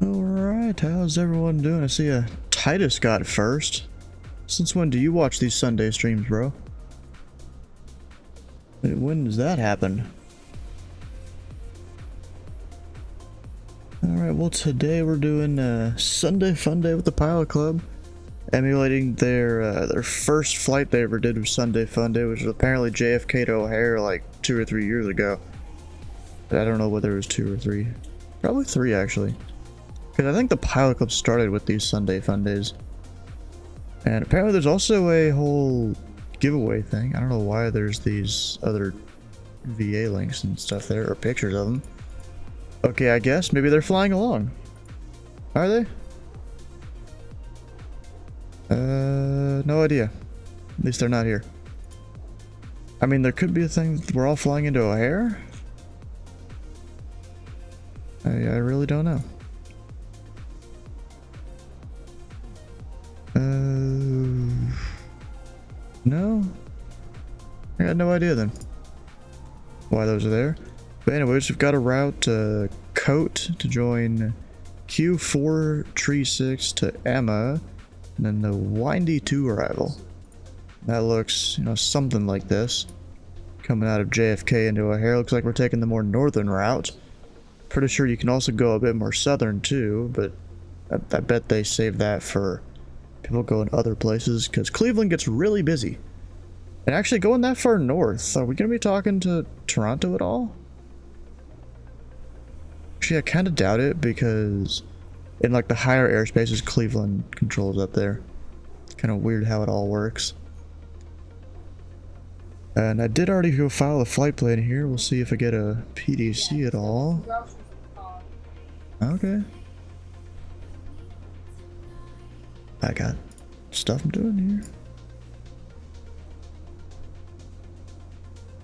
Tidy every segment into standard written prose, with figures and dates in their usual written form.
Alright, how's everyone doing? I see Titus got it first. Since when do you watch these Sunday streams, bro? When does that happen? Alright, well today we're doing Sunday Funday with the Pilot Club. Emulating their first flight they ever did with Sunday Funday, which was apparently JFK to O'Hare like 2 or 3 years ago. But I don't know whether it was 2 or 3. Probably 3 actually. Because I think the Pilot Club started with these Sunday Fundays. And apparently there's also a whole giveaway thing. I don't know why there's these other VA links and stuff there, or pictures of them. Okay, I guess. Maybe they're flying along. Are they? No idea. At least they're not here. I mean, there could be a thing that we're all flying into O'Hare? I really don't know. No? I got no idea then why those are there. But anyways, we've got a route Coat to join Q436 to Emma, and then the Windy 2 arrival. That looks, you know, something like this. Coming out of JFK into O'Hare, looks like we're taking the more northern route. Pretty sure you can also go a bit more southern too, but I bet they save that for people going other places, because Cleveland gets really busy. And actually going that far north, are we going to be talking to Toronto at all? Actually, I kind of doubt it, because in like the higher airspaces, Cleveland controls up there. It's kind of weird how it all works. And I did already go file a flight plan here. We'll see if I get a PDC at all. Okay. I got stuff I'm doing here.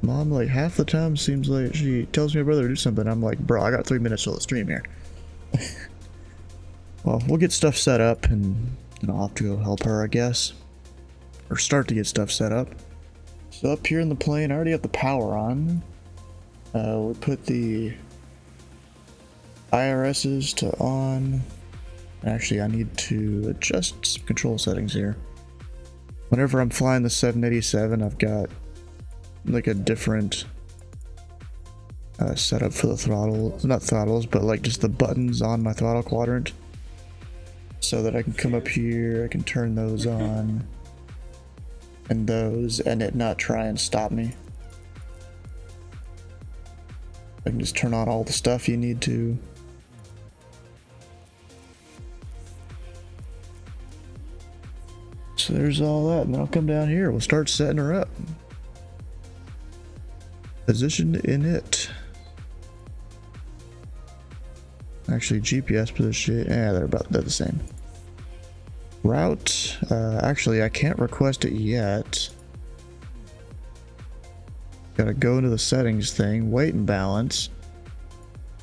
Mom, like, half the time seems like she tells me my brother to do something. I'm like, bro, I got 3 minutes till the stream here. Well, we'll get stuff set up and I'll have to go help her, I guess. Or start to get stuff set up. So up here in the plane, I already have the power on. We'll put the IRSs to on. Actually, I need to adjust some control settings here. Whenever I'm flying the 787, I've got like a different setup for the throttle, not throttles, but like just the buttons on my throttle quadrant, so that I can come up here, I can turn those on and those, and it not try and stop me. I can just turn on all the stuff you need to. So there's all that, and then I'll come down here, we'll start setting her up. Positioned in it. Actually, GPS position, yeah, they're the same. Route, actually, I can't request it yet. Gotta go into the settings thing, weight and balance.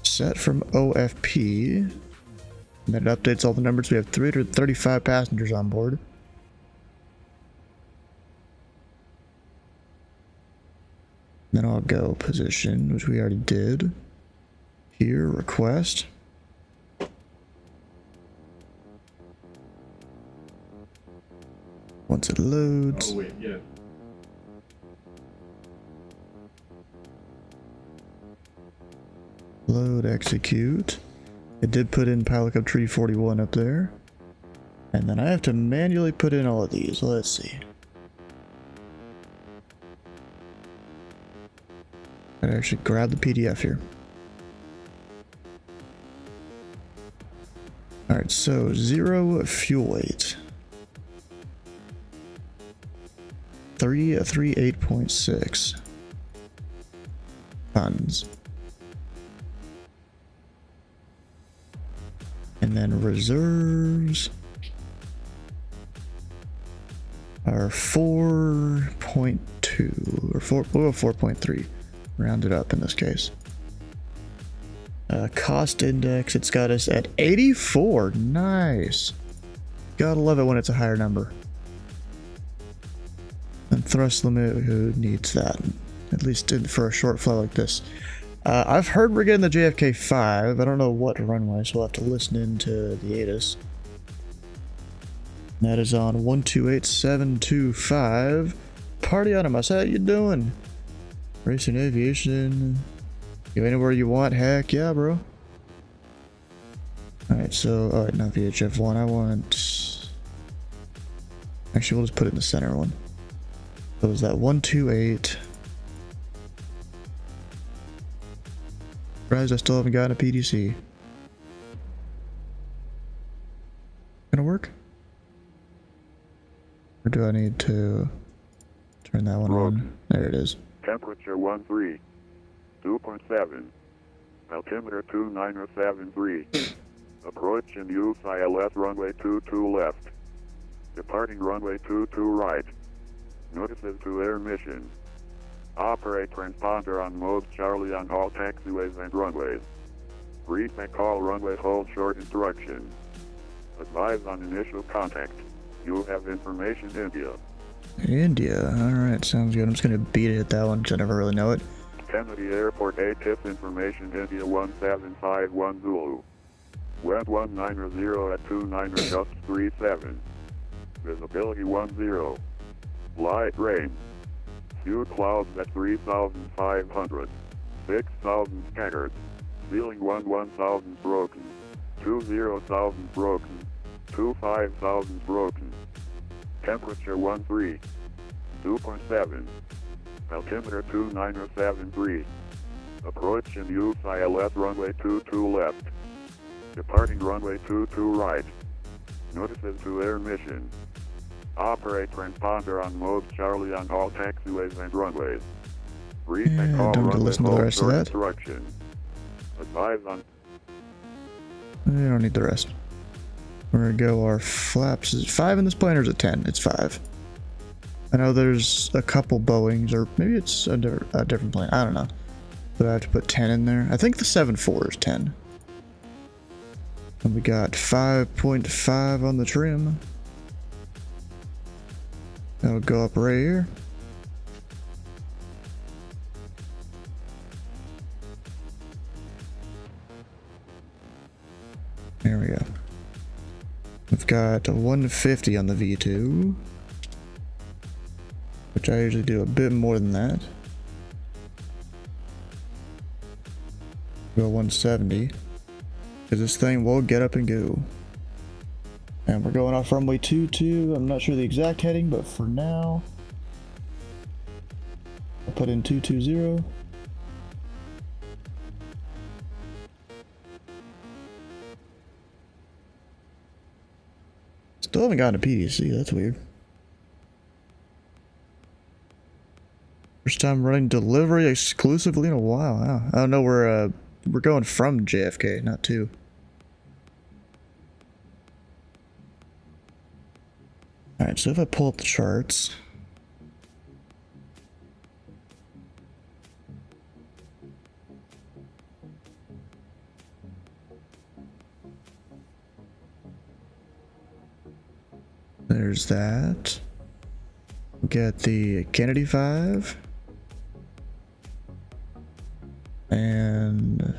Set from OFP. And then it updates all the numbers. We have 335 passengers on board. Then I'll go position, which we already did. Here, request. Once it loads. Oh, wait, yeah. Load, execute. It did put in Pilot Club Tree 41 up there. And then I have to manually put in all of these. Let's see. I actually grab the PDF here. Alright, so 0 fuel weight. 338.6 tons. And then reserves are 4.2 or 4.3. Rounded up in this case. Cost index, it's got us at 84. Nice. Gotta love it when it's a higher number. And thrust limit, who needs that? At least for a short flight like this. I've heard we're getting the JFK 5. I don't know what runway, so we'll have to listen into the ATIS. That is on 128725. Party Animus, how you doing? Racing Aviation. You anywhere you want? Heck yeah, bro. Alright, so, alright, not VHF1. I want... Actually, we'll just put it in the center one. So is that 128? Surprised I still haven't gotten a PDC. Gonna work? Or do I need to turn that one on? There it is. Temperature 13. 2.7. Altimeter 2973. Approach and use ILS runway 22 left. Departing runway 22 right. Notices to air mission. Operate transponder on mode Charlie on all taxiways and runways. Read and call runway hold short instructions. Advise on initial contact. You have information India. India, alright, sounds good. I'm just gonna beat it at that one because I never really know it. Kennedy Airport ATIS information India 1751 Zulu. Wind 190 at 29 gust 37. Visibility 10. Light rain. Few clouds at 3,500. 6,000 scattered. Ceiling 1,000 broken. 20,000 broken. 25,000 broken. Temperature 13. 2.7. Altimeter 2973. Approach and use ILS runway 22 left. Departing runway 22 right. Notices to air mission. Operate transponder on mode Charlie on all taxiways and runways. Read and call don't runway listen to the hold rest of short that. instructions. Advise on... I don't need the rest. We're gonna go our flaps. Is it 5 in this plane or is it 10? It's 5. I know there's a couple Boeings, or maybe it's a different plane. I don't know. But I have to put 10 in there. I think the 7.4 is 10. And we got 5.5 on the trim. That'll go up right here. There we go. We've got a 150 on the V2, which I usually do a bit more than that. Go 170, because this thing will get up and go. And we're going off runway 22. I'm not sure the exact heading, but for now, I'll put in 220. Still haven't gotten a PDC, that's weird. First time running delivery exclusively in a while. Wow. I don't know, we're going from JFK, not to. Alright, so if I pull up the charts. There's that. We get the Kennedy 5. And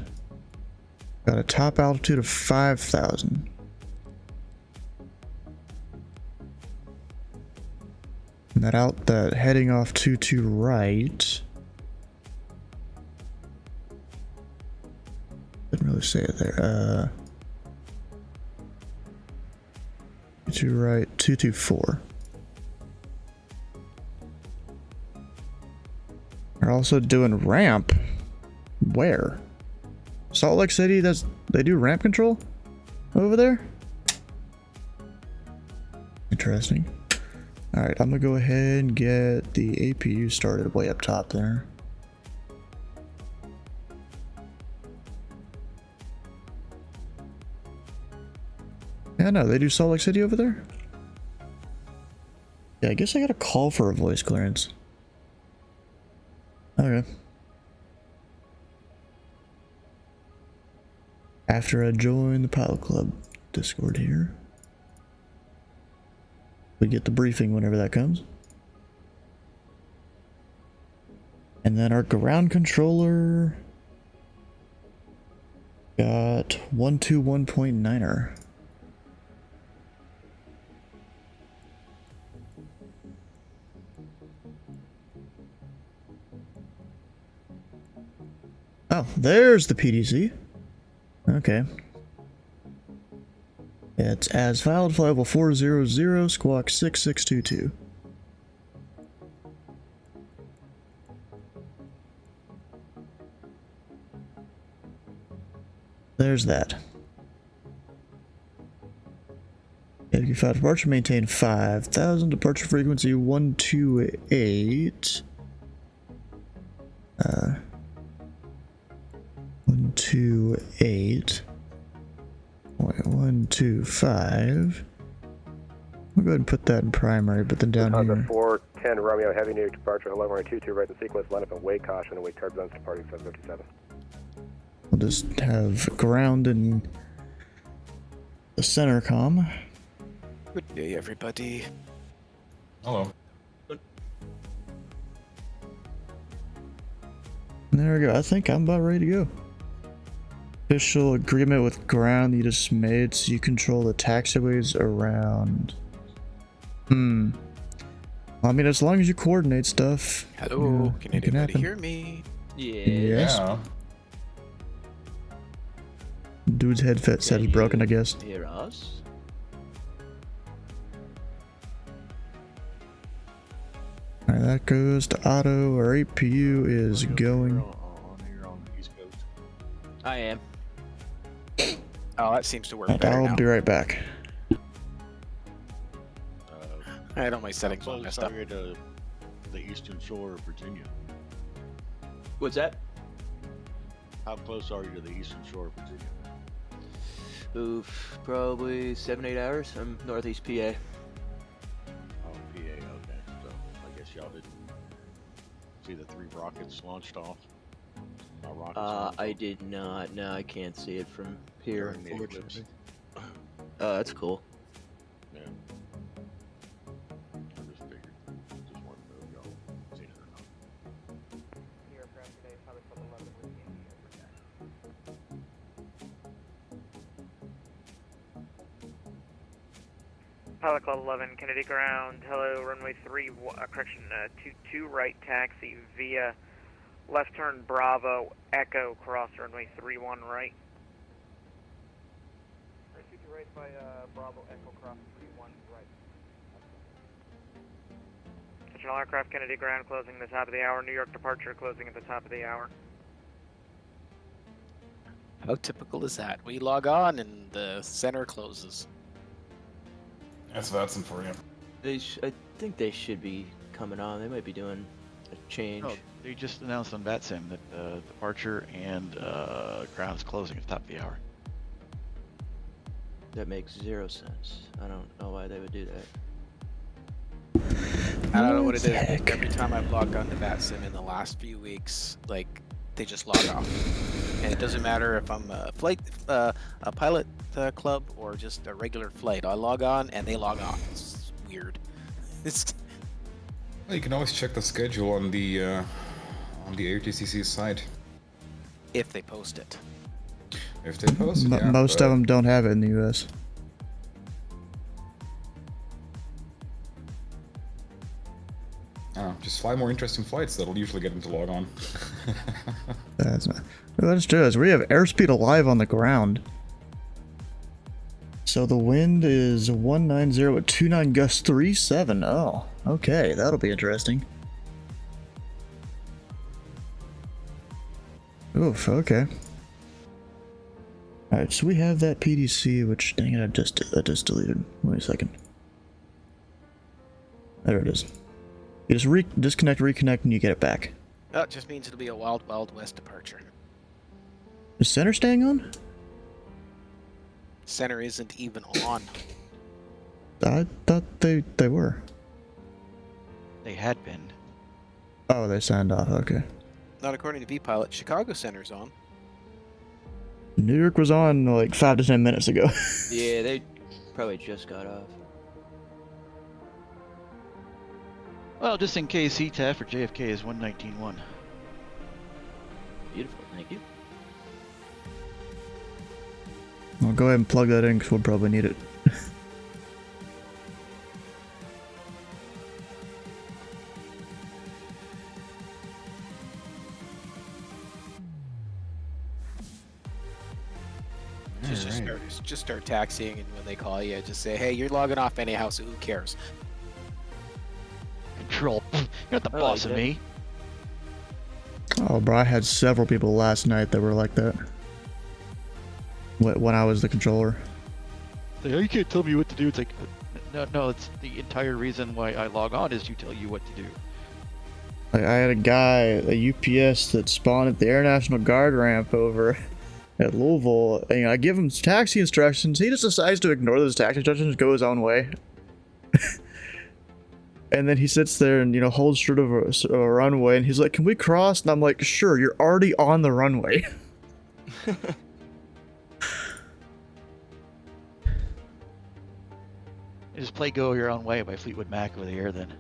got a top altitude of 5,000. And that heading off to right. Didn't really say it there. To right, 224. We're also doing ramp. Where? Salt Lake City, they do ramp control over there? Interesting. Alright, I'm gonna go ahead and get the APU started way up top there. Yeah, no, they do Salt Lake City over there? Yeah, I guess I gotta call for a voice clearance. Okay. After I join the Pilot Club Discord here. We get the briefing whenever that comes. And then our ground controller Got 121.9er. Oh, there's the PDC. Okay. It's as filed, flyable 400, squawk 6622. There's that. JFK departure, maintain 5,000, departure frequency 128. 128. 125. We'll go ahead and put that in primary, but then down here. 410 Romeo, heavy new departure, 1122, right in sequence, line up and wait caution, and wait turbulence departing 757. We'll just have ground and the center comm. Good day, everybody. Hello. There we go. I think I'm about ready to go. Official agreement with ground you just made, so you control the taxiways around. I mean, as long as you coordinate stuff. Hello, yeah, can it anybody happen. hear me? Yes. Yeah. Dude's headset set is broken, I guess. Hear us? Alright, that goes to auto. Our APU is going. You're on the East Coast. I am. Oh, that seems to work And better I'll now. be right back. I had all my settings all Close messed up. area to the eastern shore of Virginia. What's that? How close are you to the eastern shore of Virginia? Oof, probably 7-8 hours. I'm northeast PA. Oh, PA, okay. So I guess y'all didn't see the 3 rockets launched off. Rockets launched I off did not. No, I can't see it from here, during the unfortunately. eclipse. Oh, that's cool. Yeah. I just figured. Just wanted to know if y'all seen it or not. Pilot Club 11, Kennedy Ground, hello, runway 22 right taxi via left turn Bravo, Echo, cross runway 31 right. 22 right by Bravo, Echo, cross 31 right. Central aircraft, Kennedy Ground, closing at the top of the hour, New York departure closing at the top of the hour. How typical is that? We log on and the center closes. That's Watson for you. I think they should be coming on. They might be doing a change. Oh, they just announced on VATSIM that departure and ground's closing at the top of the hour. That makes 0 sense. I don't know why they would do that. I don't know what it is. Heck. Every time I've logged on to VATSIM in the last few weeks, like, they just log off. And it doesn't matter if I'm a pilot club or just a regular flight. I log on and they log off. It's weird. It's Well, you can always check the schedule on the ATCC site if they post it. if they post it. Yeah, Most of them don't have it in the US. just fly more interesting flights. That'll usually get them to log on. That's not. Let's do this. We have airspeed alive on the ground. So the wind is 190 at 29 gust 37. Oh, okay. That'll be interesting. Oof, okay. Alright, so we have that PDC, which, dang it, I just deleted. Wait a second. There it is. You just disconnect, reconnect, and you get it back. Oh, it just means it'll be a wild, wild west departure. Is center staying on? Center isn't even on. I thought they were. They had been. Oh, they signed off, okay. Not according to V-Pilot. Chicago Center's on. New York was on like 5 to 10 minutes ago. Yeah, they probably just got off. Well, just in case, ETAF for JFK is 119.1. Beautiful, thank you. I'll go ahead and plug that in because we'll probably need it. Just start taxiing, and when they call you, just say, "Hey, you're logging off anyhow, so who cares?" Control. You're not the I boss like of it. me. Oh, bro, I had several people last night that were like that. When I was the controller. Like, oh, you can't tell me what to do. It's like, no, it's the entire reason why I log on is to tell you what to do. Like, I had a guy, a UPS, that spawned at the Air National Guard ramp over at Louisville, and I give him taxi instructions. He just decides to ignore those taxi instructions and go his own way. And then he sits there and, holds short of a runway, and he's like, "Can we cross?" And I'm like, "Sure, you're already on the runway." You just play Go Your Own Way by Fleetwood Mac over the air then.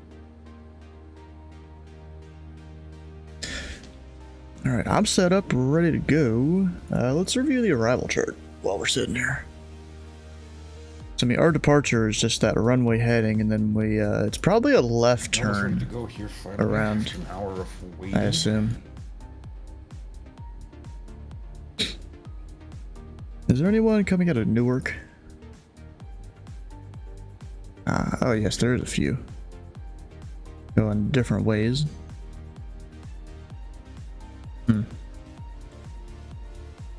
Alright, I'm set up, ready to go. Let's review the arrival chart while we're sitting here. So, I mean, our departure is just that runway heading, and then we, it's probably a left I was ready to turn, go here for around, an hour of waiting. I assume. Is there anyone coming out of Newark? Oh yes, there is a few. Going different ways.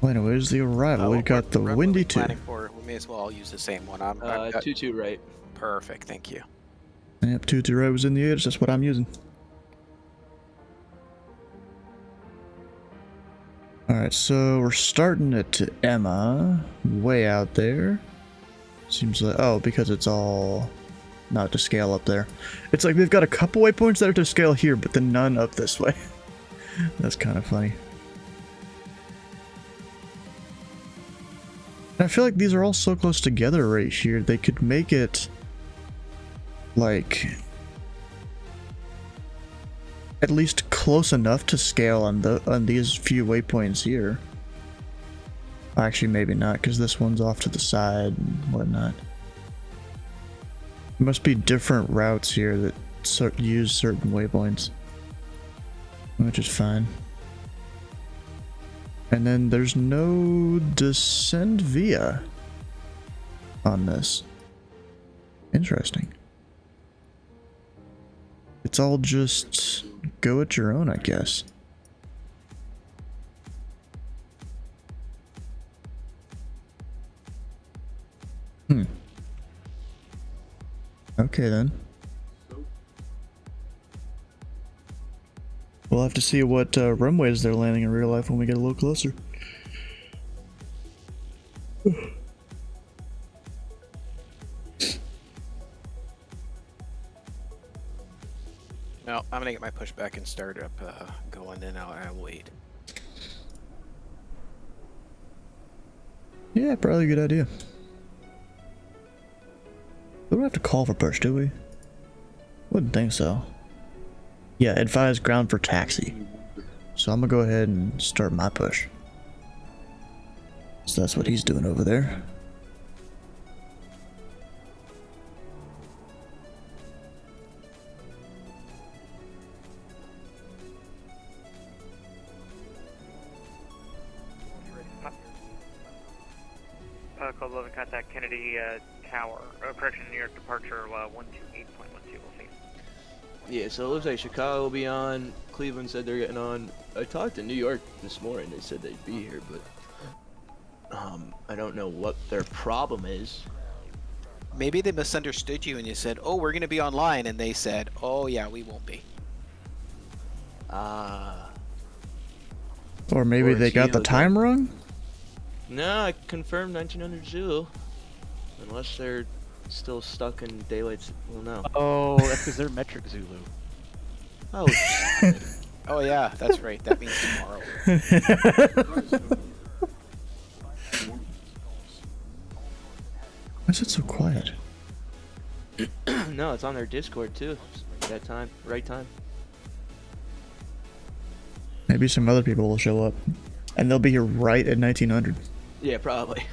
Well, anyways, the arrival. We've got the Windy 2. We may as well all use the same one. I've 2-2 right. Perfect, thank you. Yep, 2-2 right was in the edge. That's what I'm using. Alright, so we're starting at Emma, way out there. Seems like, oh, because it's all not to scale up there. It's like they've got a couple waypoints that are to scale here, but then none up this way. That's kind of funny. And I feel like these are all so close together right here, they could make it like at least close enough to scale on these few waypoints here. Actually, maybe not, because this one's off to the side and whatnot. There must be different routes here that use certain waypoints, which is fine. And then there's no descend via on this. Interesting. It's all just go at your own, I guess. Okay then. We'll have to see what runways they're landing in real life when we get a little closer. No, I'm gonna get my pushback and start up going, and I'll wait. Yeah, probably a good idea. We don't have to call for push, do we? Wouldn't think so. Yeah, advise ground for taxi. So I'm gonna go ahead and start my push. So that's what he's doing over there. Club 11, contact Kennedy Tower. Correction, New York departure 128.12. We'll see. Yeah, so it looks like Chicago will be on. Cleveland said they're getting on. I talked to New York this morning. They said they'd be here, but I don't know what their problem is. Maybe they misunderstood you and you said, "Oh, we're gonna be online," and they said, "Oh yeah, we won't be." Or maybe they got the time wrong? No, I confirmed 1900 Zulu. Unless they're still stuck in daylight. Well, no. Oh, that's because they're metric Zulu. Oh. Oh yeah, that's right. That means tomorrow. Why is it so quiet? No, it's on their Discord too. That time, right time. Maybe some other people will show up. And they'll be here right at 1900. Yeah, probably.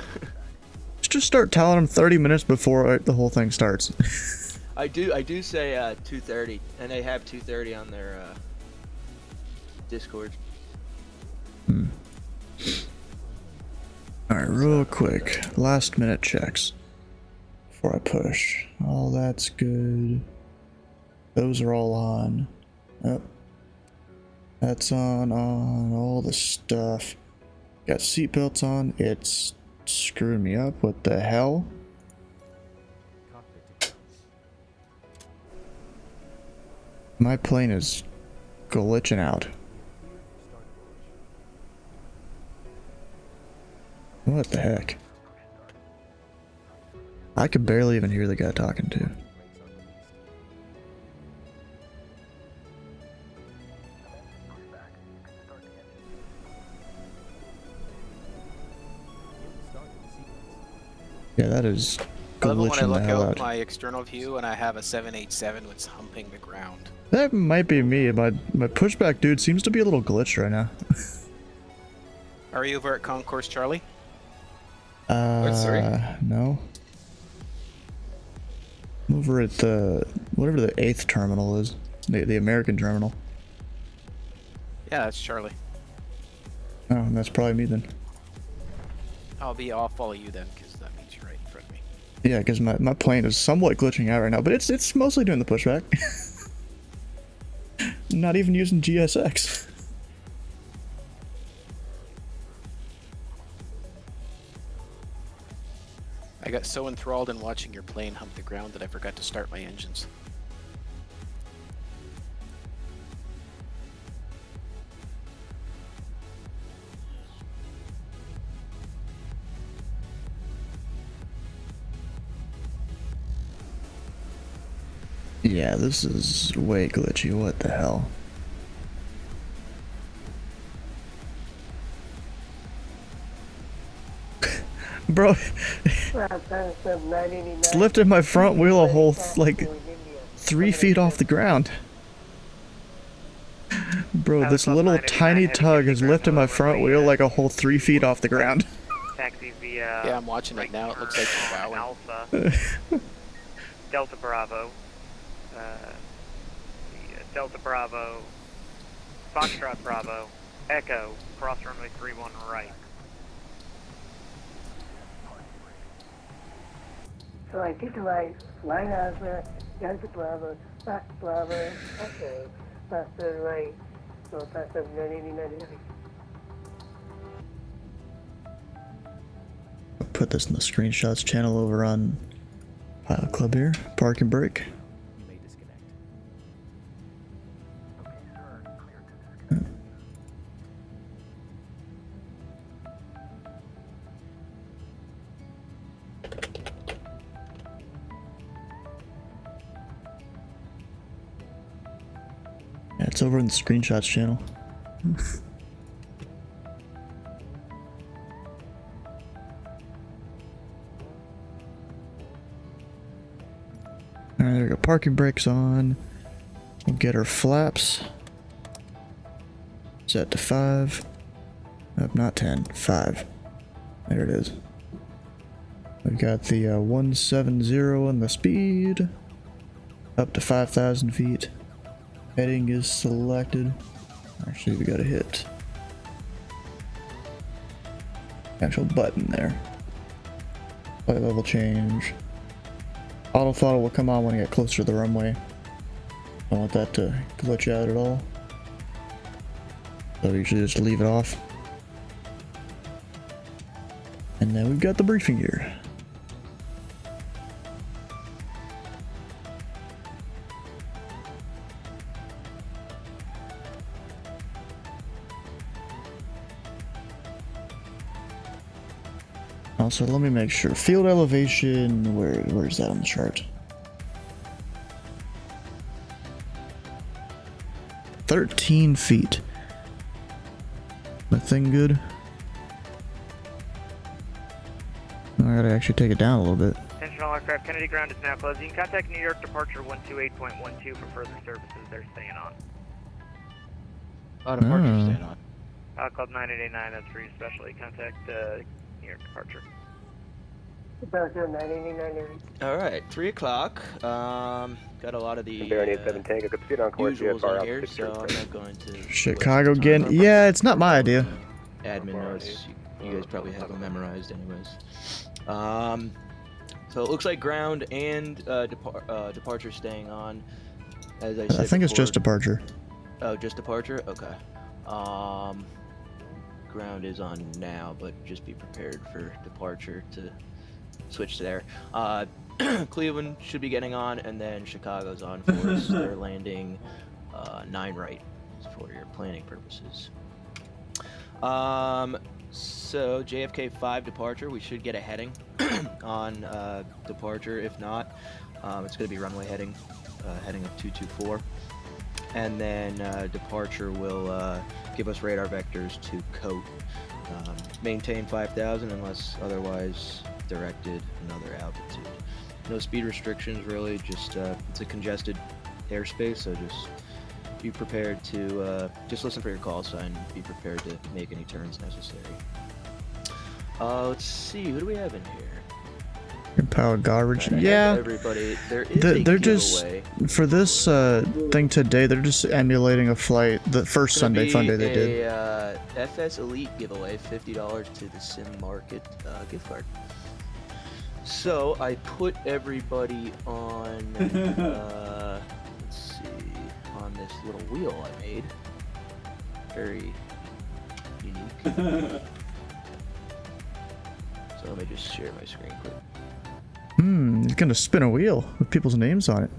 just start telling them 30 minutes before the whole thing starts. I do say 2:30, and they have 2:30 on their Discord. Alright, real quick. Last minute checks. Before I push. All that's good. Those are all on. Yep. That's on all the stuff. Got seatbelts on. It's screwing me up. What the hell? My plane is glitching out. What the heck? I could barely even hear the guy talking to. Yeah, that is I love it when I glitching the look hell out out. my external view and I have a 787 that's humping the ground. That might be me. My pushback dude seems to be a little glitched right now. Are you over at Concourse Charlie? sorry? No. I'm over at the whatever the 8th terminal is, the American terminal. Yeah, that's Charlie. Oh, that's probably me then. I'll follow you then, because that means you're right in front of me. Yeah, because my plane is somewhat glitching out right now, but it's mostly doing the pushback. Not even using GSX. I got so enthralled in watching your plane hump the ground that I forgot to start my engines. Yeah, this is way glitchy. What the hell? Bro, it's lifted my front wheel a whole, like, 3 feet off the ground. Bro, this little tiny tug has lifted my front wheel like a whole 3 feet off the ground. Taxi via. Yeah, I'm watching it now. It looks like you're bowing. Alpha. Delta Bravo. Delta Bravo. Foxtrot Bravo. Echo. Cross runway 31 right. So I keep the right, line Alpha, Delta Bravo, Fox Bravo, Echo, faster right, so faster 989. I'll put this in the screenshots channel over on Pilot Club here. Park and brake. Yeah, it's over in the screenshots channel. Alright, there we go. Parking brakes on. We'll get our flaps set to 5. Nope, not 10. 5. There it is. We've got the 170 and the speed. Up to 5,000 feet. Heading is selected. Actually, we gotta hit actual button there. Flight level change. Auto throttle will come on when you get closer to the runway. Don't want that to glitch out at all. So we usually just leave it off. And then we've got the briefing gear. Also, let me make sure. Field elevation, where's that on the chart? 13 feet. That thing good? I gotta actually take it down a little bit. Attention all aircraft, Kennedy ground is now closing. Contact New York departure 128.12 for further services. They're staying on. Departure staying on. Club 989, that's for you specially. Contact New York departure. Departure 989. All right, 3 o'clock. Got a lot of the Baron 87 Tango, good speed on course, usuals VFR on here, altitude so I'm 2. not going to Chicago waste time. again. Yeah, it's not my idea. Admin notes. You guys probably have them memorized, anyways. So it looks like ground and departure staying on. As I said, I think it's just before. departure. Oh, just departure? Okay. Ground is on now, but just be prepared for departure to switch to there. Cleveland should be getting on, and then Chicago's on for us. They're landing 9 right for your planning purposes. So JFK 5 departure, we should get a heading on departure. If not, it's going to be runway heading of 224. And then departure will give us radar vectors to coat. Maintain 5,000 unless otherwise directed another altitude. No speed restrictions really, just it's a congested airspace, so just be prepared to just listen for your call sign. Be prepared to make any turns necessary. Let's see, who do we have in here? Power garbage. Right, Yeah. Everybody, there is a They're just giveaway. for this thing today. They're just emulating a flight. The first Sunday fun day they did. FS Elite giveaway, $50 to the Sim Market gift card. So I put everybody on. Let's see, on this little wheel I made. Very unique. So let me just share my screen quick. It's gonna spin a wheel with people's names on it.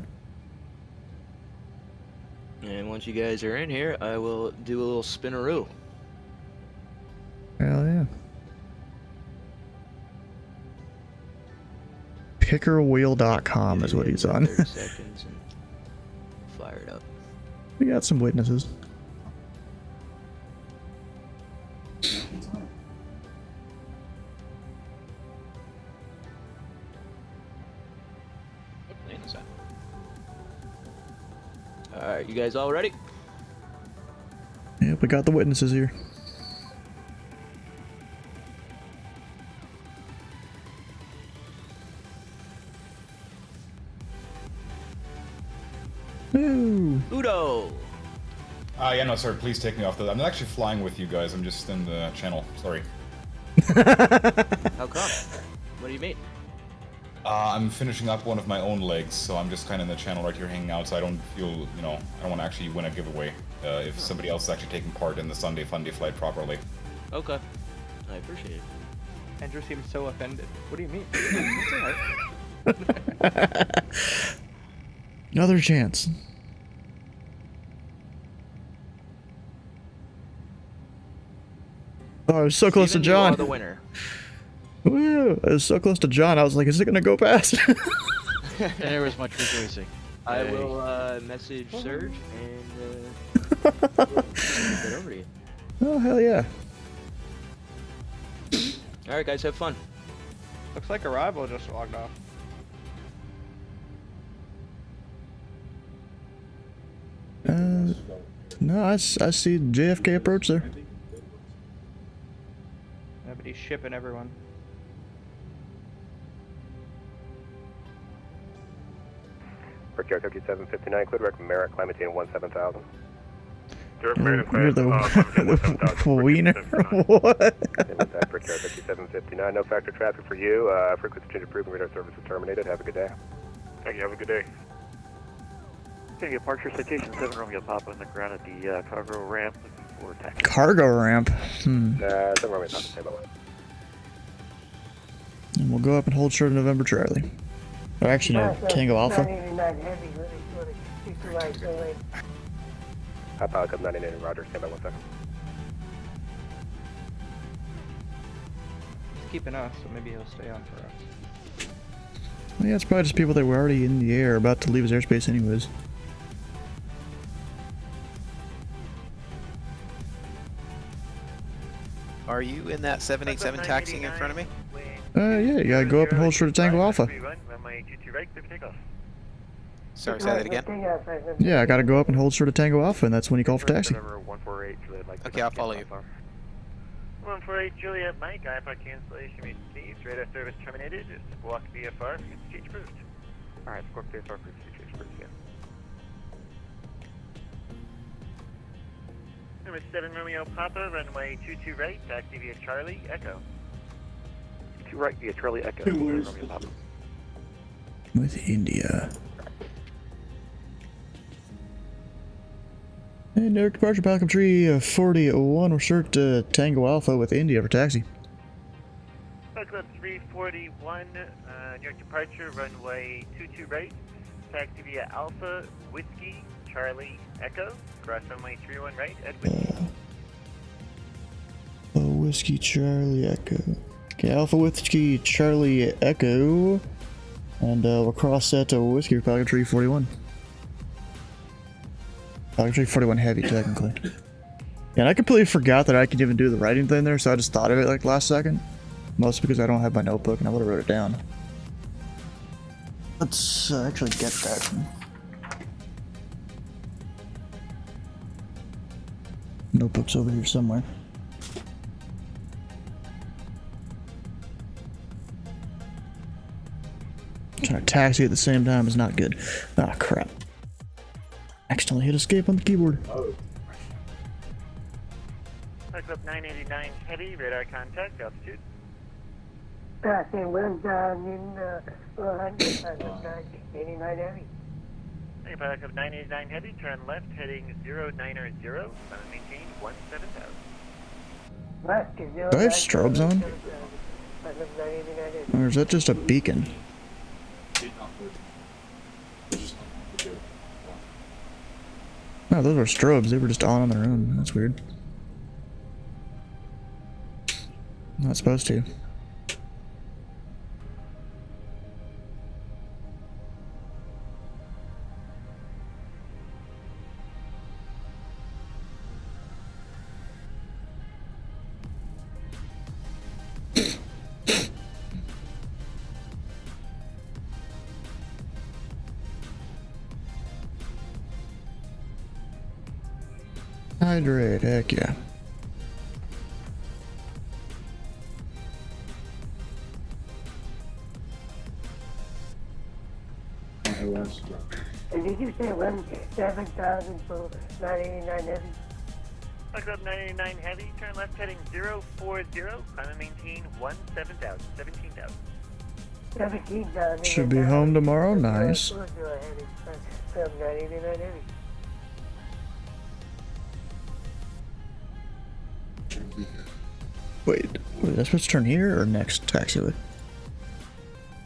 And once you guys are in here, I will do a little spinneroo. Hell yeah. Pickerwheel.com is what he's on. 30 seconds and fire it up. We got some witnesses. Alright, you guys all ready? Yep, we got the witnesses here. Ooh. Udo! Yeah, no, sorry, please take me off the... I'm actually flying with you guys, I'm just in the channel, sorry. How come? What do you mean? I'm finishing up one of my own legs, so I'm just kind of in the channel right here hanging out, so I don't feel, you know, I don't want to actually win a giveaway if somebody else is actually taking part in the Sunday Funday flight properly. Okay. I appreciate it. Andrew seems so offended. What do you mean? It's alright. Another chance. Oh, I was so close to John. You are the winner. Woo! I was so close to John. I was like, is it gonna go past? And there was much rejoicing. I Yay. will message Serge and get over to you. Oh, hell yeah. Alright guys, have fun. Looks like Arrival just logged off. No, I see JFK approach there. Yeah, but he's shipping everyone. Brickyard Cookie 759, cleared rec Merritt, climate team 17000. You're the wiener. What? Brickyard Cookie 759, no factor traffic for you. Frequency change approved and radar service is terminated. Have a good day. Thank you, have a good day. Okay, departure citation 7 Romeo Papa on the ground at the cargo ramp for taxi. Cargo ramp. 7 Romeo Papa, stay by. And we'll go up and hold short of November Charlie. Or actually, no, Tango Alpha. 989 heavy, super light, so late. High Pilot Club 99, Roger, stand by 1 second. He's keeping us, so maybe he'll stay on for us. Well, yeah, it's probably just people that were already in the air, about to leave his airspace anyways. Are you in that 787 taxiing in front of me? Yeah, you gotta go up and hold short of Tango Alpha. Sorry, say that again. Yeah, I gotta go up and hold short of Tango Alpha, and that's when you call for taxi. Okay, I'll follow you. 148 Juliet Mike, IFR cancellation received. Radar service terminated. Squawk VFR. Change approved. Alright, Squawk VFR approved. Change approved, yeah. Number 7 Romeo Papa, runway 22 right, taxi via Charlie, Echo. 2 right via Charlie, Echo. Romeo Papa. With India. And New York departure, Falcon Tree 41, we're short Tango Alpha with India for taxi. Club 341, New York departure, runway 22 right, taxi via Alpha, Whiskey, Charlie, Echo, cross runway 31 right, at Whiskey. Whiskey, Charlie, Echo. Okay, Alpha, Whiskey, Charlie, Echo. And we'll cross that to Whiskey for Falcon Tree 41. Falcon Tree 41 heavy, technically. Yeah, and I completely forgot that I could even do the writing thing there, so I just thought of it like last second. Mostly because I don't have my notebook and I would have wrote it down. Let's actually get that. Notebook's over here somewhere. Trying to taxi at the same time is not good. Ah, crap. Accidentally hit escape on the keyboard. Club 989 heavy, radar contact, altitude. Passing well down in 989 heavy. Okay, Pilot Club 989 heavy, turn left, heading 090, maintain 17,000. Left is 0. Do I have strobes on? Or is that just a beacon? No, those were strobes. They were just on their own. That's weird. Not supposed to. Hydrate, heck yeah. And did you say 7,000 for 989 heavy? Club 989 heavy, turn left, heading 040, climb and maintain 17,000, 17,000. 17,000. Should be home tomorrow. Nice. Club 989 heavy. Wait, am I supposed to turn here or next taxiway?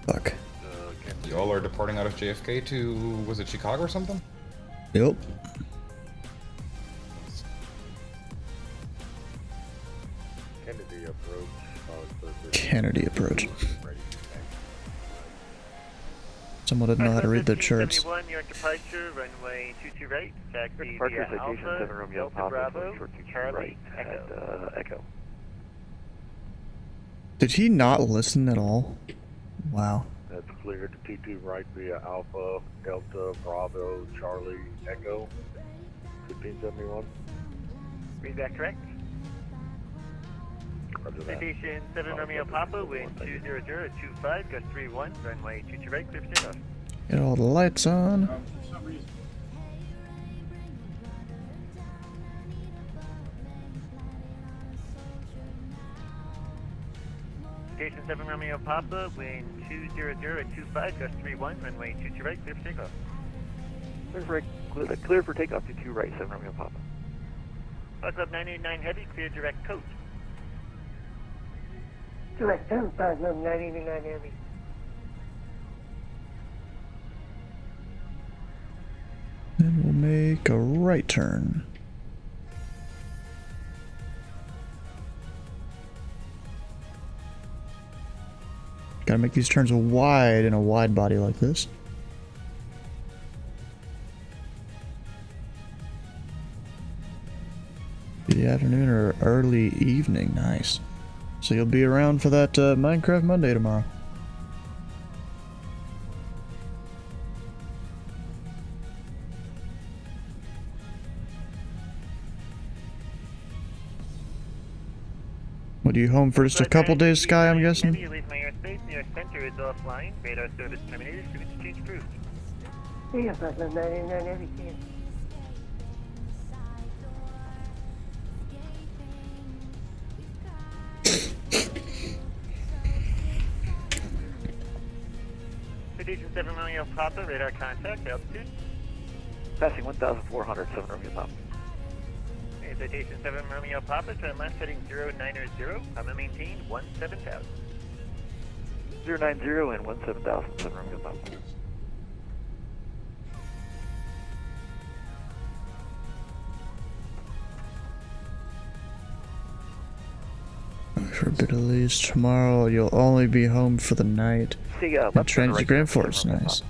Fuck. Y'all are departing out of JFK to, was it Chicago or something? Yep. Kennedy approach. Kennedy approach. Someone didn't know how to read their charts. 71, New York departure, runway 22 right, taxi via Alpha, Delta Bravo, Charlie, Echo. Echo. Did he not listen at all? Wow. That's cleared to T2 right via Alpha, Delta, Bravo, Charlie, Echo. 1571. Read that correct? Citation 7 Romeo Papa, wind 20025, gust 31, runway 22 right, clear for takeoff. Get all the lights on. Station 7 Romeo Papa, wind 20025, gust 31, runway 22 right, clear for takeoff. Clear for takeoff to 2 right, 7 Romeo Papa. Club 989 heavy, clear direct coast. Direct 10, Club 989 heavy. Then we'll make a right turn. Gotta make these turns wide in a wide body like this. The afternoon or early evening, nice. So you'll be around for that Minecraft Monday tomorrow. What, are you home for just a couple days, Sky, I'm guessing? Heavy, leave my airspace. New York Center is offline. Radar service terminated. Frequency change approved. Yeah, but the 99 heavy kid. Citation 7 Romeo Papa, radar contact, altitude. Passing 1,400, 7 Romeo Papa. Citation 7 Romeo Papa, turn left heading 090, Papa maintain 17,000. 090 and 17,000, 7 Romeo Papa. For a bit of least tomorrow, you'll only be home for the night. See, And Transit Grand Force, nice.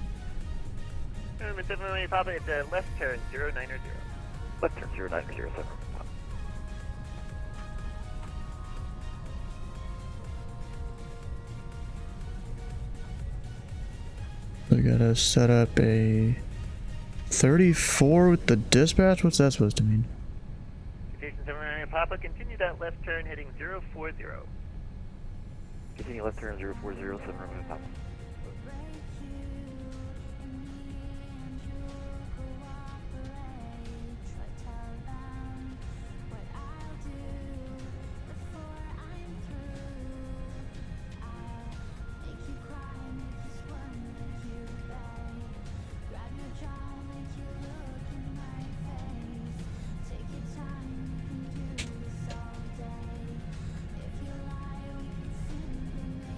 7 Romeo Papa, it's a left turn 090. Left turn 090, 7 Romeo Papa. We gotta set up a 34 with the dispatch? What's that supposed to mean? Citation 7 Romeo Papa, continue that left turn heading 040. Continue left turn 040, 7 Romeo Papa.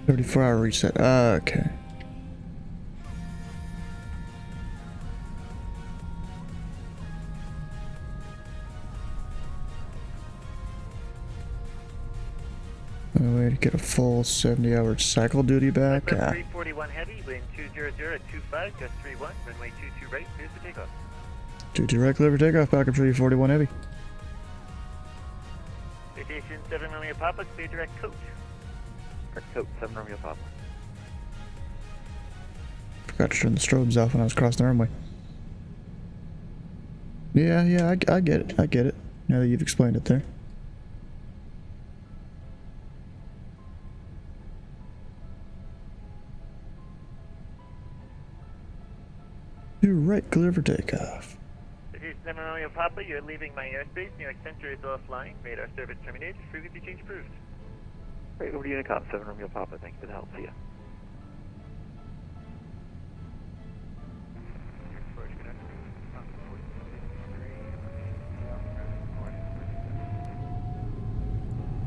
$34-hour reset. Okay. A way to get a full 70-hour cycle duty back. 341 heavy, wind 200 at 25, gust 31, runway 22 right, clears for takeoff. 22 right, clear for takeoff, back up 341 heavy. Citation 7 Romeo Papa, clear direct coach. Direct coach, 7 Romeo Papa. Forgot to turn the strobes off when I was crossing the runway. Yeah, I get it. I get it. Now that you've explained it there. You're right, clear for takeoff. Citation 7 Romeo Papa, you're leaving my airspace. New York Center is offline. Radar service terminated. Frequency change approved. Right, over to Unicom, 7 Romeo Papa. Thank you for the help. See ya.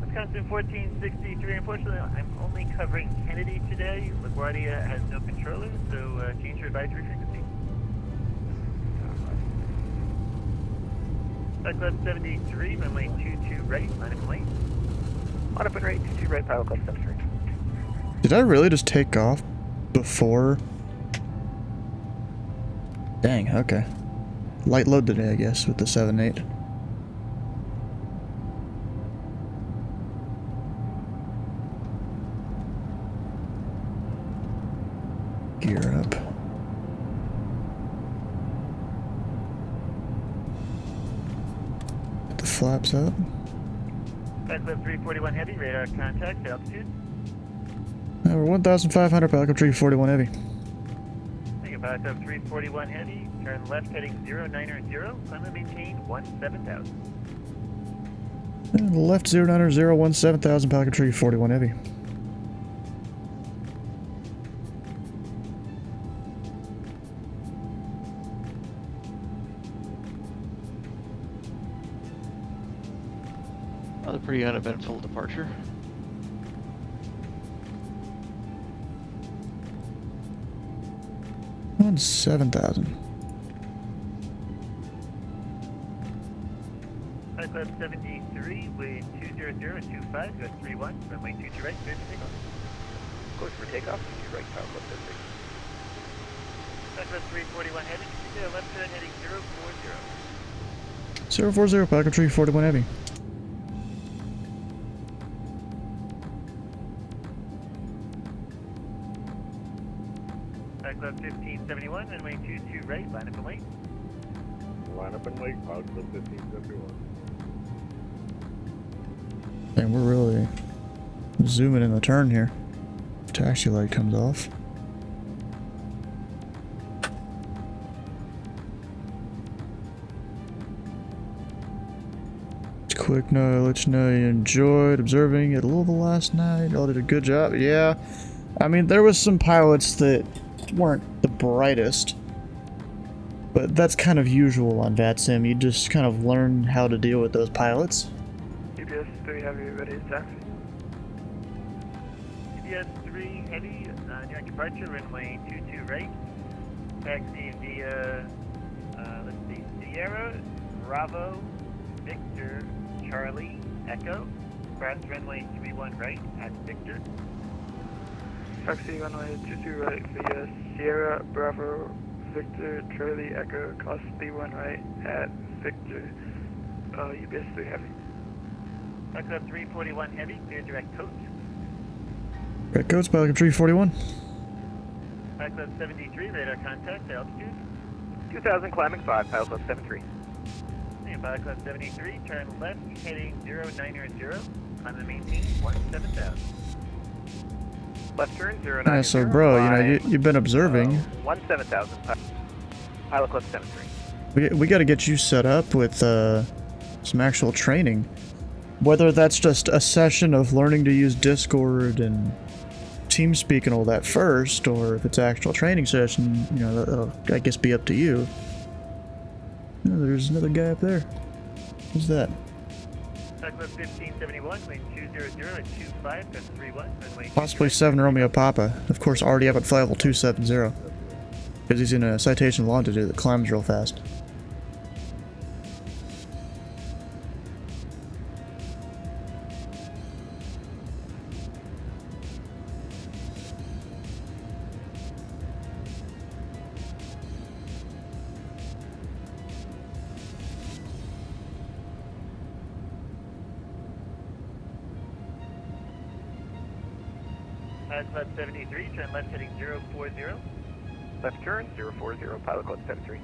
Wisconsin 1463. Unfortunately, I'm only covering Kennedy today. LaGuardia has no controller, so change your advisory frequency. Pilot Club 73, runway 22 right, line up and wait. On up and right, 22 right, Pilot Club 73. Did I really just take off before? Dang, okay. Light load today, I guess, with the 7-8. Gear up. Put the flaps up. Pilot Club 341 heavy, radar contact, altitude. We're 1,500, Pilot Club 341 heavy. Thank you, Pilot Club 341 heavy, turn left heading 090, climb and maintain 17,000. And left 090, 17,000, Pilot Club 341 heavy. Another pretty uneventful departure. On 7,000. Pilot Club 73, wind 20025, gust 31, runway 22 right, clear for takeoff. Course for takeoff, 22 right, Pilot Club 73. Pilot Club 341 heavy, continue left turn heading 040. 040, Pilot Club 341 heavy. Pilot Club 1571, runway 22 right, line up and wait. Line up and wait, Pilot Club 1571. And we're really Zooming in the turn here. Taxi light comes off. Quick note, let you know you enjoyed observing at Louisville last night. Y'all did a good job. Yeah, I mean, there was some pilots that weren't the brightest, but that's kind of usual on VATSIM. You just kind of learn how to deal with those pilots. UPS 3 Heavy, ready to taxi. UPS 3 Heavy, near departure, runway 22 right. Taxi via, let's see, Sierra, Bravo, Victor, Charlie, Echo. Cross runway 31 right at Victor. Taxi runway 22 right via Sierra, Bravo, Victor, Charlie, Echo, cross 31 right at Victor. UPS 3 Heavy. Pilot Club 341 Heavy, clear direct coach. Red coats, Pilot Club 341. Pilot Club 73, radar contact, altitude. 2000, climbing 5, Pilot Club 73. And Pilot Club 73, turn left, heading 090, climb and maintain 17,000. Left turn 090. Yeah, so bro, you know, you've been observing. 17,000, Pilot Club 73. We got to get you set up with some actual training. Whether that's just a session of learning to use Discord and TeamSpeak and all that first, or if it's actual training session, you know, that'll, I guess, be up to you. Oh, there's another guy up there. Who's that? Pilot Club 1571, wind 200 at 25, that's 31, runway. Possibly 7 Romeo Papa. Of course, already up at flight level 270. Because he's in a citation longitude that climbs real fast. Pilot Club 73, turn left heading 040. Left turn 040, Pilot Club 73.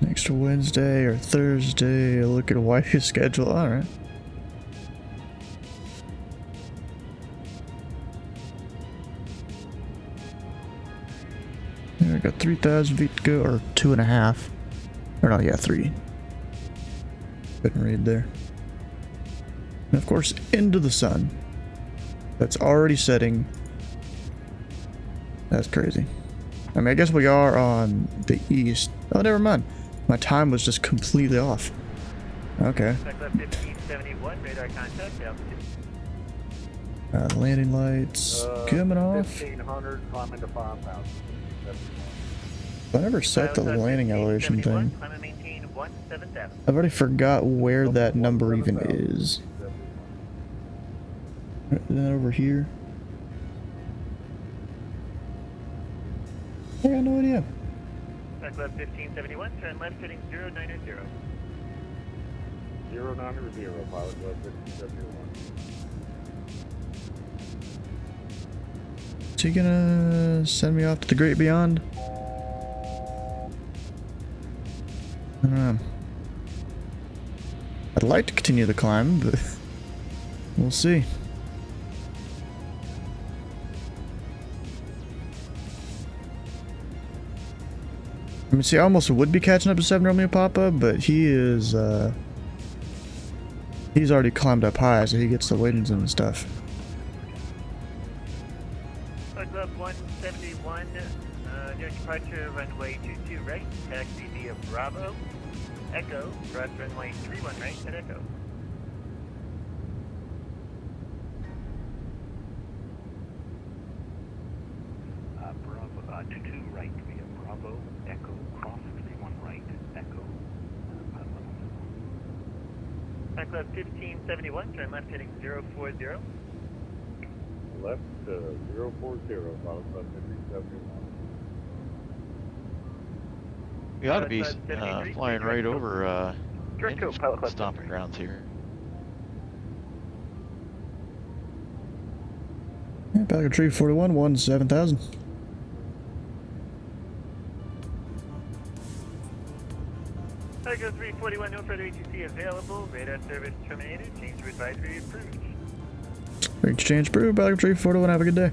Next Wednesday or Thursday, look at wifey's schedule. Alright. I got 3,000 feet to go, or 2.5. Or no, yeah, 3. Couldn't read there. And of course, into the sun. That's already setting. That's crazy. I mean, I guess we are on the east. Oh, never mind. My time was just completely off. Okay. Pilot Club 1571, radar contact, altitude. Landing lights coming off. 1500, climbing to 5,000. I never set the landing elevation thing. Climb and maintain 17,000. I've already forgot where that number even is. Is that over here? I got no idea. Pilot Club 1571, turn left heading 090. 090, Pilot Club 1571. Is he gonna send me off to the great beyond? I don't know. I'd like to continue the climb, but we'll see. I mean, see, I almost would be catching up to 7 Romeo Papa, but he is, he's already climbed up high, so he gets the weightings and stuff. Pilot Club 171, near departure, runway 22 right, taxi via Bravo, Echo, cross runway 31 right at Echo. Bravo, 22 right via Bravo, Echo, cross 31 right, Echo. Pilot Club 1571, turn left heading 040. Left 040, Pilot Club 1571. We ought to be flying right over Direct go, Pilot Club stomping grounds here. Yeah, Pelican Tree 41, 17,000. Echo 341, no further ATC available. Radar service terminated. Change to advisory approved. Exchange approved. Back 341. Have a good day.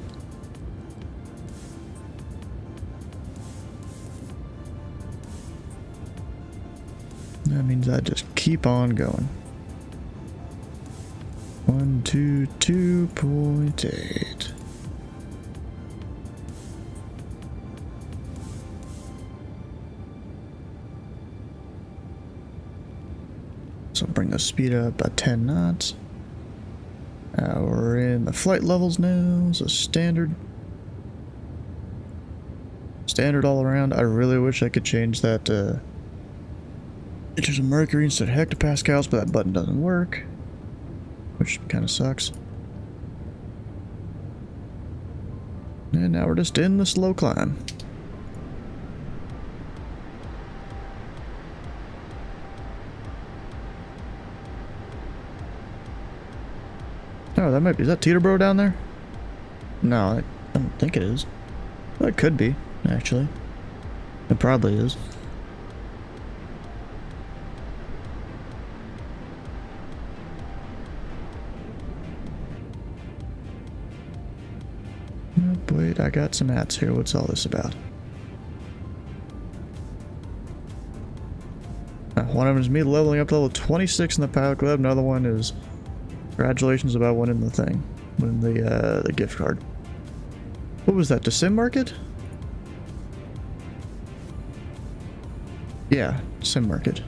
That means I just keep on going. 122.8. So bring the speed up by 10 knots. We're in the flight levels now, so standard. Standard all around. I really wish I could change that inches of mercury instead of hectopascals, but that button doesn't work, which kind of sucks. And now we're just in the slow climb. Oh, that might be. Is that Teterboro down there? No, I don't think it is. Well, it could be, actually. It probably is. Oh, wait, I got some hats here. What's all this about? One of them is me leveling up to level 26 in the Pilot Club. Another one is congratulations about winning the thing. Winning the gift card. What was that? The Sim Market? Yeah, Sim Market.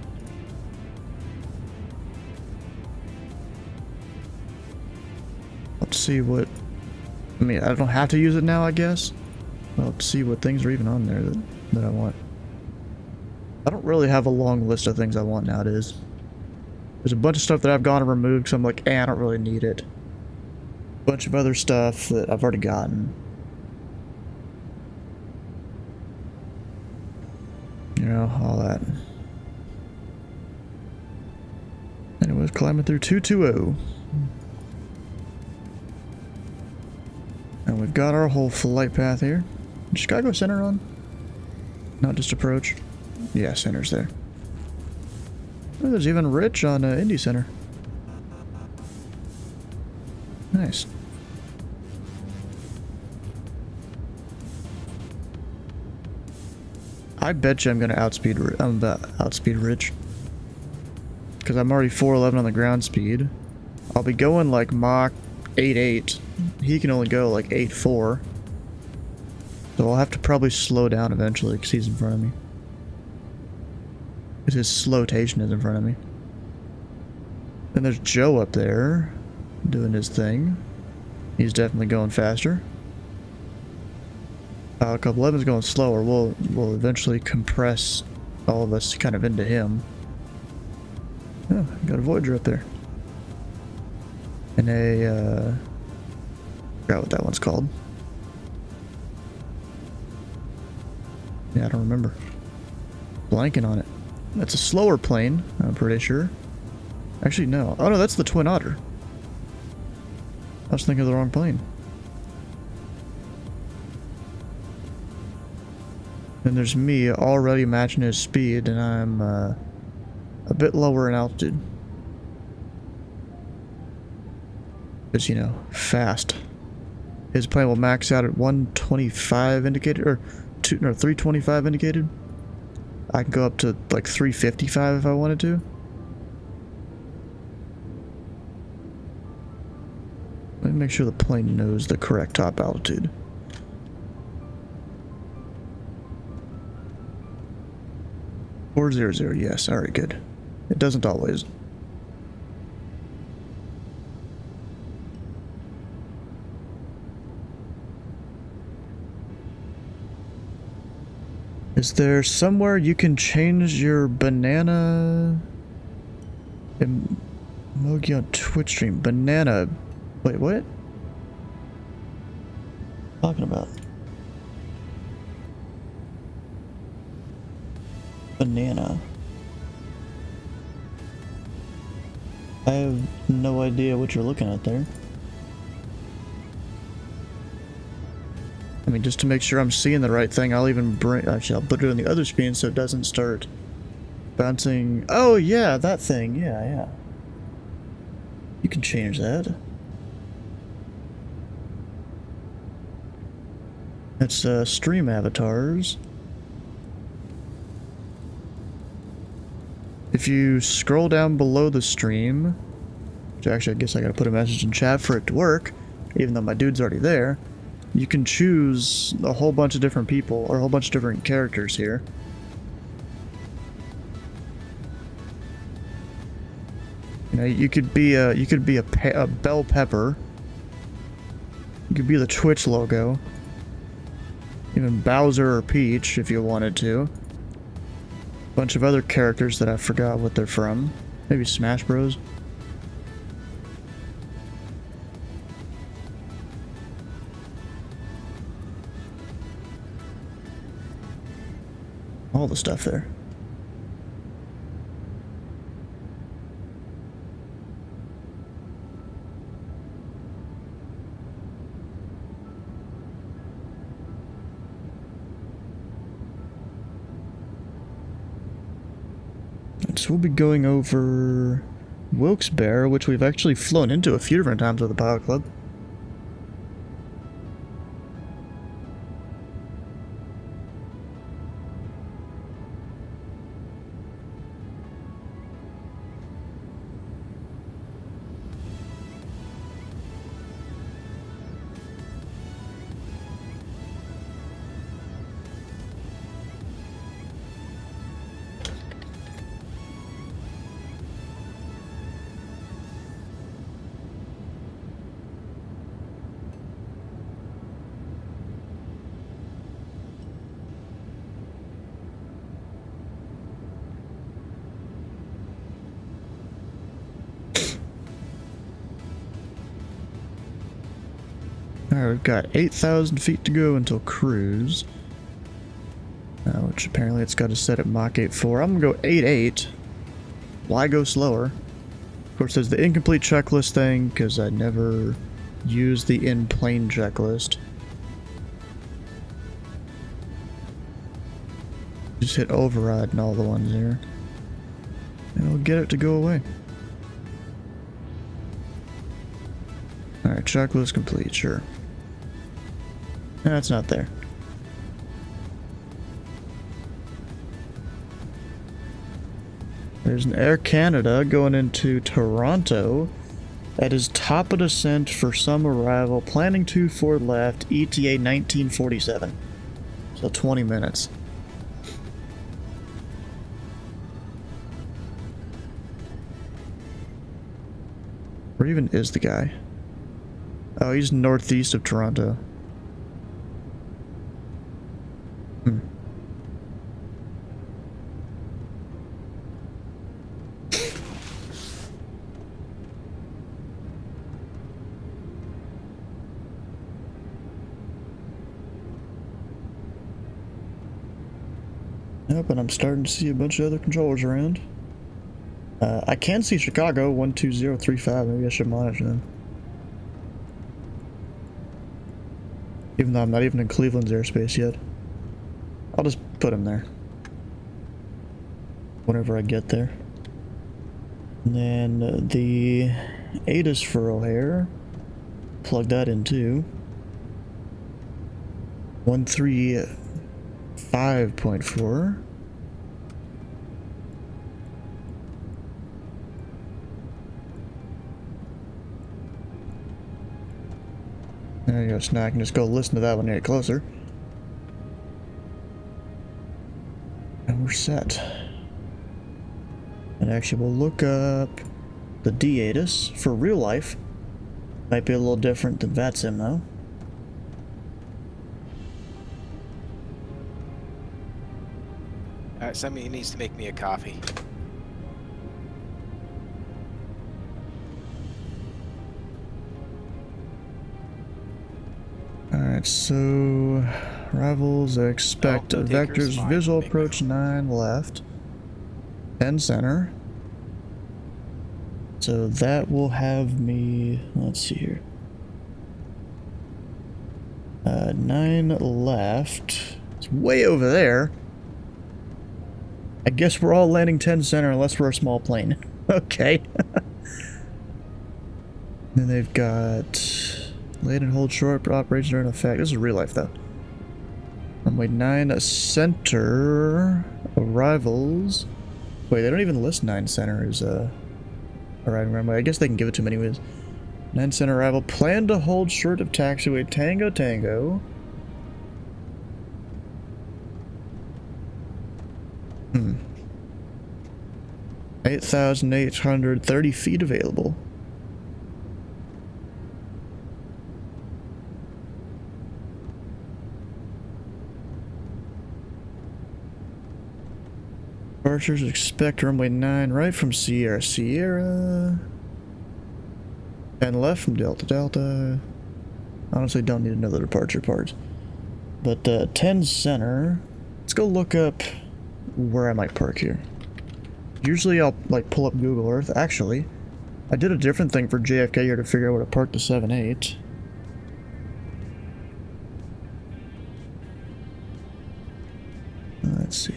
Let's see what... I mean, I don't have to use it now, I guess. Well, let's see what things are even on there that I want. I don't really have a long list of things I want nowadays. There's a bunch of stuff that I've gone and removed because I'm like, I don't really need it. A bunch of other stuff that I've already gotten. You know, all that. Anyways, climbing through 220. And we've got our whole flight path here. Just gotta go center on. Not just approach. Yeah, center's there. Oh, there's even Rich on Indy Center. Nice. I bet you I'm gonna outspeed Rich. Because I'm already 411 on the ground speed. I'll be going like Mach 8.8. He can only go like 8.4. So I'll have to probably slow down eventually because he's in front of me. Because his slowtation is in front of me. Then there's Joe up there doing his thing. He's definitely going faster. Club 11's going slower. We'll eventually compress all of us kind of into him. Oh, got a Voyager up there. And a, forgot what that one's called. Yeah, I don't remember. Blanking on it. That's a slower plane, I'm pretty sure. Actually, no. Oh no, that's the Twin Otter. I was thinking of the wrong plane. And there's me already matching his speed, and I'm a bit lower in altitude. Because, you know, fast. His plane will max out at 125 indicated, or 325 indicated. I can go up to like 355 if I wanted to. Let me make sure the plane knows the correct top altitude. .400, yes, alright, good. It doesn't always. Is there somewhere you can change your banana emoji on Twitch stream? Banana. Wait, what? Talking about? Banana. I have no idea what you're looking at there. I mean, just to make sure I'm seeing the right thing, I'll even bring... Actually, I'll put it on the other screen so it doesn't start Bouncing. Oh, yeah, that thing. Yeah, yeah. You can change that. It's stream avatars. If you scroll down below the stream, which actually I guess I gotta put a message in chat for it to work, even though my dude's already there, you can choose a whole bunch of different people, or a whole bunch of different characters here. You know, you could be a bell pepper. You could be the Twitch logo. Even Bowser or Peach if you wanted to. Bunch of other characters that I forgot what they're from. Maybe Smash Bros. All the stuff there. So we'll be going over Wilkes-Barre, which we've actually flown into a few different times with the Pilot Club. Alright, we've got 8,000 feet to go until cruise. Which apparently it's got to set at Mach 8.4. I'm gonna go 8.8. Why go slower? Of course, there's the incomplete checklist thing, because I never use the in-plane checklist. Just hit override and all the ones here. And it'll get it to go away. Alright, checklist complete, sure. That's not there. There's an Air Canada going into Toronto at his top of descent for some arrival, planning to for left, ETA 1947. So 20 minutes. Where even is the guy? Oh, he's northeast of Toronto. Yep, and I'm starting to see a bunch of other controllers around. I can see Chicago, 12035, maybe I should monitor them. Even though I'm not even in Cleveland's airspace yet. I'll just put him there. Whenever I get there. And then the ATIS for O'Hare. Plug that in too. 135.4. There you go, so now I can just go listen to that when I get closer. And we're set. And actually we'll look up the D-ATIS for real life. Might be a little different than VATSIM though. Somebody needs to make me a coffee. Alright, so rivals expect vectors visual approach 9 left, 10 center. So that will have me, let's see here. 9 left. It's way over there. I guess we're all landing 10 center unless we're a small plane. Okay. Then they've got land and hold short, but operations are in effect. This is real life though. Runway 9 center arrivals. Wait, they don't even list 9 center as arriving runway. I guess they can give it to him anyways. 9 center arrival. Plan to hold short of taxiway Tango Tango. 8,830 feet available. Departures expect runway 9 right from Sierra Sierra. And left from Delta Delta. Honestly, don't need another departure part. But 10 center. Let's go look up where I might park here. Usually I'll like pull up Google Earth. Actually, I did a different thing for JFK here to figure out where to park the 7-8. Let's see.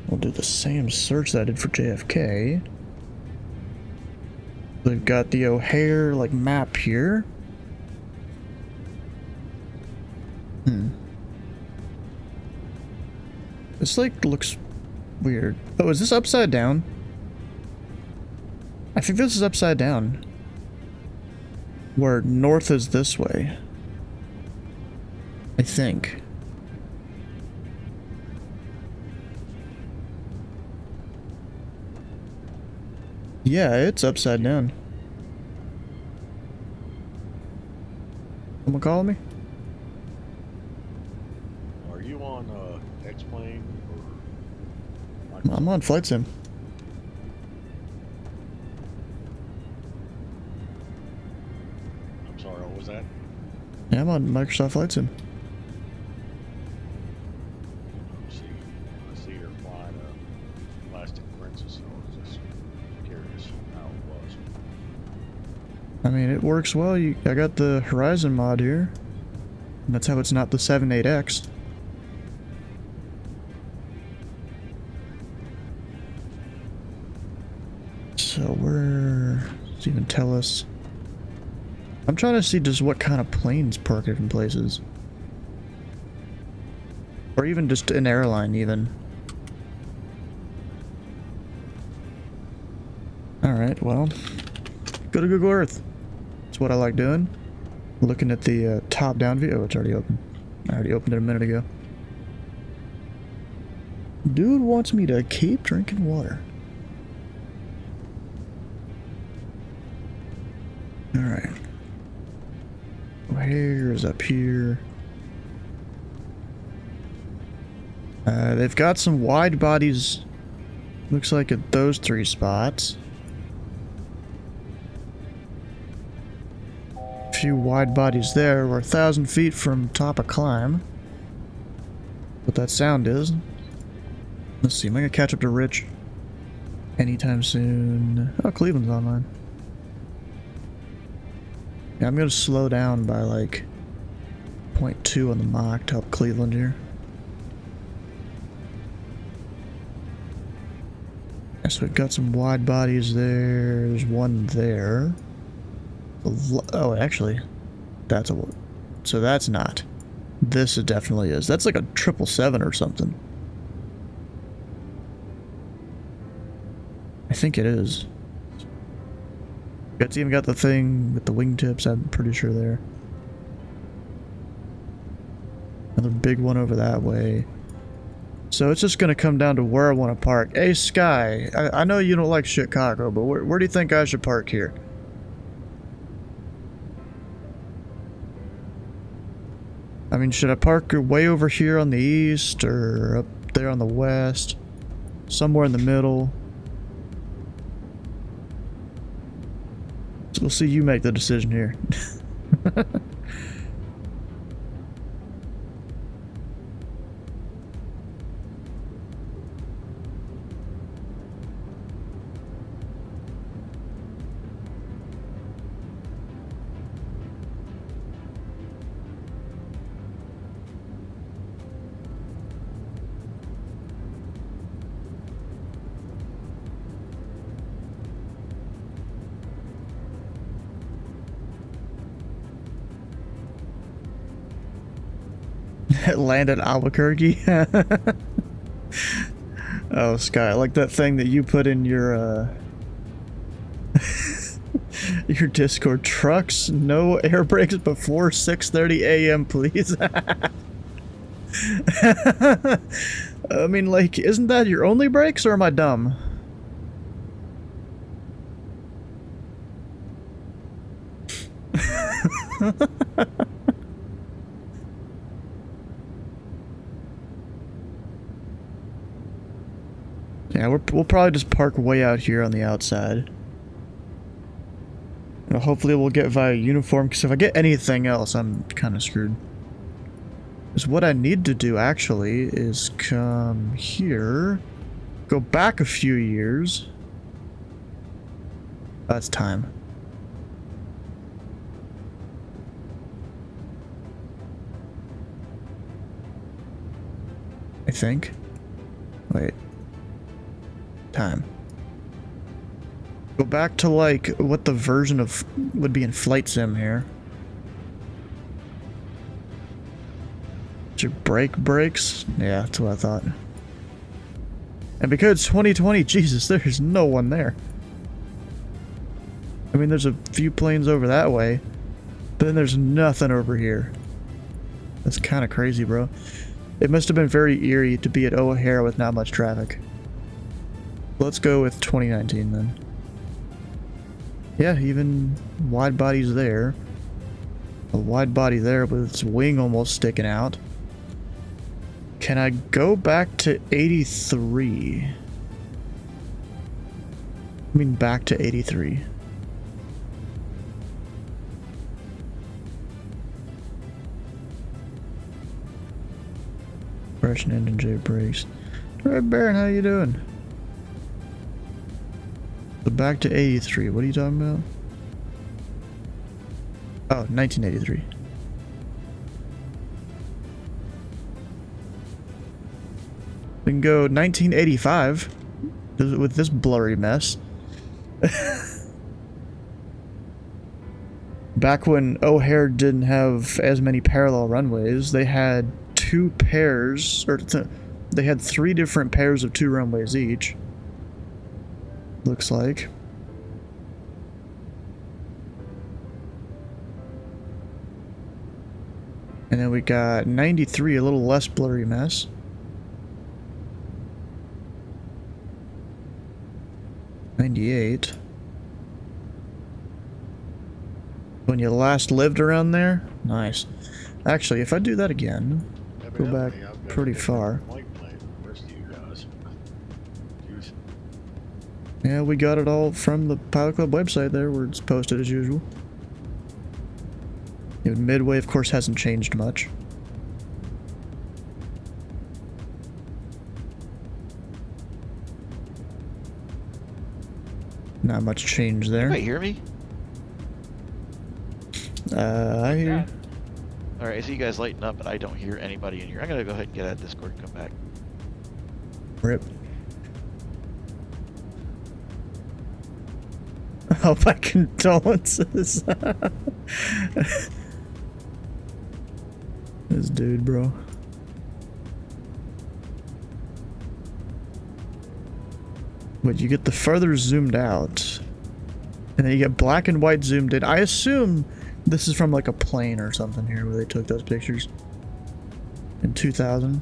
We'll do the same search that I did for JFK. We've got the O'Hare like map here. This like looks weird. Oh, is this upside down? I think this is upside down. Where north is this way. I think. Yeah, it's upside down. Someone calling me? Are you on X-Plane or? I'm on Flight Sim. I'm sorry, what was that? Yeah, I'm on Microsoft Flight Sim. I see you're flying a Plastic Princess, so I was just curious how it was. I mean, it works well. I got the Horizon mod here. And that's how it's not the 7.8X. So where does it even tell us? I'm trying to see just what kind of planes park at different places. Or even just an airline even. Alright, well. Go to Google Earth. That's what I like doing. Looking at the top-down view. Oh, it's already open. I already opened it a minute ago. Dude wants me to keep drinking water. Alright. Here's up here. They've got some wide bodies. Looks like at those 3 spots. A few wide bodies there. We're 1,000 feet from top of climb. What that sound is. Let's see, am I gonna catch up to Rich anytime soon? Oh, Cleveland's online. Yeah, I'm gonna slow down by like 0.2 on the Mach to help Cleveland here. Yeah, so we've got some wide bodies there. There's one there. Oh, actually, that's a... So that's not. This it definitely is. That's like a 777 or something. I think it is. It's even got the thing with the wingtips, I'm pretty sure there. Another big one over that way. So it's just gonna come down to where I want to park. Hey Sky, I know you don't like Chicago, but where do you think I should park here? I mean, should I park way over here on the east or up there on the west? Somewhere in the middle? So we'll see you make the decision here. Land at Albuquerque. Oh, Sky, I like that thing that you put in your your Discord. Trucks, no air brakes before 6:30 a.m. please. I mean, like, isn't that your only brakes, or am I dumb? Yeah, we'll probably just park way out here on the outside. And hopefully we'll get via uniform, because if I get anything else, I'm kind of screwed. Because what I need to do, actually, is come here, go back a few years. That's time. I think. Wait. Time. Go back to, like, what the version of would be in Flight Sim here. Your brake brakes? Yeah, that's what I thought. And because 2020, Jesus, there's no one there. I mean, there's a few planes over that way, but then there's nothing over here. That's kind of crazy, bro. It must have been very eerie to be at O'Hare with not much traffic. Let's go with 2019 then. Yeah, even wide bodies there. A wide body there with its wing almost sticking out. Can I go back to 83? I mean, back to 83. Compression engine J brakes. Alright, Baron, how you doing? So back to 83. What are you talking about? Oh, 1983. We can go 1985 with this blurry mess. Back when O'Hare didn't have as many parallel runways, they had two pairs, or they had 3 different pairs of 2 runways each. Looks like. And then we got 93, a little less blurry mess. '98. When you last lived around there? Nice. Actually, if I do that again, go back pretty far. Yeah, we got it all from the Pilot Club website there, where it's posted as usual. Midway, of course, hasn't changed much. Not much change there. Anybody hear me? I hear you. Alright, I see you guys lighting up, but I don't hear anybody in here. I'm gonna go ahead and get out of Discord and come back. Rip. Oh, my condolences. This dude, bro. But you get the further zoomed out, and then you get black and white zoomed in. I assume this is from like a plane or something here where they took those pictures in 2000.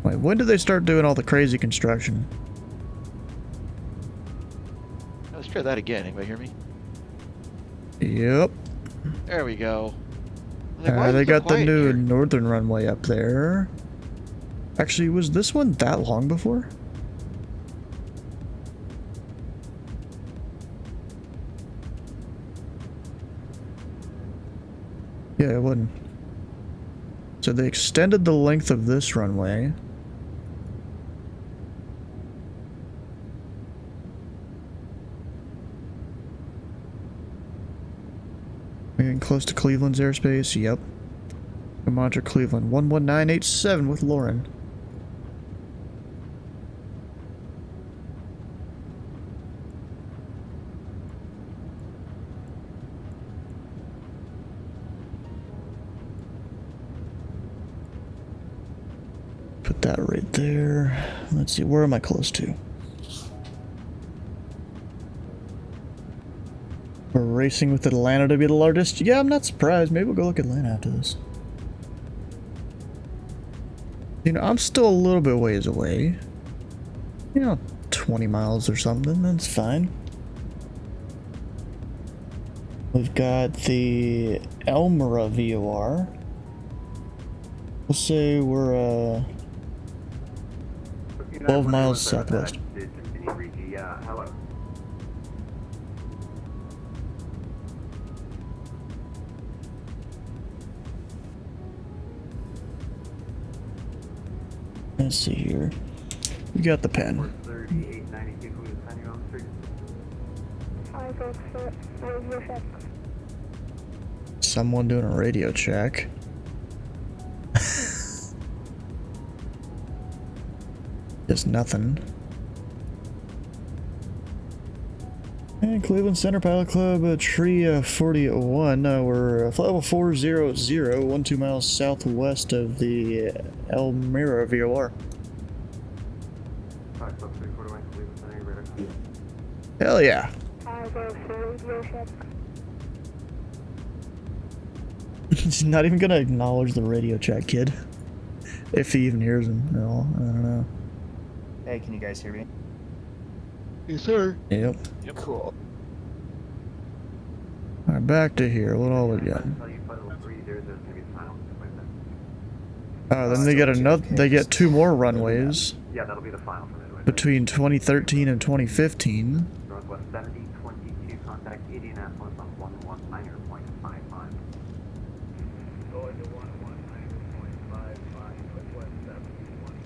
Wait, when did they start doing all the crazy construction? Let's try that again. Anybody hear me? Yep. There we go. Like, why is They it so got the quiet new here? northern runway up there. Actually, was this one that long before? Yeah, it wasn't. So they extended the length of this runway. We're getting close to Cleveland's airspace. Yep. Monitor Cleveland 11987 with Lauren. Put that right there. Let's see, where am I close to? We're racing with Atlanta to be the largest. Yeah, I'm not surprised. Maybe we'll go look at Atlanta after this. You know, I'm still a little bit ways away. You know, 20 miles or something. That's fine. We've got the Elmira VOR. We'll say we're 12 miles southwest. Let's see here. We got the pen. Someone doing a radio check. Just nothing. And Cleveland Center Pilot Club, tree 41. We're flight level 400, 12 miles southwest of the Elmira VOR. Hell yeah. He's not even gonna acknowledge the radio chat, kid. If he even hears him at all. I don't know. Hey, can you guys hear me? Yes, sir. Yep. Cool. Alright, back to here. What all we got? Oh, then they get another. They get 2 more runways. Yeah, that'll be the final for Midway. Between 2013 and 2015. Northwest 70, 22, contact Indianapolis on 119.55. Going to 119.55, Northwest 70.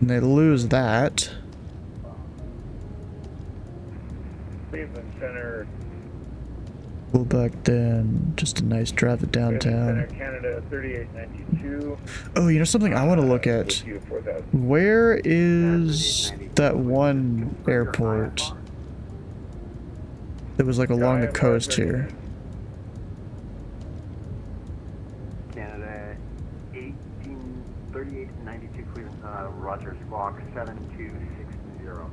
And they lose that. Cleveland Center. Go back then. Just a nice drive to downtown. Center, Canada 3892. Oh, you know something I want to look at? Where is that one airport? It was like along the coast here. Canada 183892 Cleveland, Roger, squawk 7260. I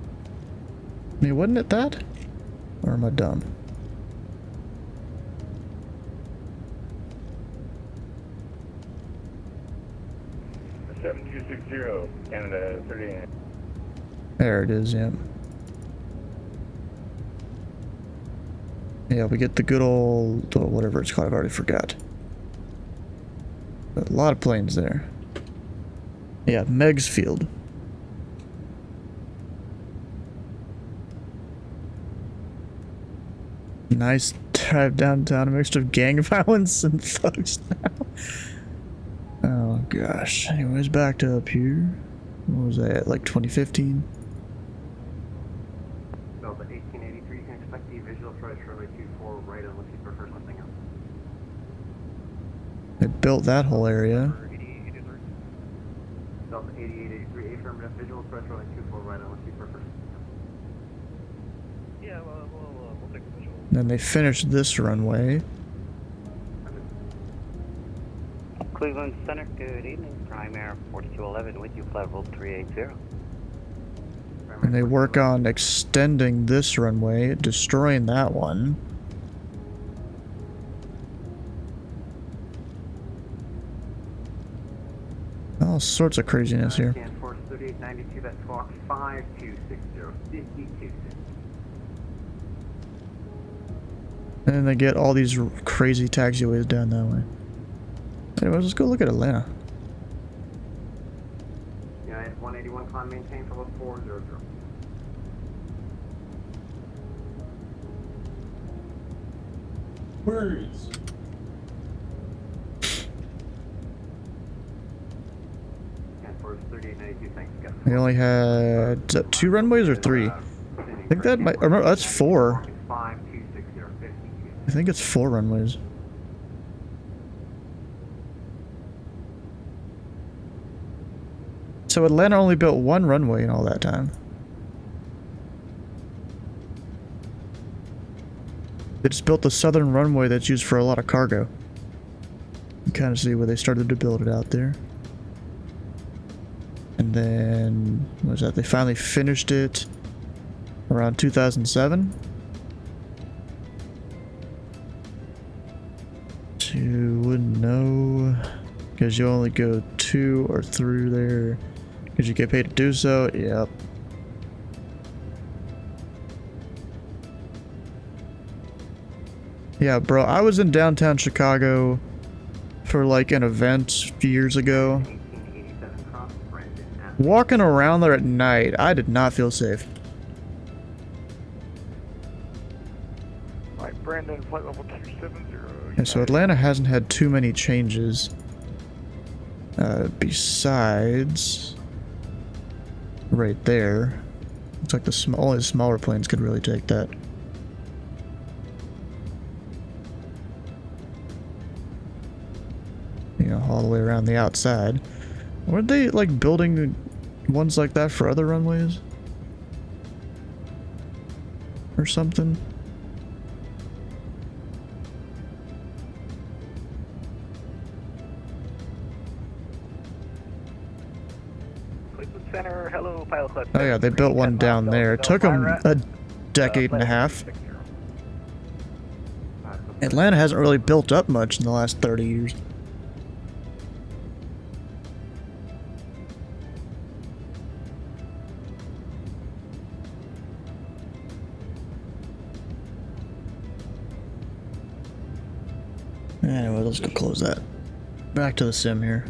mean, wasn't it that? Or am I dumb? Canada 38. There it is, yeah. Yeah, we get the good old, whatever it's called, I've already forgot. A lot of planes there. Yeah, Meigs Field. Nice drive downtown, a mixture of gang violence and thugs now. Oh gosh. Anyways, back to up here. What was that, like 2015? Delta 1883, you can expect the visual approach runway 24 right unless you prefer something else. They built that whole area. Delta 8883, affirmative, visual approach runway 24 right unless you prefer something else. Yeah, we'll take the visual. Then they finished this runway. Cleveland Center, good evening. Prime Air 4211 with you, flight level 380. And they work on extending this runway, destroying that one. All sorts of craziness here. Force 3892, that's squawk 5260, 5260. And then they get all these crazy taxiways down that way. Anyways, let's go look at Atlanta. United 181, climb maintain for level 400. Words. Force 3892, thanks, guys. They only had, is that 2 runways or 3? I think that might, or no, that's 4. 5260, 52. I think it's 4 runways. So Atlanta only built 1 runway in all that time. They just built the southern runway that's used for a lot of cargo. You kind of see where they started to build it out there. And then, what was that? They finally finished it around 2007. You wouldn't know, because you only go to or through there, because you get paid to do so. Yep. Yeah, bro, I was in downtown Chicago for like an event years ago. Walking around there at night, I did not feel safe. Right, Brandon, flight level 270. And so Atlanta hasn't had too many changes. Besides right there. Looks like only the smaller planes could really take that. You know, all the way around the outside. Weren't they like building ones like that for other runways? Or something? Center, hello, Pilot Club. Oh yeah, they built one down there. It took them a decade and a half. Atlanta hasn't really built up much in the last 30 years. Anyway, let's go close that. Back to the sim here.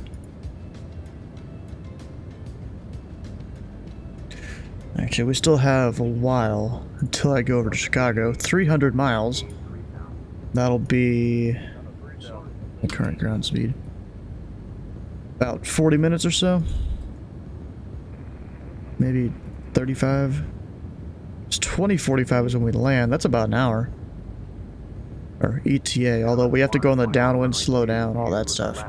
Actually, we still have a while until I go over to Chicago. 300 miles. That'll be the current ground speed. About 40 minutes or so. Maybe 35. It's 20:45 is when we land. That's about an hour. Or ETA, although we have to go on the downwind, slow down, all that stuff.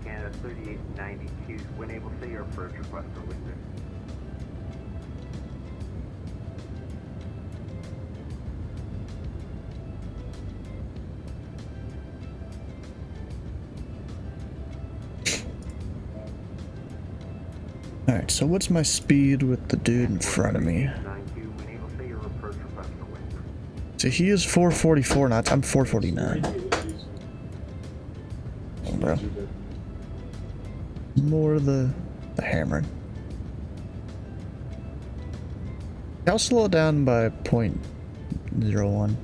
Canada 3892, when able, say your approach request for Windsor. Alright, so what's my speed with the dude in front of me? So he is 444 knots, I'm 449. Oh, bro. More the hammering. I'll slow it down by 0.01.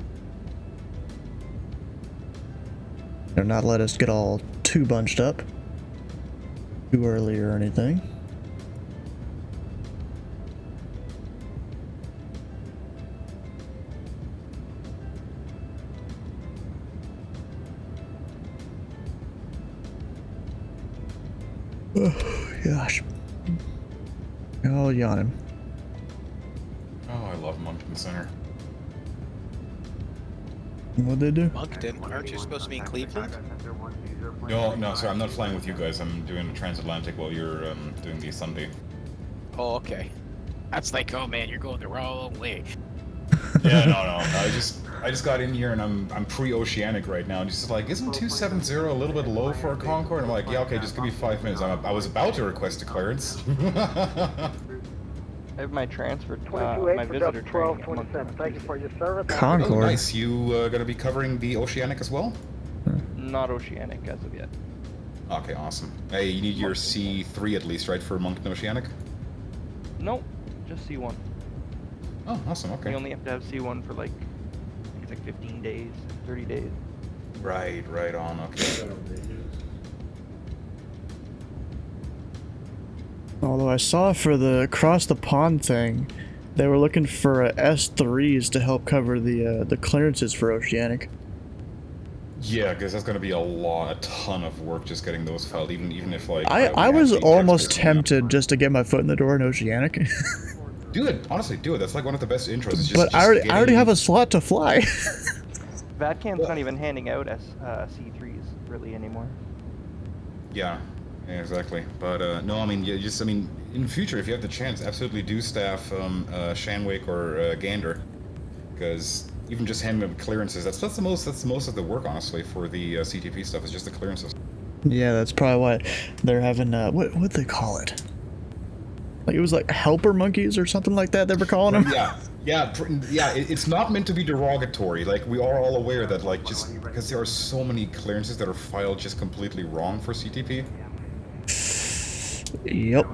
Do not let us get all too bunched up too early or anything. Oh, gosh. Oh, yawning. Oh, I love Moncton Center. What'd they do? Moncton? Aren't you supposed to be in Cleveland? No, sorry, I'm not flying with you guys. I'm doing the transatlantic while you're doing the Sunday. Oh, okay. That's like, oh man, you're going the wrong way. Yeah, no. I just got in here and I'm pre-oceanic right now. And just like, isn't 270 a little bit low for a Concorde? I'm like, yeah, okay, just give me 5 minutes. I was about to request a clearance. I have my transfer, my visitor training. 1227. Thank you for your service. Concorde. Oh, nice. You gonna be covering the oceanic as well? Not oceanic as of yet. Okay, awesome. Hey, you need your C3 at least, right, for Moncton Oceanic? Nope, just C1. Oh, awesome, okay. You only have to have C1 for like, I think it's like 15 days, 30 days. Right on, okay. Although I saw for the across the pond thing, they were looking for S3s to help cover the clearances for oceanic. Yeah, because that's gonna be a ton of work just getting those filed, even if like... I was almost tempted just to get my foot in the door in oceanic. do it. Honestly, do it. That's like one of the best intros. It's But I already have a slot to fly. VATCAM's not even handing out C3s really anymore. Yeah, exactly. But no, I mean, in the future, if you have the chance, absolutely do staff Shanwick or Gander, because even just handing up clearances, that's the most of the work, honestly, for the CTP stuff. Is just the clearances. Yeah, that's probably why they're having what they call it? Like it was like helper monkeys or something like that. They were calling them. Yeah. It's not meant to be derogatory. Like we are all aware that like just because there are so many clearances that are filed just completely wrong for CTP. Yep.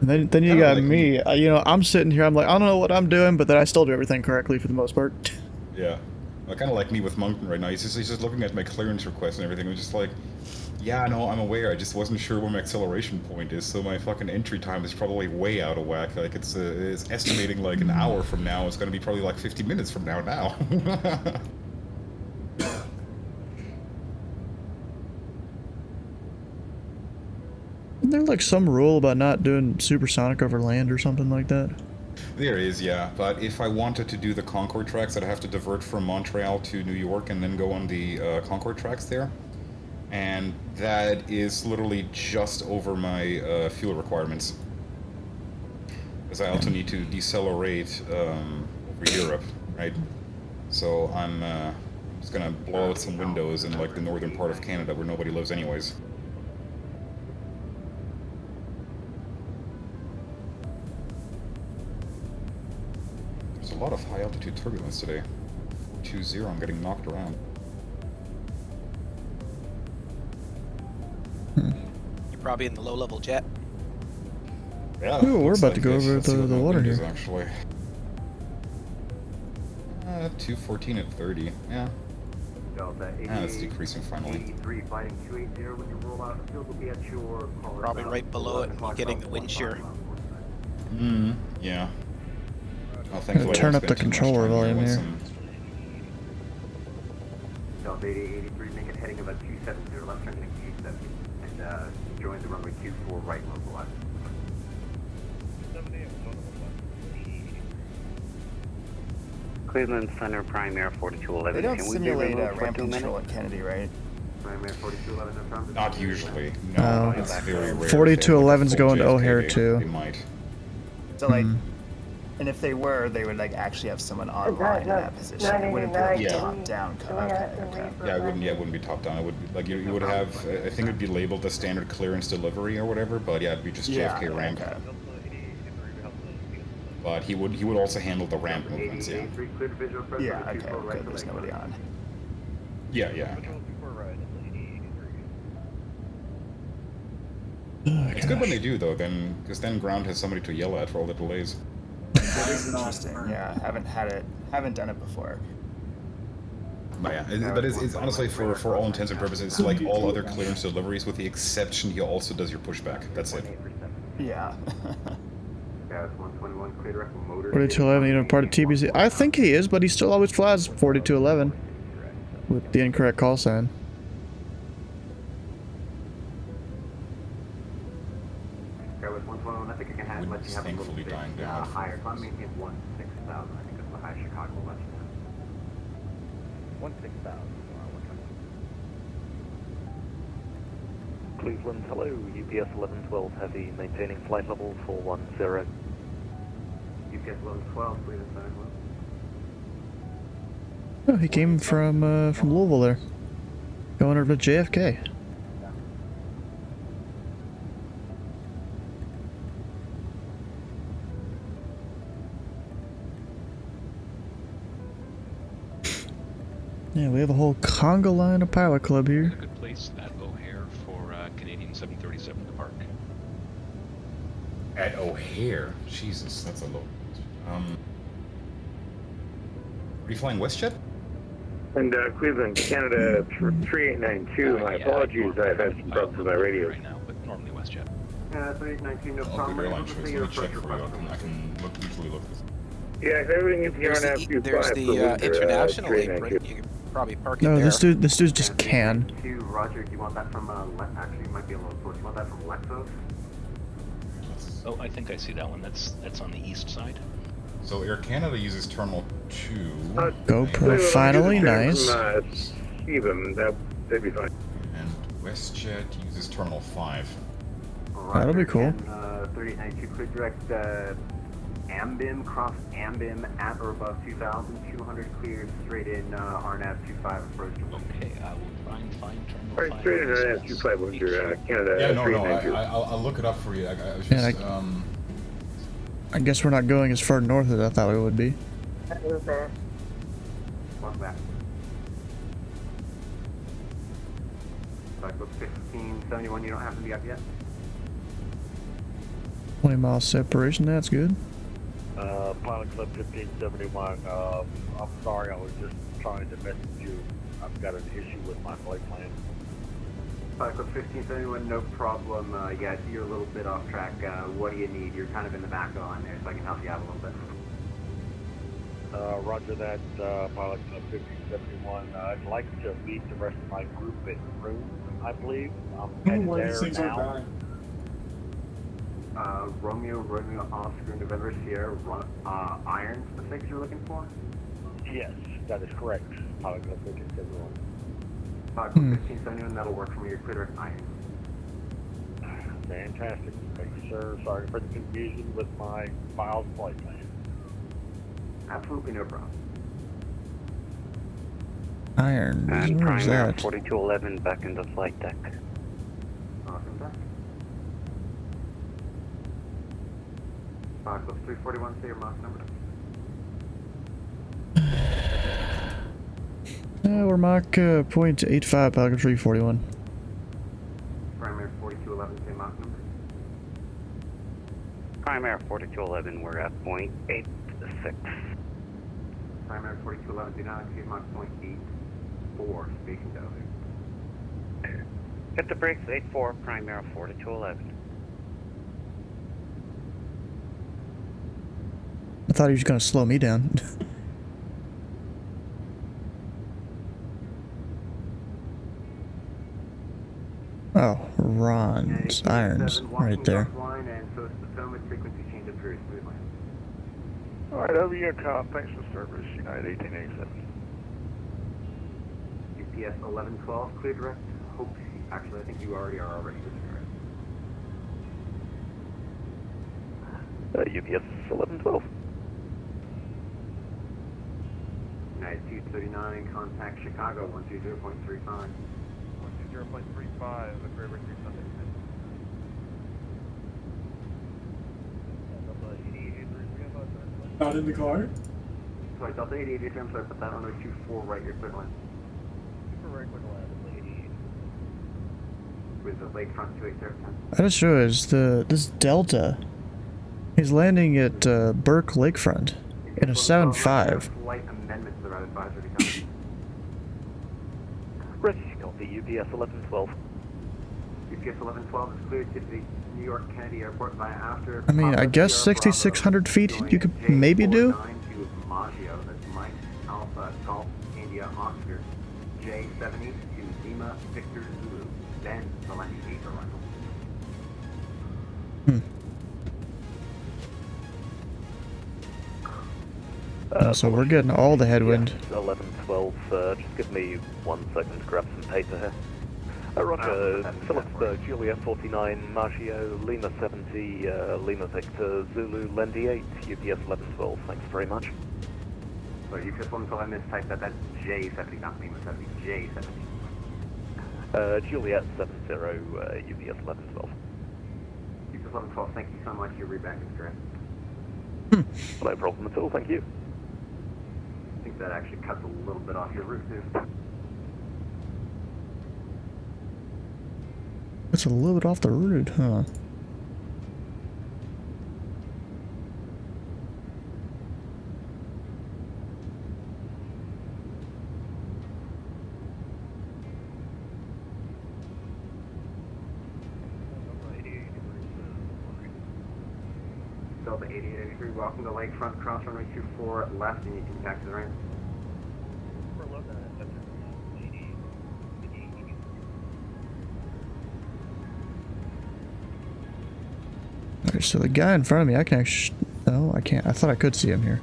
And then you got me. I'm sitting here. I'm like, I don't know what I'm doing, but then I still do everything correctly for the most part. Yeah. Kind of like me with Moncton right now. He's just looking at my clearance request and everything. I'm just like, yeah, no, I'm aware. I just wasn't sure where my acceleration point is, so my fucking entry time is probably way out of whack. Like it's estimating like an hour from now. It's gonna be probably like 50 minutes from now. Isn't there like some rule about not doing supersonic over land or something like that? There is, yeah. But if I wanted to do the Concorde tracks, I'd have to divert from Montreal to New York and then go on the Concorde tracks there. And that is literally just over my fuel requirements. Because I also need to decelerate over Europe, right? So I'm just gonna blow out some windows in like the northern part of Canada where nobody lives anyways. There's a lot of high altitude turbulence today. 420, I'm getting knocked around. You're probably in the low-level jet. Yeah. Ooh, we're about to go over the water here. Actually. 214 at 30. Yeah. It's decreasing finally. Probably right below it, and getting the wind shear. Yeah. Oh, I'm gonna turn up the controller volume here. Delta 83, make it heading about 270, left turning 270, and join the runway 24 right localize. Cleveland Center, Prime Air 4211. They don't simulate ramp control at Kennedy, right? Prime Air 4211 affirmative. Not usually. No, it's very rare. 4211's going to O'Hare too. They might. So like, and if they were, they would like actually have someone online in that position. It wouldn't be like top down. Okay. Yeah, it wouldn't be top down. It would be, like you would have. I think it'd be labeled as standard clearance delivery or whatever. But yeah, it'd be just JFK ramp. Okay. But he would also handle the ramp movements. Yeah. Yeah. Okay. Good. There's nobody on. Yeah. It's good when they do though, because then ground has somebody to yell at for all the delays. That is interesting. Yeah, haven't done it before. But yeah, but it's honestly for all intents and purposes, it's like all other clearance deliveries, with the exception he also does your pushback. That's it. Yeah. 4211, even part of TPC. I think he is, but he still always flies 4211 with the incorrect call sign. I think I can have, let you have a little bit higher. So I'm making it 16,000. I think that's the highest Chicago will let you have. 16,000. Cleveland, hello. UPS 1112 Heavy, maintaining flight level 410. UPS 1112, Cleveland Center. Oh, he came from Louisville there, going over to JFK. Yeah, we have a whole conga line of pilot club here. A good place at O'Hare for Canadian 737 to park. At O'Hare? Jesus, that's a low. Are you flying WestJet? And Cleveland, Canada 3892. My apologies, I've had some problems with my radio. Right now, but normally WestJet. 3892, no All problem. good airline choice. Let me check for you. I can usually look this. Yeah, if everything is here on F25 There's the international apron. You can probably park it No, there. this dude just can. Roger, do you want that from, actually, it might be a little close. Do you want that from Lexos? Oh, I think I see that one. That's on the east side. So Air Canada uses Terminal 2. GoPro finally, nice. That'd be fine. And WestJet uses Terminal 5. That'll be cool. 3892 clear direct Ambim, cross Ambim at or above 2,200 cleared straight in RNAV 25 approach. Okay, I will try and find Terminal 5. Alright, straight in RNAV 25 with your Canada. Yeah, no, 392. I'll look it up for you. I was Yeah, just, I guess we're not going as far north as I thought we would be. Welcome back. Cycle 1571, you don't have to be up yet? 20 mile separation, that's good. Pilot Club 1571, I'm sorry, I was just trying to message you. I've got an issue with my flight plan. Pilot Club 1571, no problem. Yeah, I see you're a little bit off track. What do you need? You're kind of in the back of the line there, so I can help you out a little bit. Roger that, Pilot Club 1571. I'd like to meet the rest of my group in room, I believe. I'm headed there now. Romeo, Oscar, November, Sierra, Irons, the things you're looking for? Yes, that is correct. Pilot Club 1571. Pilot Club 1571, that'll work for me. You're clear at Irons. Fantastic. Thank you, sir. Sorry for the confusion with my filed flight plan. Absolutely no problem. Irons, And where's Primary that? 4211 back in the flight deck. Awesome, back. Pilot Club 341, say your Mach number. We're Mach .85, Pelican 341. Primary 4211, say Mach number. Primary 4211, we're at .86. Primary 4211, do not exceed Mach .84, speaking to others. Hit the brakes, 84, Primary 4211. I thought he was going to slow me down. Oh, Ron's Irons, right there. Line and so it's the Potomac frequency change up very smoothly. Alright, over your cop. Thanks for service. United 1887. UPS 1112, clear direct. Hope. Actually, I think you already are already with UPS 1112. United 239, contact Chicago 120.35. 120.35, the River 3 Sunday. Not in the car? Sorry, Delta 88, I'm sorry, put that on 024 right, your quick line. Super right quick line, 88. With the lakefront 2810. I just realized this Delta is landing at Burke Lakefront in a 7.5. Flight amendments that are advisory to come. British copy, UPS 1112. UPS 1112 is cleared to the New York Kennedy Airport via after. I mean, I guess 6,600 feet you could maybe do. To Maggio, that's Mike, Alpha, Golf, India, Oscar. J70 to Lima, Victor, Zulu. Then Valenti 8 arrival. So we're getting all the headwind. 1112, just give me 1 second to grab some paper here. Roger, Phillipsburg, Juliet 49, Maggio, Lima 70, Lima Victor, Zulu, Lendi 8, UPS 1112, thanks very much. So UPS 1112, I mistyped that, that's J70, not Lima 70, J70. Juliet 70, UPS 1112. UPS 1112, thank you so much, your readback is correct. No problem at all, thank you. I think that actually cuts a little bit off your route too. It's a little bit off the route, huh? Delta 8883, welcome to Lakefront, cross runway 24 left, and you can taxi the ramp. Okay, so the guy in front of me, I can actually... Oh, I can't. I thought I could see him here.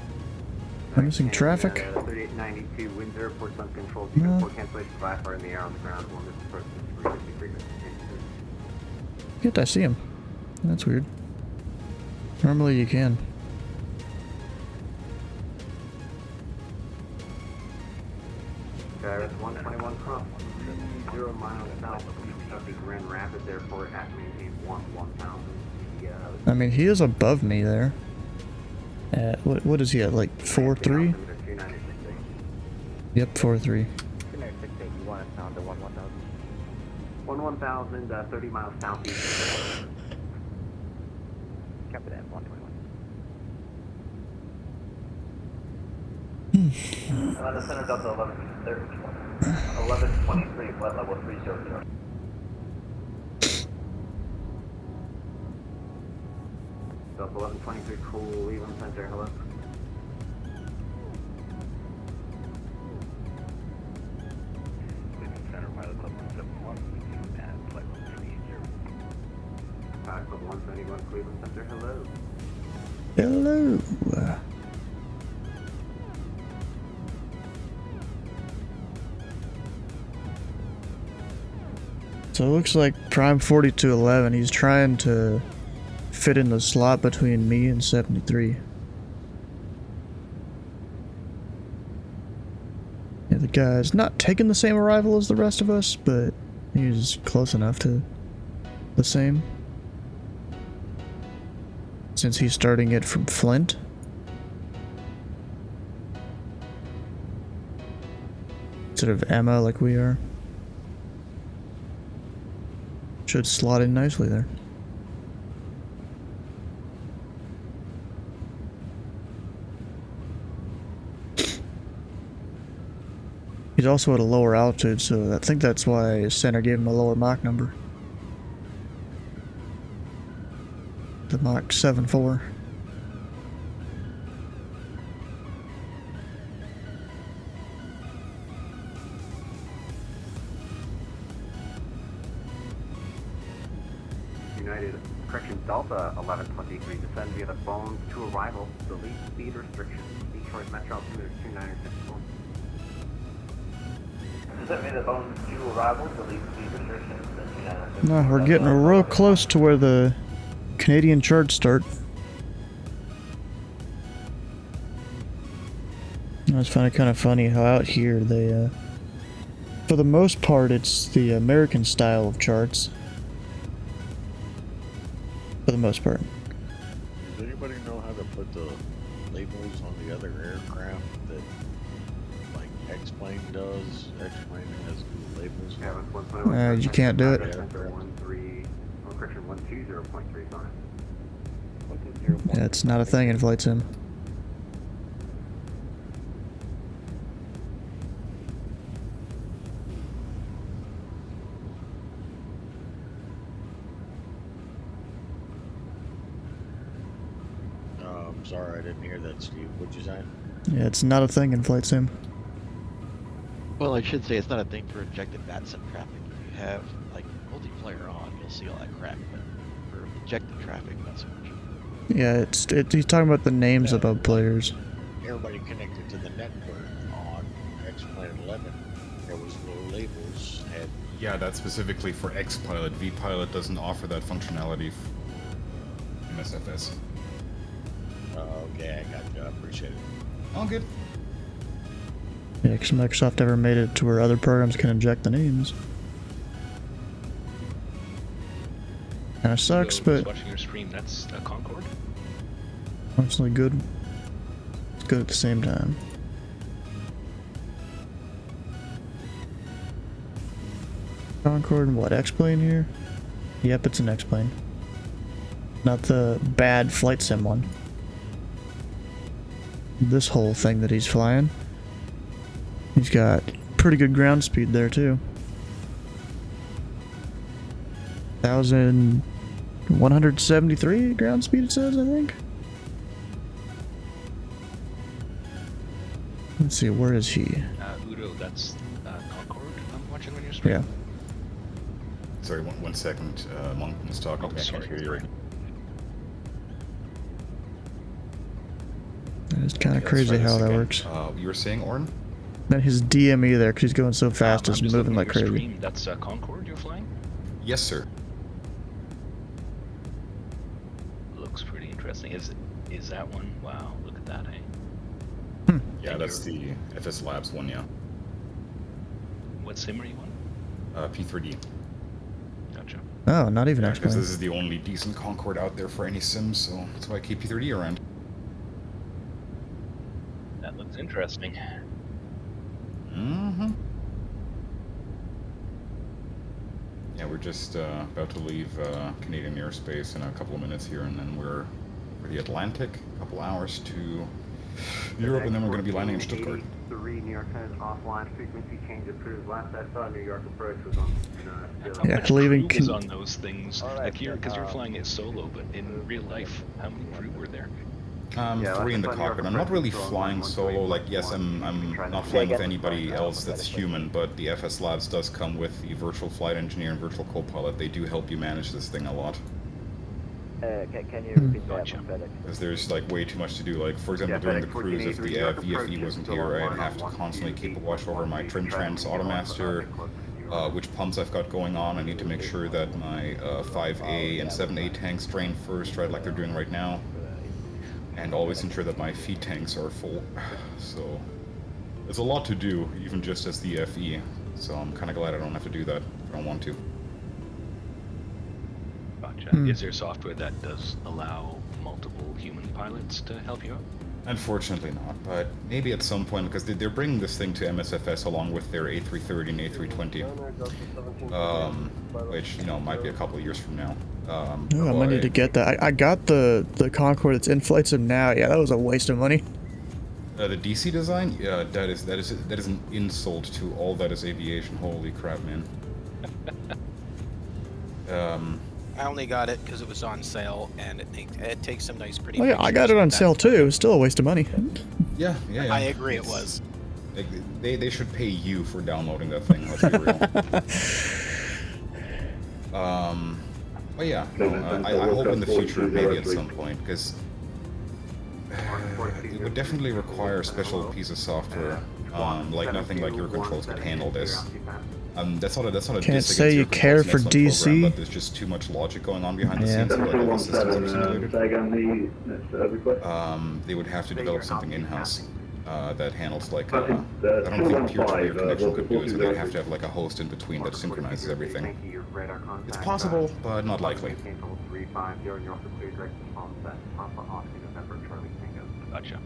I'm missing traffic. 3892 Windsor, reports uncontrolled. No. Report cancellation by fire in the air on the ground. One missing person, 353. Yet I see him. That's weird. Normally you can. That's 121 cross 0 miles south of the Grand Rapids Airport at maintain 1000. I mean, he is above me there. What is he at, like 4-3? Yep, 4-3. You want us down to 1000, 30 miles southeast. Copy that, 121. The center Delta 1123, flight level 300. Delta 1123, Cleveland Center, hello. Cleveland Center, pilot club 171, and flight level 380. Pilot club 171, Cleveland Center, hello. Hello. So it looks like Prime 4211, he's trying to fit in the slot between me and 73. Yeah, the guy's not taking the same arrival as the rest of us, but he's close enough to the same. Since he's starting it from Flint. Instead of Emma like we are. Should slot in nicely there. He's also at a lower altitude, so I think that's why center gave him a lower Mach number. The Mach 7.4. United, correction, Delta 1123, descend via the phone to arrival, delete speed restrictions. Detroit Metro altimeter 2964. Descend via the phone to arrival, delete speed restrictions. No, we're getting real close to where the Canadian charts start. I was finding it kind of funny how out here they, for the most part, it's the American style of charts. For the most part. Does anybody know how to put the labels on the other aircraft that, like, X-Plane does? X-Plane has labels. Yeah, you can't do it. Correction, 120.3 on it. Yeah, it's not a thing in Flight Sim. I'm sorry, I didn't hear that, Steve. What'd you say? Yeah, it's not a thing in Flight Sim. Well, I should say it's not a thing for injected VATSIM traffic. If you have, like, multiplayer on, you'll see all that crap, but for injected traffic, not so much. Yeah, he's talking about the names above players. Everybody connected to the network on X-Plane 11, there was little labels. Yeah, that's specifically for X-Pilot. V-Pilot doesn't offer that functionality for MSFS. Okay, I got you. I appreciate it. All good. Yeah, because Microsoft never made it to where other programs can inject the names. Kinda sucks, but Watching your stream, that's Concorde. honestly good. It's good at the same time. Concorde and what, X-Plane here? Yep, it's an X-Plane. Not the bad Flight Sim one. This whole thing that he's flying. He's got pretty good ground speed there too. 1,173 ground speed it says, I think. Let's see, where is he? Udo, that's Concorde I'm watching on your stream. Yeah. Sorry, one second. Monk was talking. Oh, I can't sorry, hear you. sorry. It's kind of Let's crazy try this how that again. works. You were saying, Orn? Then his DME there, because he's going so fast, I'm is just moving looking like at your crazy. stream. That's Concorde you're flying? Yes, sir. Looks pretty interesting. Is that one? Wow, look at that, Hmm. Yeah, that's the FS Labs one, yeah. What sim are you on? P3D. Gotcha. Oh, not even Because X-Plane. this is the only decent Concorde out there for any sim, so that's why I keep P3D around. That looks interesting. Mm-hmm. Yeah, we're just about to leave Canadian airspace in a couple of minutes here, and then we're for the Atlantic, a couple hours to Europe, and then we're going to be landing in Stuttgart. 3 New York has offline frequency change approved. Last I saw, New York approach was on. Yeah, How leaving much crew was on those things? Like here, because you're flying it solo, but in real life, how many crew were there? 3 in the cockpit. I'm not really flying solo. Like, yes, I'm not flying with anybody else that's human, but the FS Labs does come with the virtual flight engineer and virtual co-pilot. They do help you manage this thing a lot. Can you repeat that? Because there's like way too much to do. Like, for example, during the cruise, if the VFE wasn't here, I'd have to constantly keep a watch over my trim trans automaster, which pumps I've got going on. I need to make sure that my 5A and 7A tanks drain first, right, like they're doing right now. And always ensure that my feed tanks are full. So there's a lot to do, even just as the FE. So I'm kind of glad I don't have to do that if I don't want to. Gotcha. Is there software that does allow multiple human pilots to help you out? Unfortunately not, but maybe at some point, because they're bringing this thing to MSFS along with their A330 and A320, which, you know, might be a couple of years from now. Oh, I might need to get that. I got the Concorde that's in flight sim now. Yeah, that was a waste of money. The DC design? Yeah, that is an insult to all that is aviation. Holy crap, man. I only got it because it was on sale, and it takes some nice, pretty. Oh yeah, I got it on sale too. It was still a waste of money. Yeah. I agree, it was. Like, they should pay you for downloading that thing. Let's be real. But yeah, I hope in the future, maybe at some point, because it would definitely require a special piece of software, like nothing like your controls could handle this. That's not a Can't say you care for DC. Program, but there's just too much logic going on behind the scenes, so like all the systems are simulated. They would have to develop something in-house that handles like, I don't think peer-to-peer connection could do it, so they'd have to have like a host in between that synchronizes everything. It's possible, but not likely. Gotcha.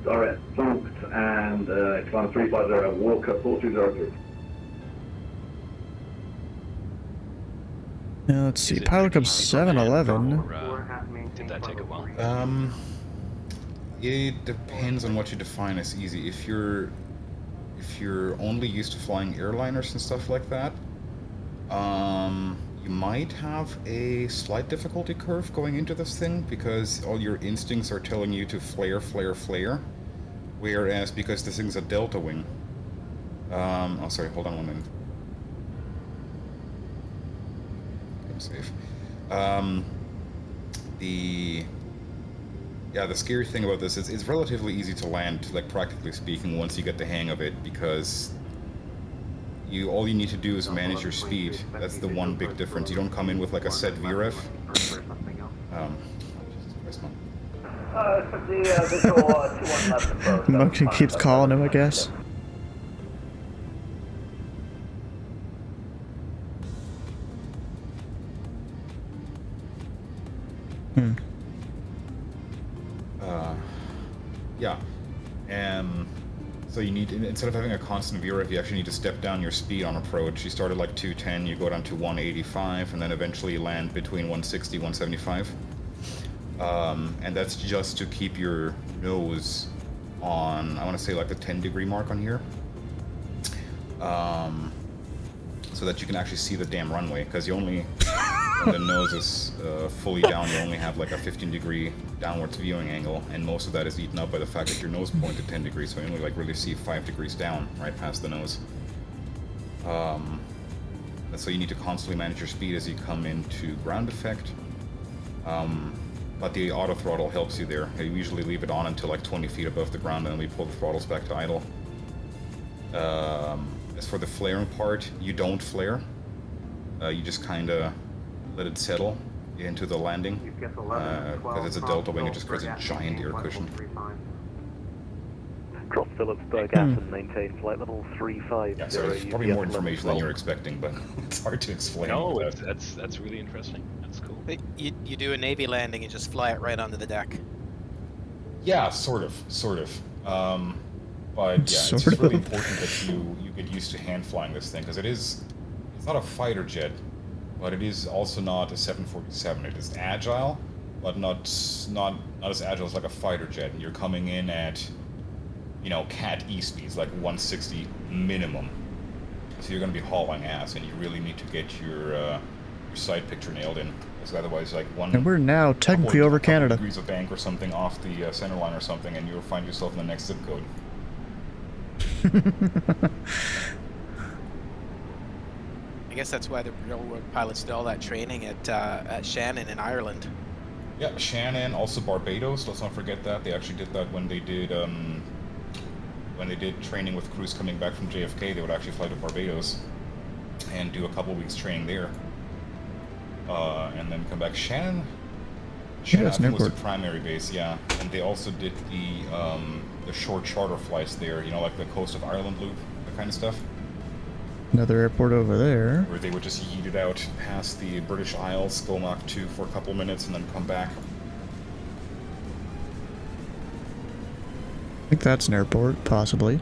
Alright, booked, and it's on 350, Walker 4203. Now let's see, Pilot Club 711. Did that take a while? It depends on what you define as easy. If you're only used to flying airliners and stuff like that, you might have a slight difficulty curve going into this thing because all your instincts are telling you to flare, flare, flare. Whereas because this thing's a delta wing. Oh, sorry, hold on 1 minute. I'm safe. The scary thing about this is it's relatively easy to land, like practically speaking, once you get the hang of it, because all you need to do is manage your speed. That's the one big difference. You don't come in with like a set VREF. Jesus Christ, man. Motion keeps calling him, I guess. Yeah. So you need, instead of having a constant VREF, you actually need to step down your speed on approach. You start at like 210, you go down to 185, and then eventually land between 160, 175. And that's just to keep your nose on, I want to say like the 10-degree mark on here. So that you can actually see the damn runway, because you only, when the nose is fully down, you only have like a 15-degree downwards viewing angle, and most of that is eaten up by the fact that your nose pointed 10 degrees, so you only like really see 5 degrees down, right past the nose. So you need to constantly manage your speed as you come into ground effect. but the auto throttle helps you there. You usually leave it on until like 20 feet above the ground, and then we pull the throttles back to idle. As for the flaring part, you don't flare. You just kind of let it settle into the landing. Because it's a delta wing, it just creates a giant air cushion. Cross Phillipsburg and maintain flight level 350. Yeah, so it's probably more information than you're expecting, but it's hard to explain. No, that's really interesting. That's cool. You do a Navy landing and just fly it right onto the deck. Yeah, sort of. But yeah, it's just really important that you get used to hand flying this thing, because it's not a fighter jet, but it is also not a 747. It is agile, but not as agile as like a fighter jet. And you're coming in at, Cat E speeds, like 160 minimum. So you're going to be hauling ass, and you really need to get your side picture nailed in, because otherwise, like And we're now technically over Canada. Degrees of bank or something off the center line or something, and you'll find yourself in the next zip code. I guess that's why the railroad pilots did all that training at Shannon in Ireland. Yeah, Shannon, also Barbados. Let's not forget that they actually did that when they did training with crews coming back from JFK. They would actually fly to Barbados and do a couple weeks training there, and then come back. Shannon I think was the primary base, yeah, and they also did the short charter flights there. Like the coast of Ireland loop, that kind of stuff. Another airport over there. Where they would just yeet it out past the British Isles, go Mach 2 for a couple minutes, and then come back. I think that's an airport, possibly.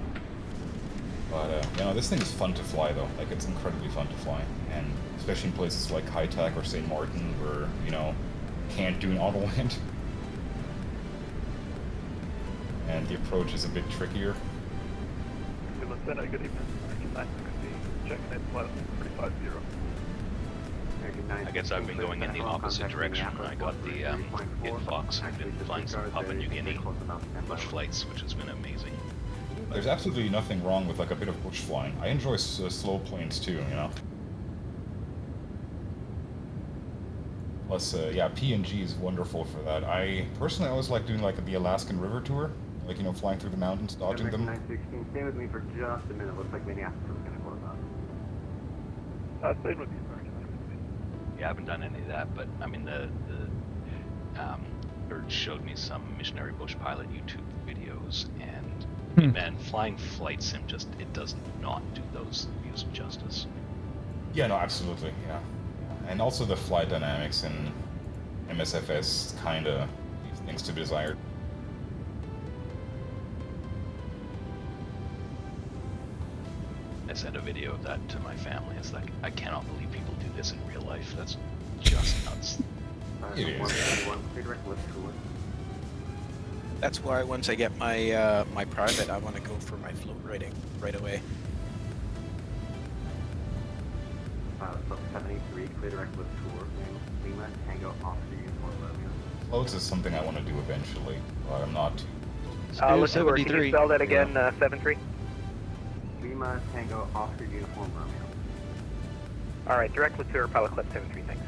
But, this thing is fun to fly, though. Like, it's incredibly fun to fly. And especially in places like High Tech or St. Martin, where, can't do an auto land. And the approach is a bit trickier. Good evening. Checking in, flight 350. I guess I've been going in the opposite direction. I got the Fox. I've been flying some Papua New Guinea bush flights, which has been amazing. There's absolutely nothing wrong with like a bit of bush flying. I enjoy slow planes too, Plus, PNG is wonderful for that. I personally always like doing like the Alaskan River tour, like flying through the mountains, dodging them. 916, stay with me for just a minute. Looks like Minneapolis is going to close up. Stay with me, sir. Yeah, I haven't done any of that, but I mean the Bird showed me some missionary bush pilot YouTube videos, and man, flying flight sim it does not do those views justice. Yeah, no, absolutely, yeah. And also the flight dynamics in MSFS kind of leaves things to be desired. I sent a video of that to my family. It's like, I cannot believe people do this in real life. That's just nuts. It is. That's why once I get my my private, I want to go for my float rating right away. 73, clear direct with tour. Lima, Tango, Oscar, Uniform, Romeo. Floats is something I want to do eventually, but I'm not too... Let's can you spell that again, 7-3? Lima, Tango, Oscar, Uniform, Romeo. Alright, direct with tour, pilot clip 7-3, thanks.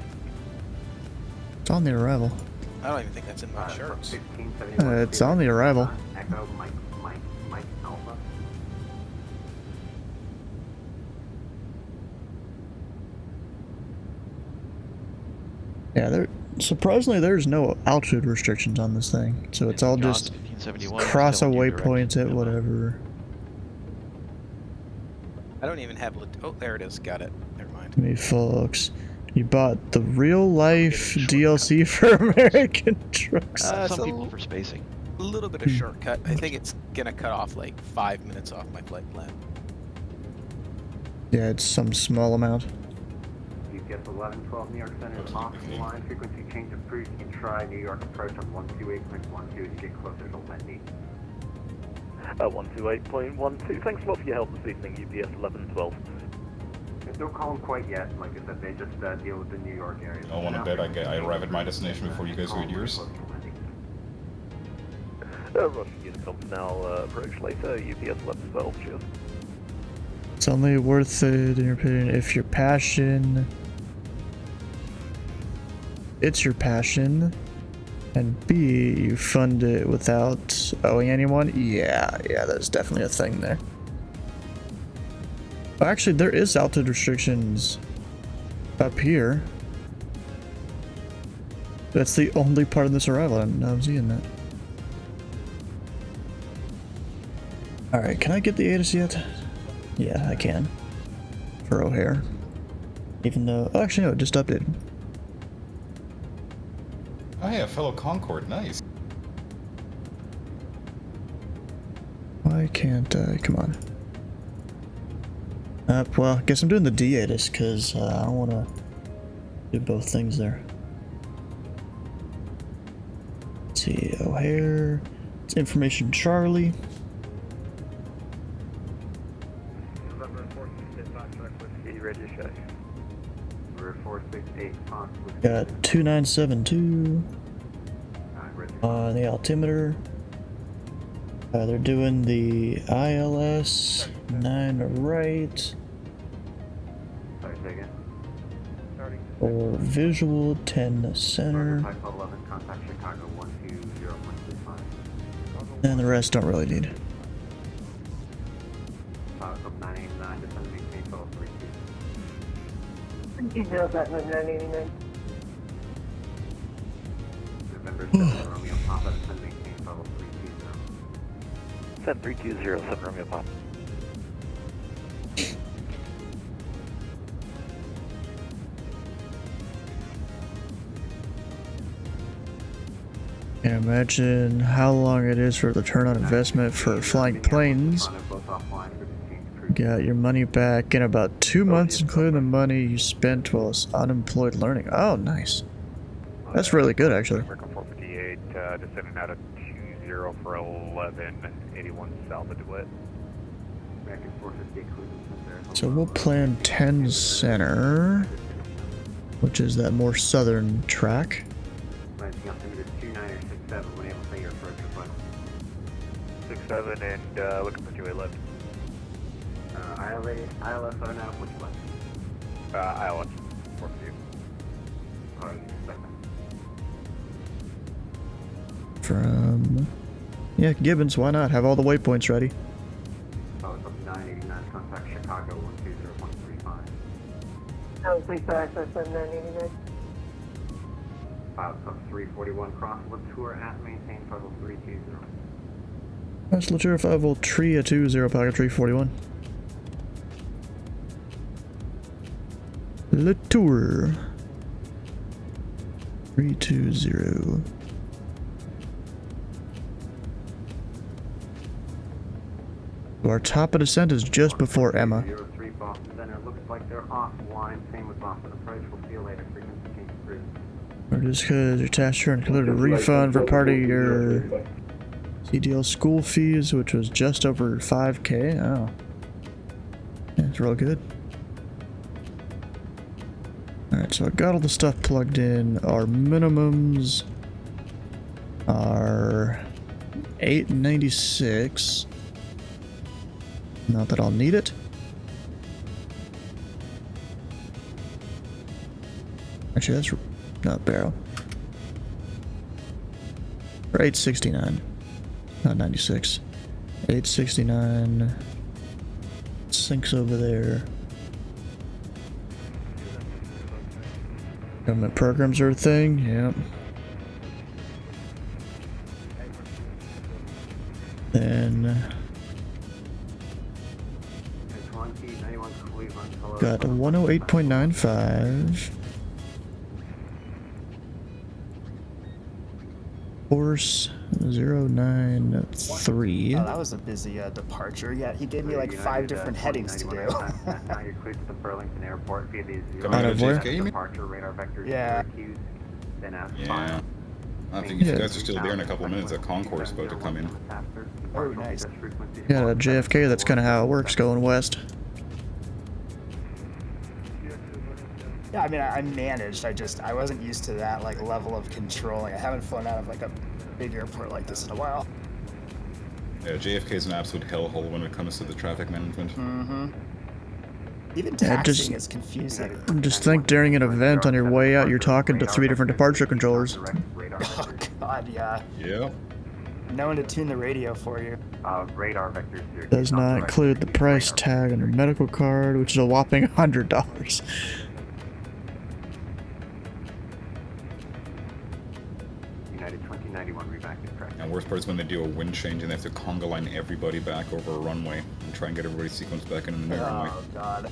It's on the arrival. I don't even think that's in my shirts. It's on the arrival. Echo, Mike, Alpha. Yeah, surprisingly there's no altitude restrictions on this thing, so it's all just cross a waypoint at whatever. I don't even have. Oh, there it is. Got it. Never mind. Me folks, you bought the real life DLC for American trucks. Some people for spacing. A little bit of shortcut. I think it's gonna cut off like 5 minutes off my flight plan. Yeah, it's some small amount. UPS 1112 New York Center, off the line, frequency change approved. You can try New York approach on 128.12 to get closer to Wendy. 128.12, thanks a lot for your help this evening, UPS 1112. Don't call them quite yet, like I said, they just deal with the New York area. I want to bet I arrive at my destination before you guys read yours. Russian Unicom now approach later, UPS 1112, cheers. It's only worth it, in your opinion, if your passion... It's your passion And B, you fund it without owing anyone? Yeah, that's definitely a thing there. Oh, actually, there is altitude restrictions up here. That's the only part of this arrival I'm seeing that. Alright, can I get the ATIS yet? Yeah, I can. For O'Hare. Even though... Oh, actually, no, it just updated. Oh yeah, fellow Concorde, nice. Why can't I? Come on. Well, I guess I'm doing the D-ATIS because I don't want to do both things there. Let's see, O'Hare. It's information Charlie. Got 2972 on the altimeter. They're doing the ILS 9 right. Or visual 10 center. And the rest don't really need. Send 320, 7 Romeo Pop. Can't imagine how long it is for the return on investment for flying planes. Got your money back in about 2 months, including the money you spent while unemployed learning. Oh, nice. That's really good, actually. American 458, descending out of 20 for 1181 south of DeWitt. American 458 So we'll plan 10 center, which is that more southern track. Landing altimeter 2967 when able to say your approach your final. 67 and looking for 28 left. ILS are now which left? ILS, 4 for you. Alright, expect that. From... Yeah, Gibbons, why not? Have all the waypoints ready. Oh, it's up 989, contact Chicago 120135. Oh, please access 989. File sub 341 cross Latour at maintain level 320. That's Latour 5 volt tree a 20 pocket 341. Latour 320. Our top of descent is just before Emma. 03 Boston Center. Looks like they're offline. Same with Boston approach. We'll see you later. Frequency change approved. Or just because your tax return included a refund for part of your CDL school fees, which was just over 5K. Oh. Yeah, it's real good. Alright, so I got all the stuff plugged in. Our minimums are 896. Not that I'll need it. Actually, that's not barrel. Or 869. Not 96. 869. Sinks over there. Government programs are a thing, yep. Then got a 108.95. Course 093. Oh, that was a busy departure. Yeah, he gave me like 5 different headings to do. Now you're cleared to the Burlington Airport via the Out of where? departure radar vector. Yeah. Then Yeah. I think if you guys are still there in a couple of minutes, that Concorde's about to come in. Oh, nice. Yeah, JFK, that's kind of how it works going west. Yeah, I mean, I managed. I wasn't used to that like level of controlling. I haven't flown out of like a big airport like this in a while. Yeah, JFK is an absolute hellhole when it comes to the traffic management. Mm-hmm. Even Yeah, taxiing is confusing. Just think during an event on your way out, you're talking to 3 different departure controllers. Oh, God. God, yeah. Yeah. Knowing to tune the radio for you. Radar vectors here. Does not include the price tag on your medical card, which is a whopping $100. United 2091 reactive correct. And worst part is when they do a wind change and they have to conga line everybody back over a runway and try and get everybody sequenced back in the new runway. Oh, God.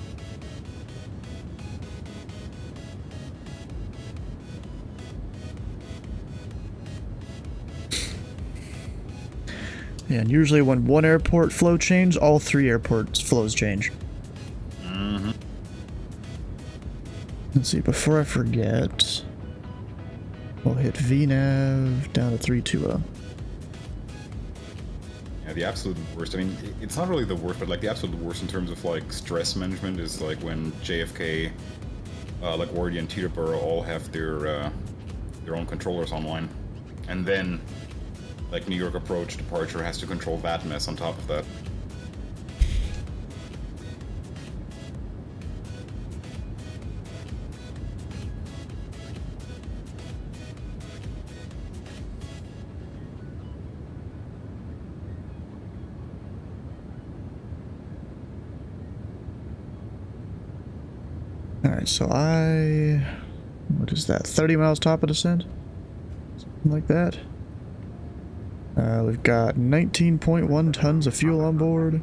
Yeah, and usually when one airport flow changes, all 3 airports flows change. Mm-hmm. Let's see, before I forget, we'll hit VNAV down to 320. Yeah, the absolute worst. I mean, it's not really the worst, but like the absolute worst in terms of like stress management is like when JFK, LaGuardia, and Teterboro all have their own controllers online, and then like New York approach departure has to control that mess on top of that. Alright, so what is that, 30 miles top of descent? Something like that. We've got 19.1 tons of fuel on board.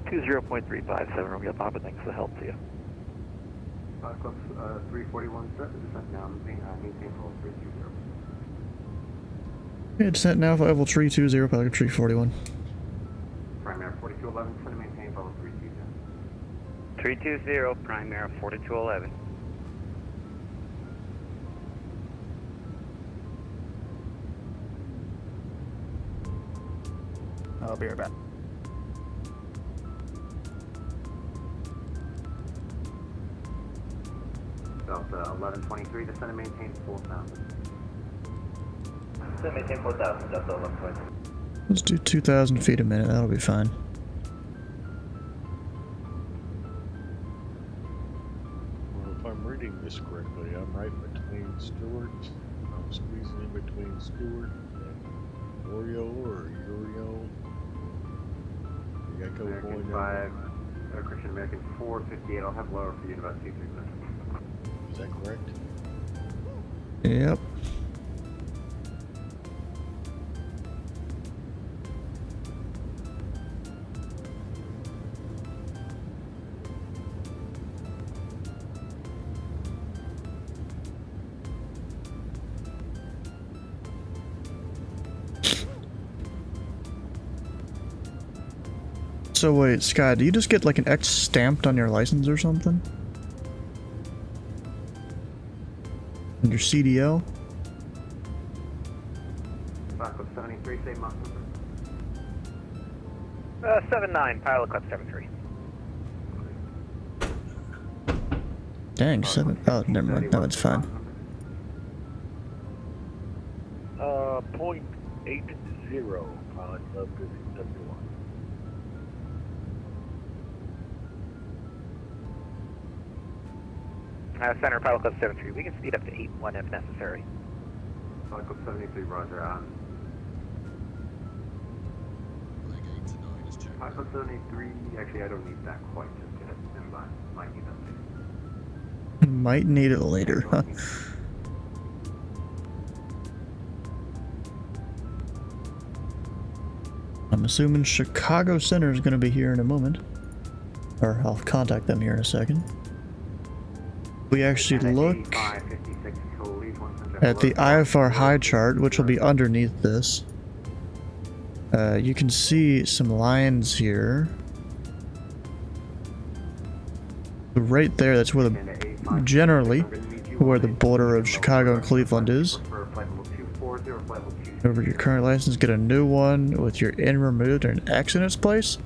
20.357, we'll get Papa, thanks for the help to you. Club 341 set, descent now, maintain full 320. Yeah, descent now, level 320, Pelican 341. Primary 4211, set to maintain level 320. 320, Primary 4211. I'll be right back. Delta 1123, descend and maintain 4,000. Descend and maintain 4,000, Delta 1123. Let's do 2,000 feet a minute, that'll be fine. Well, if I'm reading this correctly, I'm right between Stewart. I'm squeezing in between Stewart and Oreo or Urio. You got go going Five, Christian American 458. I'll have lower for you in about 2-3 minutes. Is that correct? Yep. So wait, Scott, do you just get like an X stamped on your license or something? And your CDL? Club 73, same Mach number. 79, Pilot Club 73. Dang, 7. Oh, never mind. No, it's fine. 0.80, Pilot Club 51. Center, Pilot Club 73. We can speed up to 8-1 if necessary. Pilot Club 73, roger. Pilot Club 73, actually I don't need that quite just yet. Standby. Might need that later. Might need it later, huh? I'm assuming Chicago Center is going to be here in a moment. Or I'll contact them here in a second. We actually look at the IFR high chart, which will be underneath this. You can see some lines here. Right there, that's where the generally where the border of Chicago and Cleveland is. Over your current license, get a new one with your in removed and an X in its place.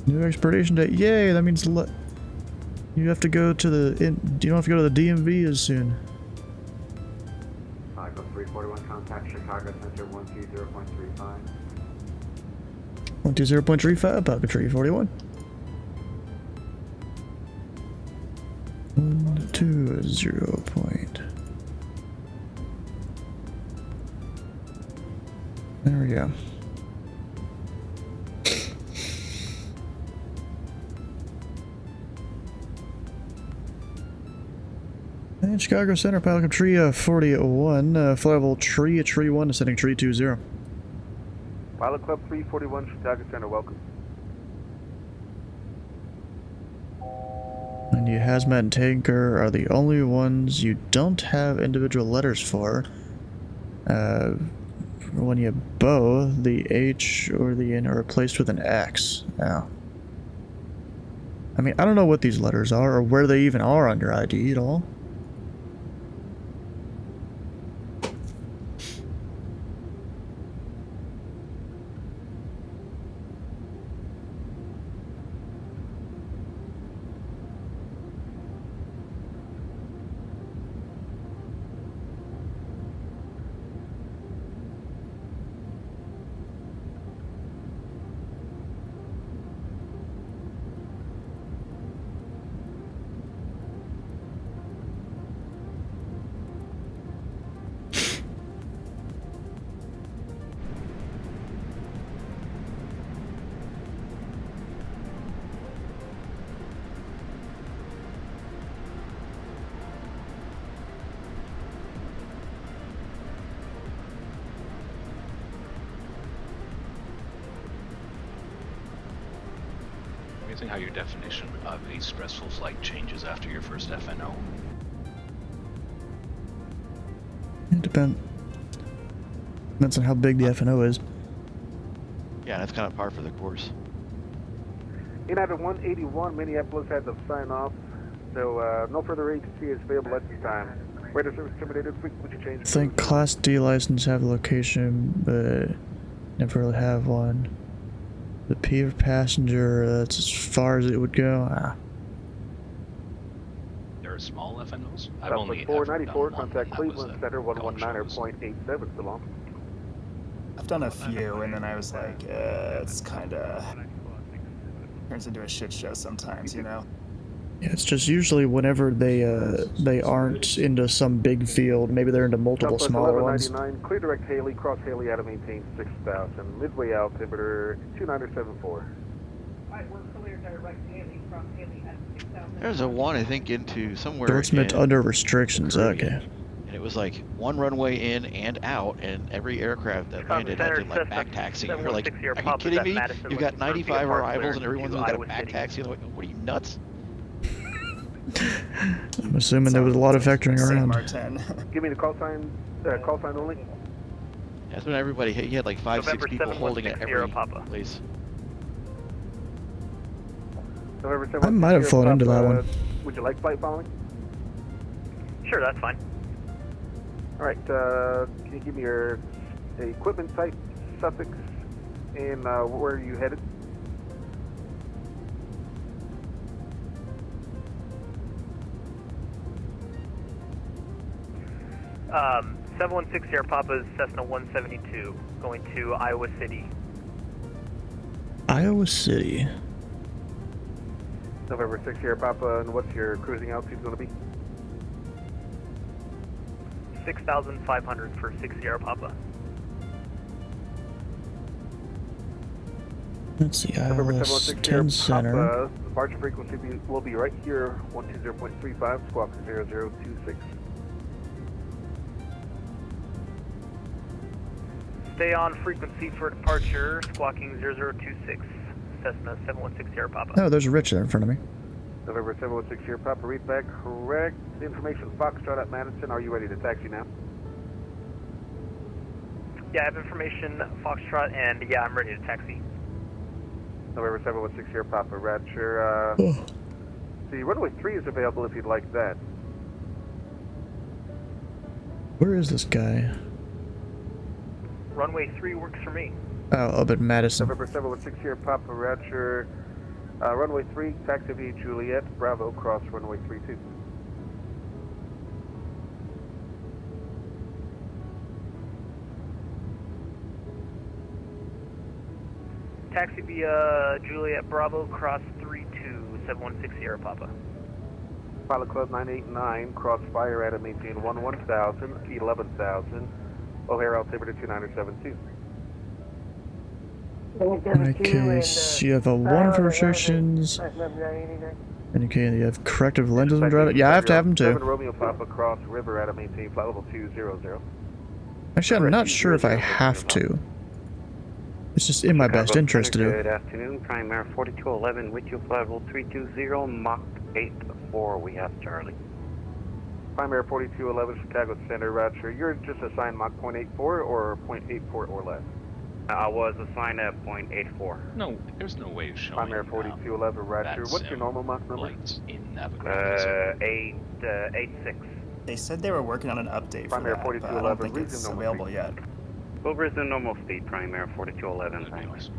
New expiration date. Yay, that means you have to go to the you don't have to go to the DMV as soon. 341, contact Chicago Center 120.35. 120.35, Falcon 341. to 0 point. There we go. And Chicago Center, Pelican Tree 41, flyable tree 1, ascending tree 20. Pilot Club 341, Chicago Center, welcome. And you hazmat and tanker are the only ones you don't have individual letters for. When you bow, the H or the N are replaced with an X. Now, I mean, I don't know what these letters are or where they even are on your ID at all. Amazing how your definition of a stressful flight changes after your first FNO. It depends on how big the FNO is. Yeah, that's kind of par for the course. United 181, Minneapolis had to sign off, so no further agency is available at this time. Radar service terminated, frequency change. I think Class D license have a location, but never really have one. The P of passenger, that's as far as it would go. There are small FNOs? I've Southwest only 494, ever done contact one, and that Cleveland was Center 119.87, so long. I've done a few, and then I was like, it's kind of turns into a shit show sometimes, you know. Yeah, it's just usually whenever they aren't into some big field, maybe they're into multiple Southwest smaller ones. 1199, clear direct Haley, cross Haley out of maintain 6000, midway altimeter 2974. Alright, we're clear direct Haley, cross Haley at 6000. There's a one, I think, into somewhere. It's meant in under restrictions, okay. And it was like one runway in and out, and every aircraft that landed had to like back taxi. You're like, are you kidding me? You've got 95 arrivals and everyone's got a back taxi. Like, what are you, nuts? I'm assuming there was a lot of vectoring around. Give me the call sign only. That's when everybody, you had like 5, 6 November people holding it every Papa. place. November I might have flown into that one. Would you like flight following? Sure, that's fine. Alright, can you give me your equipment type, suffix, and where are you headed? Um, 716 Sierra Papa's Cessna 172, going to Iowa City. Iowa City. November 6 Sierra Papa, and what's your cruising altitude going to be? 6,500 for 6 Sierra Papa. Let's see, November Iowa 10 Center. Papa, departure frequency will be right here, 120.35, squawk 0026. Stay on frequency for departure, squawking 0026, Cessna 716 Sierra Papa. Oh, there's a Rich there in front of me. November 716 Sierra Papa, read back correct. Information Foxtrot at Madison. Are you ready to taxi now? Yeah, I have information Foxtrot, and yeah, I'm ready to taxi. November 716 Sierra Papa, Ratcher. See, runway 3 is available if you'd like that. Where is this guy? Runway 3 works for me. Oh, up at Madison. November 716 Sierra Papa, Ratcher. Runway 3, taxi via Juliet, Bravo, cross runway 32. Taxi via Juliet Bravo, cross 32, 716 Sierra Papa. Pilot Club 989, crossfire at and maintain 11,000, 11,000, O'Hare altimeter 2972. Okay, so you have a 1 for restrictions. And you have corrective lenses when driving. Yeah, I have to have them too. 7 Romeo Papa cross river at and maintain flight level 200. Actually, I'm not sure if I have to. It's just in my best interest to do. Good afternoon, Primary 4211 with you, flight level 320, Mach 84, we have Charlie. Primary 4211 Chicago Center, Roger. You're just assigned Mach 0.84 or 0.84 or less? I was assigned at 0.84. No, there's no way of showing Primary 4211 Roger. What's your normal Mach number? In 886. They said they were working on an update for Primary that, 4211, but I don't think it's reasonable available speed. yet. What was the normal speed, Primary 4211? Thanks.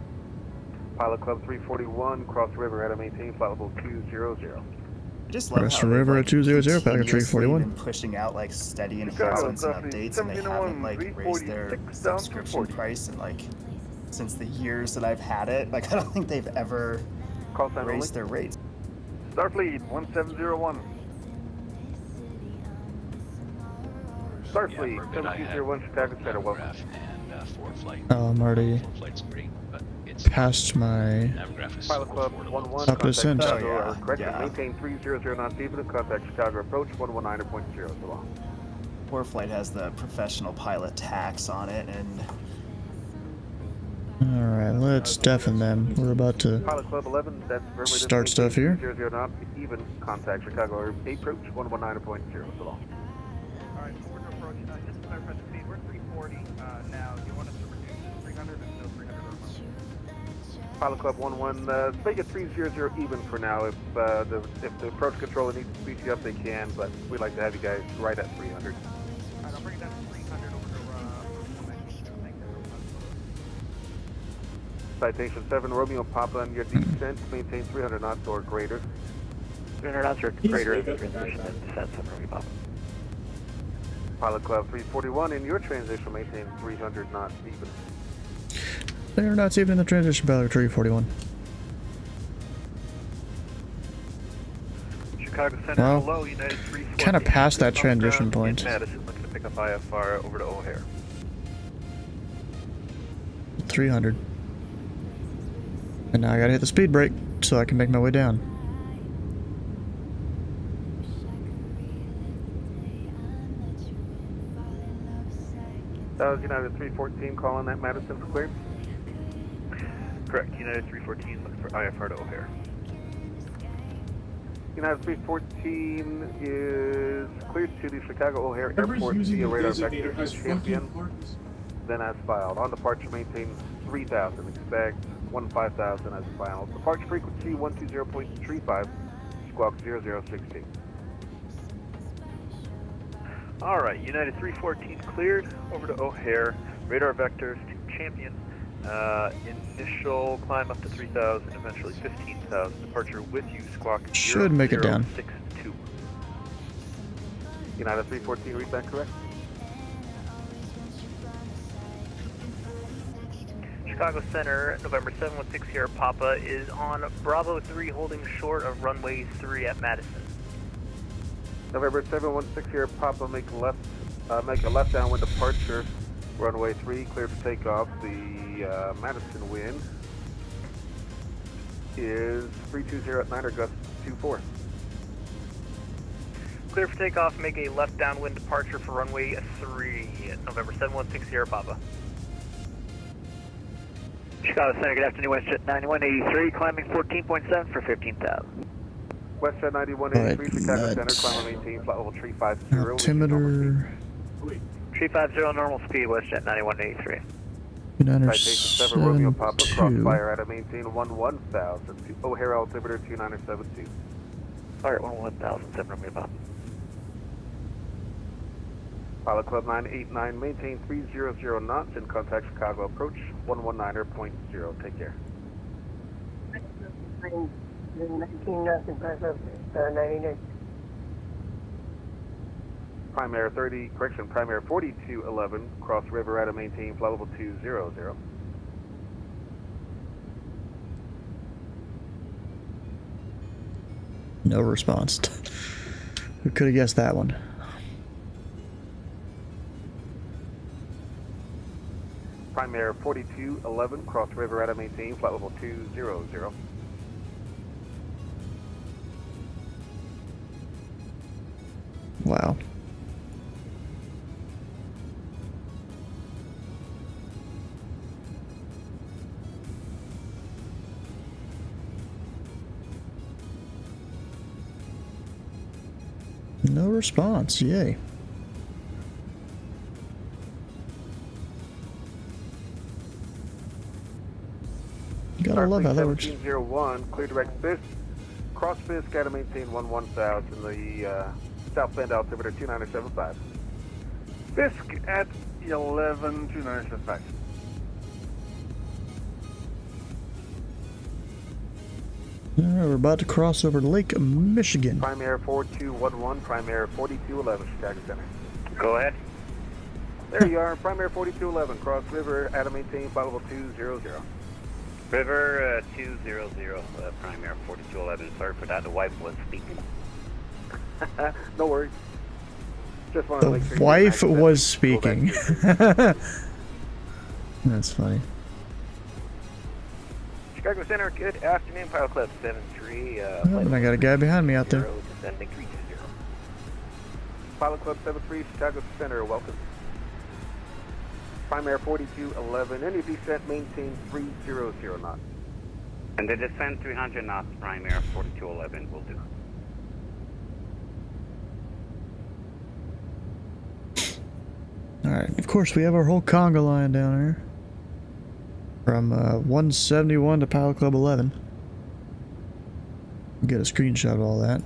Pilot Club 341, cross river at and maintain flight level 200. I just love Cross how river they've, at 200, Pelican continuously 341. been pushing out like steady enhancements and updates, and they haven't like raised their subscription price in like since the years that I've had it. Like I don't think they've ever raised their rates. Starfleet 1701. Starfleet 7201 Chicago Center, welcome. And 4 flight. Oh, I'm already 4 flight's great, but it's past my Pilot Club 11, top descent. Chicago, correction, maintain 300 knots even, contact Chicago approach 119.0 so long. 4 flight has the professional pilot tax on it, and Alright, let's deafen them. We're about to Pilot Club 11, that's start stuff here. 300 knots even, contact Chicago approach 119.0 so long. Alright, so we're going to approach, just to clarify the speed, we're 340 now. Do you want us to reduce to 300 or no 300 or above? Pilot Club 11, make it 300 even for now. If the approach controller needs to speed you up, they can, but we'd like to have you guys right at 300. Alright, I'll bring it down to 300 over to Citation 7 Romeo Papa on your descent, maintain 300 knots or greater. 300 knots or greater is the transition and descent of Romeo Papa. Pilot Club 341 in your transition, maintain 300 knots even. They're not even in the transition, Pelican 341. Chicago Center, Well, hello, United 340. kind of past that transition point. Madison, looking to pick up IFR over to O'Hare. 300. And now I gotta hit the speed brake so I can make my way down. That was United 314 calling that Madison for clear. Correct, United 314 looking for IFR to O'Hare. United 314 is cleared to the Chicago O'Hare Airport via radar vector to Champion. Then as filed. On departure, maintain 3,000. Expect 15,000 as filed. Departure frequency 120.35. Squawk 0016. Alright, United 314 cleared over to O'Hare. Radar vectors to Champion. Initial climb up to 3,000, eventually 15,000. Departure with you, squawk Should make it down. 0062. United 314, read that correct? Chicago Center, November 716 Sierra Papa is on Bravo 3, holding short of runway 3 at Madison. November 716 here, Papa, make a left downwind departure, runway 3, clear for takeoff. The Madison wind is 320 at 9 or gust 24. Clear for takeoff, make a left downwind departure for runway 3 at November 716 Sierra Papa. Chicago Center, good afternoon, WestJet 9183, climbing 14.7 for 15,000. WestJet 9183, Chicago Center, climb and maintain flight level 350. Altimeter. 350 normal speed, WestJet 9183. United Citation 7 Romeo Papa, 72. crossfire at a maintain 11,000. O'Hare altimeter 2972. Alright, 11,000, 7 Romeo Papa. Pilot Club 989, maintain 300 knots and contact Chicago approach 119.0. Take care. 19 knots and pass up 99. Primary 30, correction, Primary 4211, cross river at a maintain flight level 200. No response. Who could have guessed that one? Primary 4211, cross river at maintain, flight level 200. Wow. No response, yay. Gotta love how that works. 1701, clear direct Fisk, cross Fisk, gotta maintain 11 south in the south bend altimeter 2975. Fisk at 11 2975. Alright, we're about to cross over Lake Michigan. Primary 4211, primary 4211, Chicago Center. Go ahead. There you are, primary 4211, cross river, at maintain, flight level 200. River 200, primary 4211. Sorry for that, the wife was speaking. No worries. Just wanted to make sure The wife was speaking. That's funny. Chicago Center, good afternoon, Pilot Club 73. And I got a guy behind me out there. Descending 320. Pilot Club 73, Chicago Center, welcome. Primary 4211, any descent maintain 300 knots. And the descent 300 knots, primary 4211 will do. Alright, of course we have our whole conga line down here. From 171 to Pilot Club 11. Get a screenshot of all that.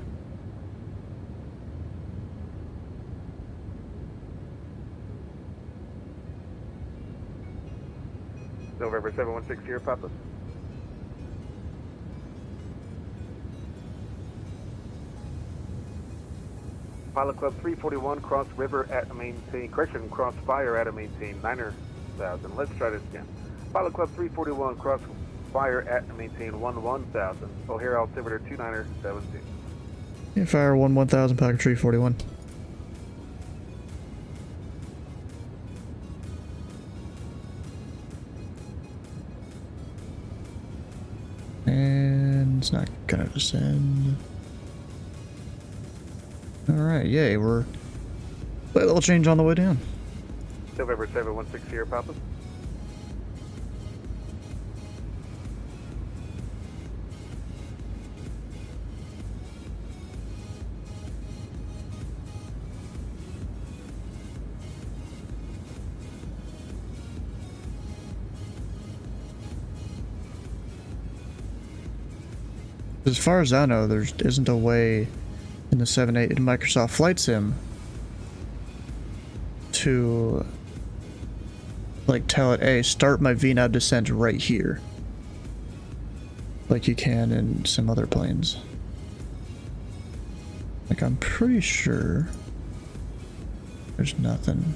November 716 here, Papa. Pilot Club 341, cross river at maintain, correction, cross fire at maintain 9,000. Let's try this again. Pilot Club 341, cross fire at maintain 11,000. O'Hare altimeter 2972. Yeah, fire 1000, Pilot 341. And it's not gonna descend. Alright, yay, we're flight level change on the way down. November 716 here, Papa. As far as I know, there isn't a way in the 7.8 in Microsoft Flight Sim to like tell it, hey, start my VNAV descent right here, like you can in some other planes. Like, I'm pretty sure there's nothing.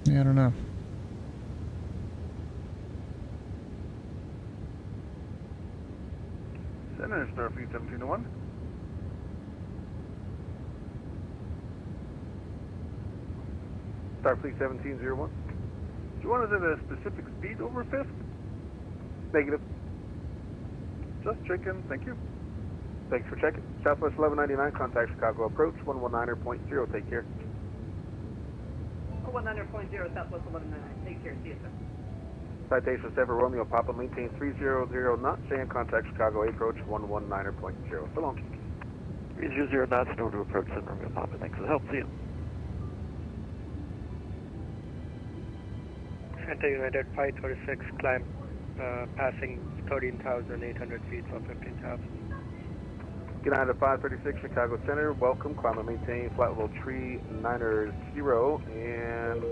Yeah, I don't know. Center, Starfleet 1701. Starfleet 1701. Do you want us at a specific speed over Fifth? Negative. Just checking, thank you. Thanks for checking. Southwest 1199, contact Chicago approach, 119.0, take care. 119.0, Southwest 1199, take care, see you, sir. Citation 7 Romeo Papa, maintain 300 knots, and contact Chicago approach, 119.0. So long. 300 knots, in order to approach 7 Romeo Papa, thanks for the help, see you. Center United 536, climb, passing 13,800 feet for 15,000. United 536, Chicago Center, welcome, climb and maintain flight level 390, and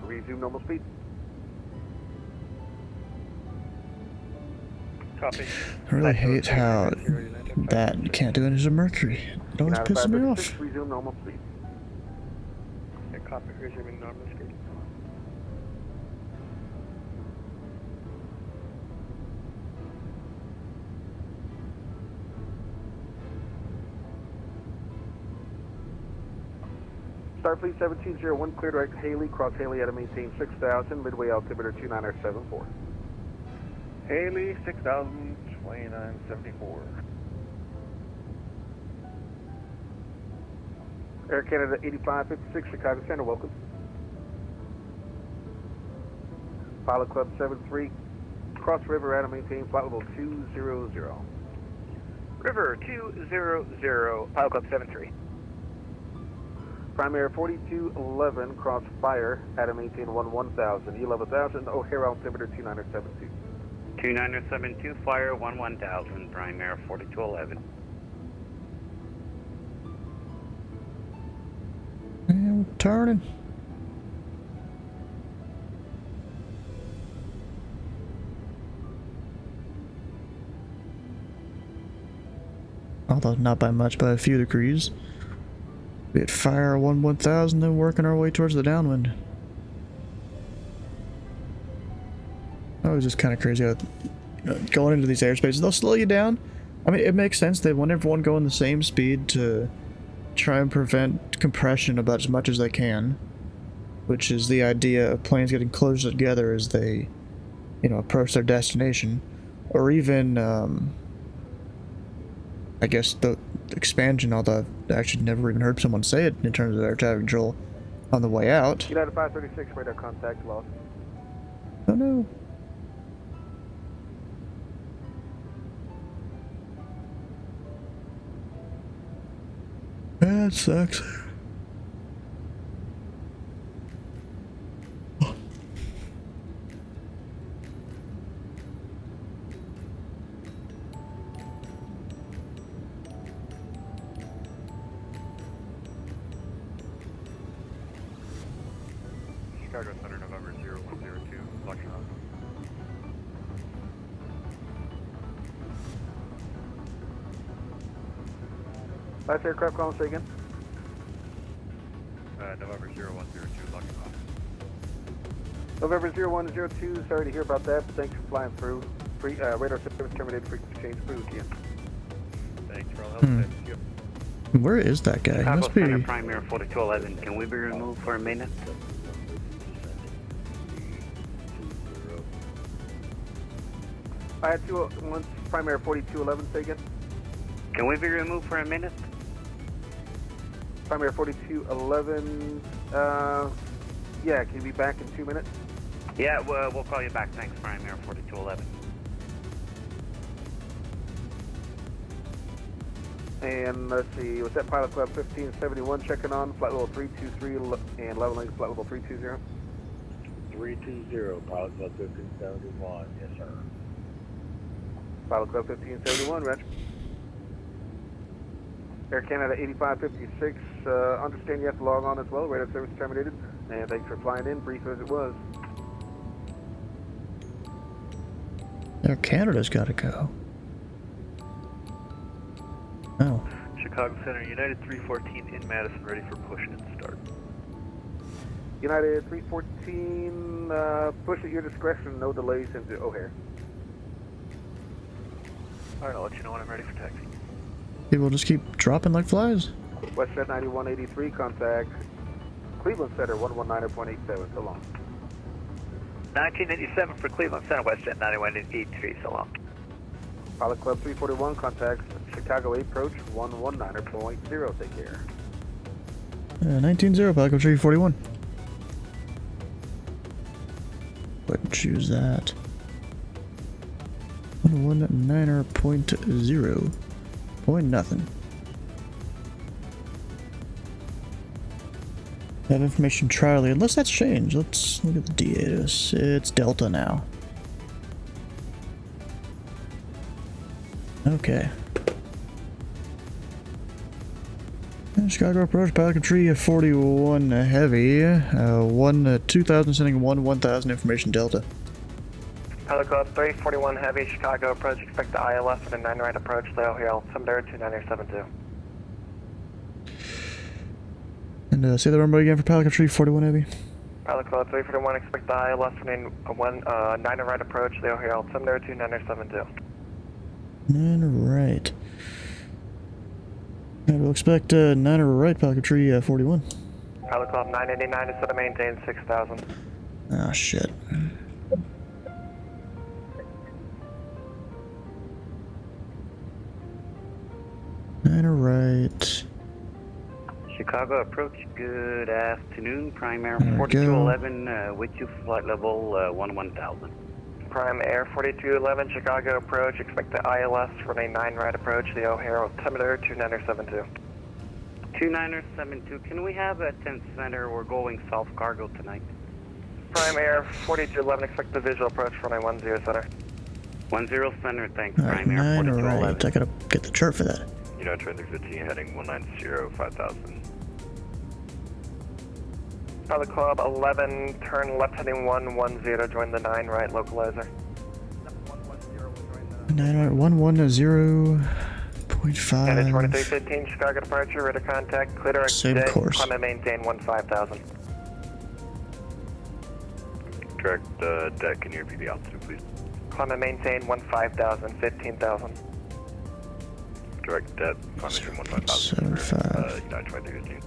resume normal speed. Copy. I really hate how that can't do it as a Mercury. It always pisses me off. Resume normal speed. Copy, resuming normal speed. Starfleet 1701, clear direct Haley, cross Haley at a maintain 6,000, midway altimeter 2974. Haley, 6,000, 2974. Air Canada 8556, Chicago Center, welcome. Pilot Club 73, cross river at a maintain flight level 200. River 200, Pilot Club 73. Primary 4211, cross fire at a maintain 11,000, 11,000, O'Hare altimeter 2972. 2972, fire 11,000, Primary 4211. And we're turning. Although not by much, by a few degrees. We had fire 1,000, then working our way towards the downwind. Oh, it's just kind of crazy how going into these airspaces, they'll slow you down. I mean, it makes sense. They want everyone going the same speed to try and prevent compression about as much as they can, which is the idea of planes getting closer together as they, you know, approach their destination, or even, I guess the expansion, although I've actually never even heard someone say it in terms of air traffic control on the way out. United 536, radar contact lost. Oh no. That sucks. Chicago Center, November 0102, Luxor. Last aircraft calling, say again. November 0102, Luxor. November 0102, sorry to hear about that, but thanks for flying through. Radar service terminated, frequency change, through again. Thanks for all the help. Thank you. Where is that guy? He Chicago must be. Center, Primary 4211, can we be removed for a minute? I had 201, primary 4211, say again. Can we be removed for a minute? Primary 4211, yeah, can you be back in 2 minutes? Yeah, we'll call you back. Thanks, Primary 4211. And let's see, was that Pilot Club 1571 checking on, flight level 323 and leveling flight level 320? 320, Pilot Club 1571, yes sir. Pilot Club 1571, Reg. Air Canada 8556, understand you have to log on as well, radar service terminated, and thanks for flying in, brief as it was. Air Canada's gotta go. Oh. Chicago Center, United 314 in Madison, ready for push and start. United 314, push at your discretion, no delays into O'Hare. Alright, I'll let you know when I'm ready for taxi. People just keep dropping like flies. WestJet 9183, contact Cleveland Center 119.87, so long. 1987 for Cleveland Center, WestJet 9183, so long. Pilot Club 341, contact Chicago approach 119.0, take care. 19-0, Pilot Club 341. Wouldn't choose that. 119.0. Point nothing. Have information trially, unless that's changed. Let's look at the DAs. It's Delta now. Okay. Chicago approach, Pilot Club 341 heavy. 2000 sending 1000 information Delta. Pilot Club 341 Heavy, Chicago approach, expect the ILS and a 9 right approach, Leo Hill, altimeter 2972. And say the runway again for Pelican Tree 41 Heavy. Pilot Club 341, expect the ILS running 9 right approach, the O'Hare altimeter 2972. 9 right. And we'll expect 9 right, Pelican Tree 41. Pilot Club 989 is set to maintain 6,000. Oh shit. Nine right. Chicago approach, good afternoon. Prime Air 4211, with you, flight level 1000. Prime Air 4211, Chicago approach, expect the ILS running 9 right approach, the O'Hare altimeter 2972. 2972, can we have a 10 center? We're going south cargo tonight. Prime Air 4211, expect the visual approach running 10 center. 10 center, thanks. Alright, Prime Air 9 right. 4211. I gotta get the chart for that. Traffic 15 heading 190, 5000. Pilot Club 11, turn left heading 110, join the 9 right localizer. 9 right, 110.5. And it's 2315, Chicago departure, radar contact, clear direct Same jet, course. climb and maintain 15,000. Direct deck, can you repeat the altitude, please? Climb and maintain 15,000, 15,000. Direct deck, climb and maintain 15,000. 75. United 2315.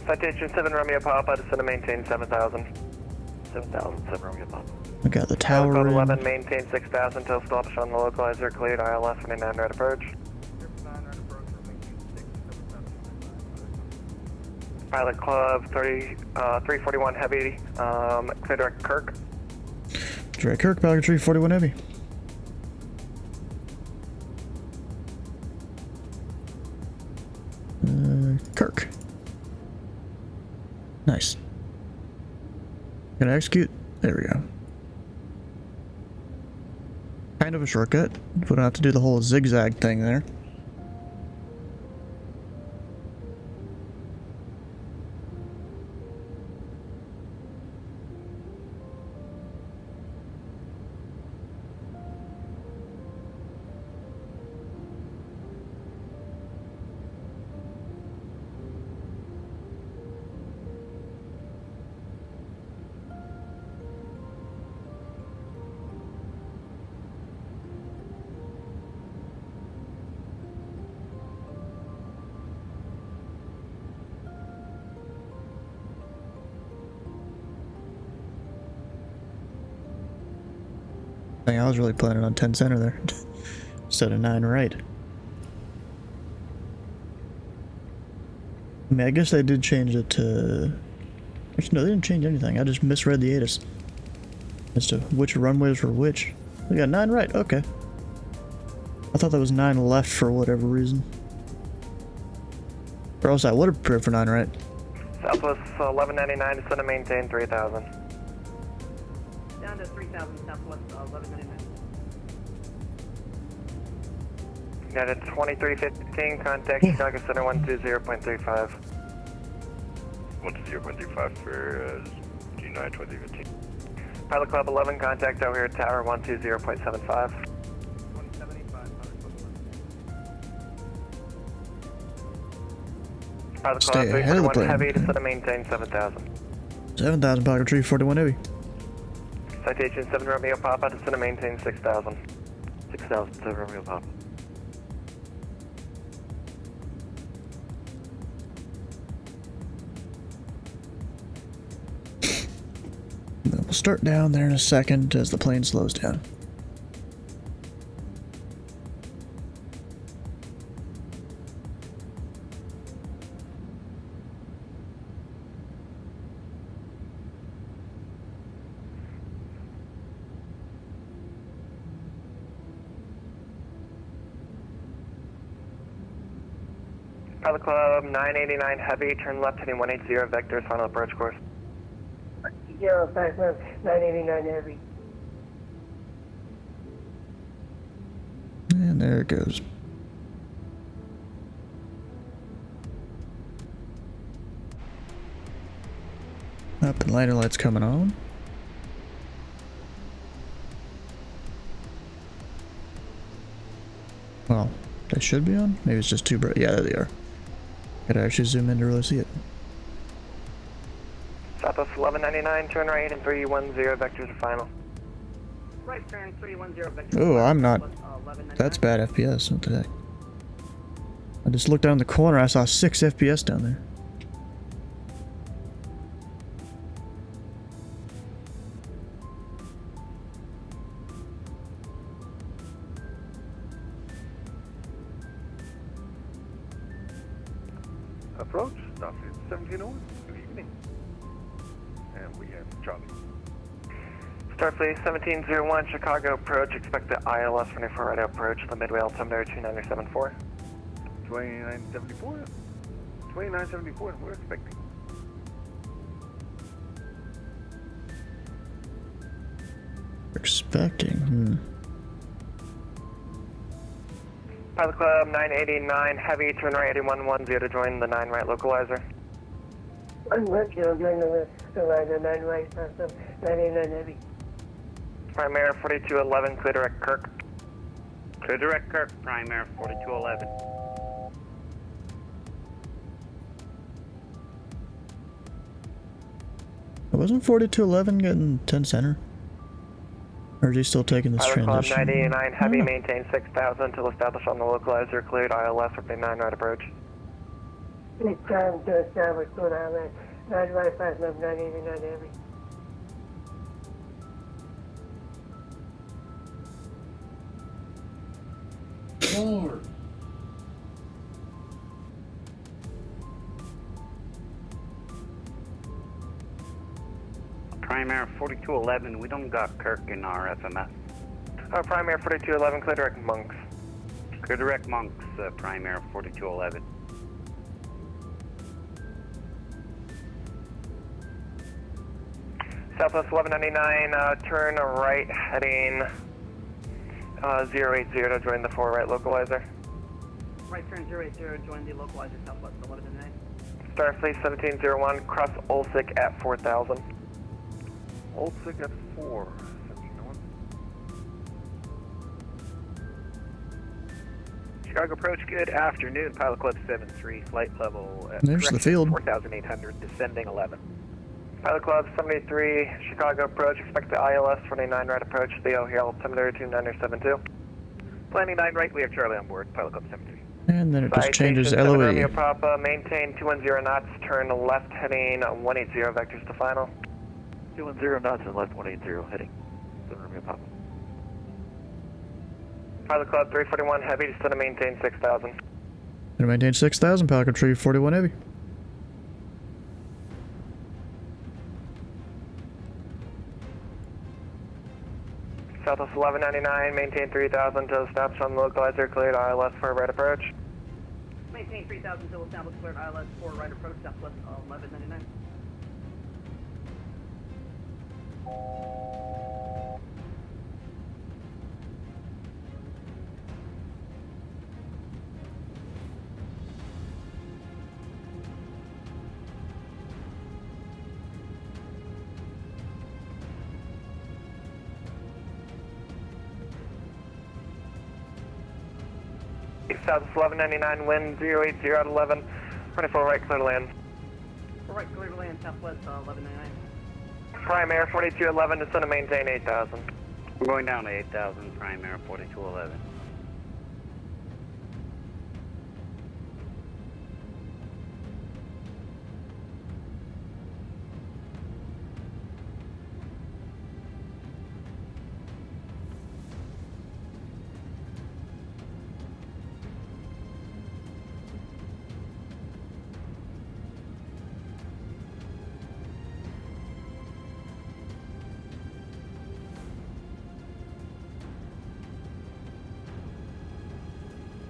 Citation 7 Romeo Papa, descend and maintain 7,000. 7,000, 7 Romeo Papa. I got the Pilot tower Club in. 11, maintain 6,000 until stopped on the localizer, cleared ILS 29 right approach. Pilot Club 341 Heavy, clear direct Kirk. Direct Kirk, Pelican Tree 41 Heavy. Kirk. Nice. Gonna execute. There we go. Kind of a shortcut. We don't have to do the whole zigzag thing there. I was really planning on 10 center there instead of 9 right. I mean, I guess they did change it to... Actually, no, they didn't change anything. I just misread the ATIS as to which runways were which. We got 9 right, okay. I thought that was 9 left for whatever reason. Or else I would have prepared for 9 right. Southwest 1199, descend and maintain 3,000. Down to 3,000 Southwest 1199. United 2315, contact Chicago Center 120.35. 120.35 for G9 2315. Pilot Club 11, contact O'Hare Tower 120.75. Pilot Club Stay ahead of the 341 plane. Heavy, descend and maintain 7,000. 7,000 Pelican Tree 41 Heavy. Citation 7 Romeo Papa, descend and maintain 6,000. 6,000, 7 Romeo Papa. We'll start down there in a second as the plane slows down. Pilot Club 989 Heavy, turn left heading 180, vector, final approach course. 055, 989 Heavy. And there it goes. Up and liner lights coming on. Well, they should be on. Maybe it's just too bright. Yeah, there they are. Gotta actually zoom in to really see it. Southwest 1199, turn right and 310, vectors are final. Right turn 310, vectors. Oh, I'm not. That's bad FPS. What the heck? I just looked down the corner, I saw 6 FPS down there. Approach, Starfleet 1701, good evening. And we have Charlie. Starfleet 1701, Chicago approach, expect the ILS 24 right approach, the midway altimeter 2974. 2974? 2974, we're expecting. Expecting, Pilot Club 989, heavy, turn right 8110 to join the 9 right localizer. I'm left, join the right, 9 right, 99 heavy. Primary 4211, clear direct Kirk. Clear direct Kirk, Primary 4211. Wasn't 4211 getting 10 center? Or is he still taking this Pilot Club transition? 989, heavy, maintain 6000 until established on the localizer, cleared ILS for the 9 right approach. It's time to establish good ILS, 9 right, 5 left, 989 heavy. Lord. Primary 4211, we don't got Kirk in our FMS. Primary 4211, clear direct Monks. Clear direct Monks, Primary 4211. Southwest 1199, turn right heading 080 to join the 4 right localizer. Right turn 080, join the localizer Southwest 1199. Starfleet 1701, cross Olsik at 4000. Olsik at 4, 1701. Chicago approach, good afternoon. Pilot Club 73, flight level at There's the field. 4,800, descending 11. Pilot Club 73, Chicago approach, expect the ILS 29 right approach, the O'Hare altimeter 2972. Planning 9 right, we have Charlie on board, Pilot Club 73. And then it just changes Citation 7 LOE. Romeo Papa, maintain 210 knots, turn left heading 180, vectors to final. 210 knots and left 180, heading 7 Romeo Papa. Pilot Club 341 heavy, just to maintain 6000. To maintain 6000, Pelican Tree 41 Heavy. Southwest 1199, maintain 3000 to establish on the localizer, cleared ILS for right approach. Maintain 3000 until established, cleared ILS for right approach Southwest 1199. Southwest 1199, wind 080 at 11, 24 right, clear to land. For right, clear to land Southwest 1199. Primary 4211, descend to maintain 8000. We're going down to 8,000, Primary 4211.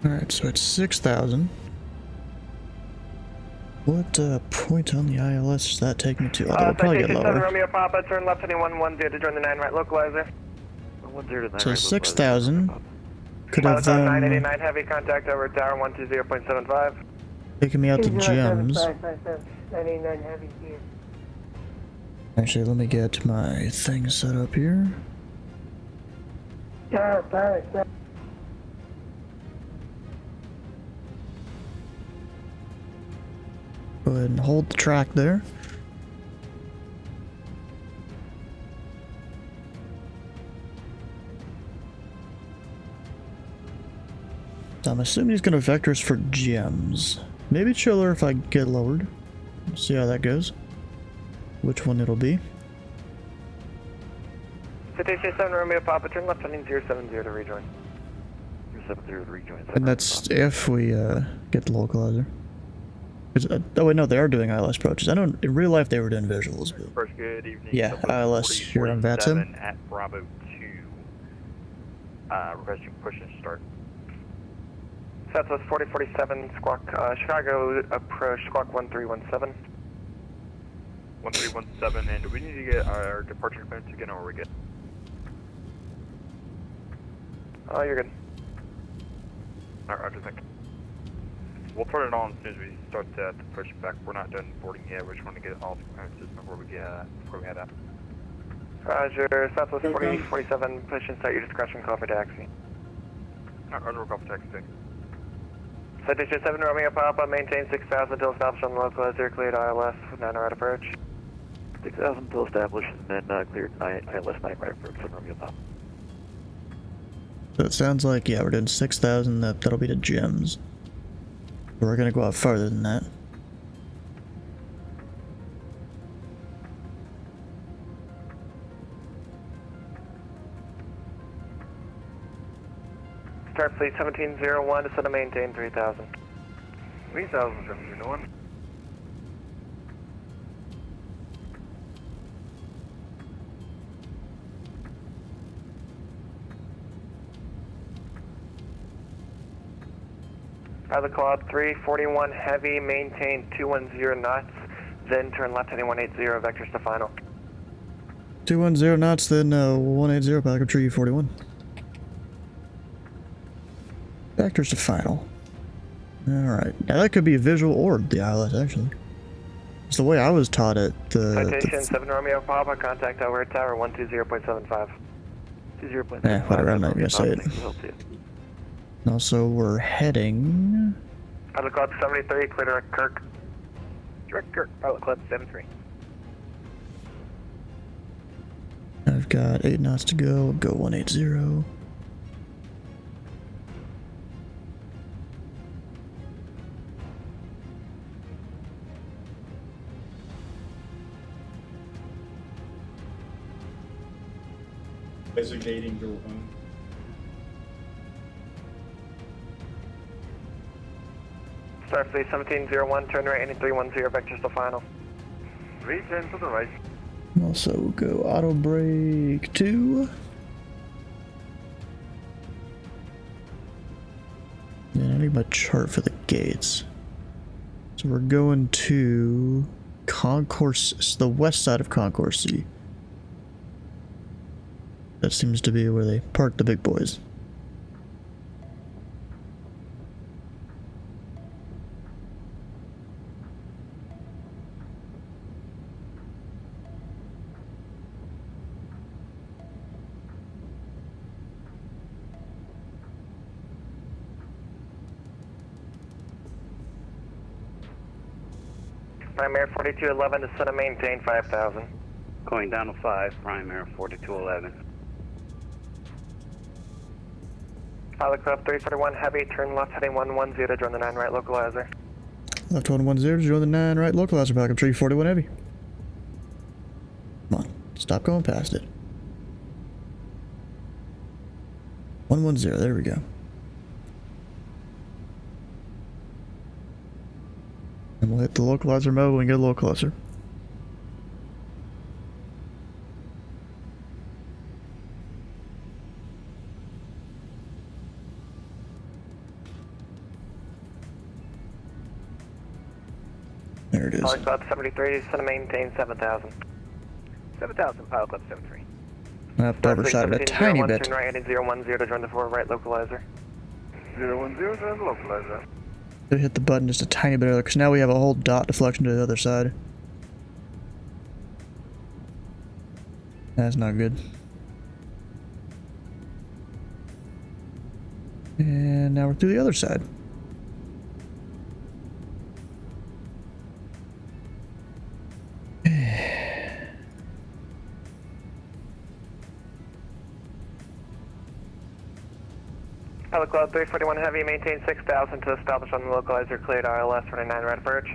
Alright, so it's 6000. What point on the ILS does that take me to? Oh, that'll probably get Citation 7 lower. Romeo Papa, turn left heading 110 to join the 9 right localizer. 110 to 9 So right 6000 could Pilot have Club 989, heavy contact over tower 120.75. taken me out to gems. 989 heavy here. Actually, let me get my thing set up here. Tower, pilot, Go ahead and hold the track there. So I'm assuming he's gonna vector us for gems. Maybe chiller if I get lowered. See how that goes. Which one it'll be. Citation 7 Romeo Papa, turn left heading 070 to rejoin. 070 to rejoin. And that's if we get the localizer. Oh wait, no, they are doing ILS approaches. I know in real life they were doing visuals. But First, good evening. yeah, ILS, you're on VATSIM. At Bravo 2. Requesting push and start. Southwest 4047, Squawk, Chicago approach, Squawk 1317. 1317, and do we need to get our departure clearance again, or are we good? Oh, you're good. Alright, Roger, thank you. We'll turn it on as soon as we start to push back. We're not done boarding yet. We just want to get all the clearances before we head out. Roger, Southwest 4047, push and start your discretion, call for taxi. Alright, Roger, we'll call for taxi. Citation 7 Romeo Papa, maintain 6,000 until established on the localizer, cleared ILS, 9 right approach. 6,000 until established, and then cleared ILS 9 right approach from Romeo Papa. So it sounds like, yeah, we're doing 6,000, that'll be the gems. We're gonna go out farther than that. Starfleet 1701 to set a maintain 3,000. 3,000 from you, no one. Pilot Cloud 341 heavy, maintain 210 knots, then turn left heading 180, vectors to final. 210 knots, then 180, backup tree 41. Vectors to final. Alright, now that could be a visual or the ILS actually. It's the way I was taught it. Citation 7 Romeo Papa, contact over tower 120.75. 20.75. Yeah, whatever, I'm not gonna say it. And also, we're heading... Pilot Club 73, clear direct Kirk. Direct Kirk, Pilot Club 73. I've got 8 knots to go, go 180. Designating your home. Starfleet 1701, turn right, heading 310, vectors to final. 310 to the right. Also, go auto brake 2. And I need my chart for the gates. So we're going to Concourse, the west side of Concourse C. That seems to be where they park the big boys. Primary 4211 to set a maintain 5,000. Going down to 5, Primary 4211. Pilot Club 341 heavy, turn left heading 110 to join the 9 right localizer. Left 110 to join the 9 right localizer, backup tree 41 heavy. Come on, stop going past it. 110, there we go. And we'll hit the localizer mode when we get a little closer. There it is. Pilot Club 73, set a maintain 7,000. 7,000, Pilot Club 73. I've overshot it a tiny bit. Turn right heading 010 to join the 4 right localizer. 010 join the localizer. They hit the button just a tiny bit earlier, because now we have a whole dot deflection to the other side. That's not good. And now we're through the other side. Pilot Club 341 Heavy, maintain 6,000 to establish on the localizer, cleared ILS 29 right approach.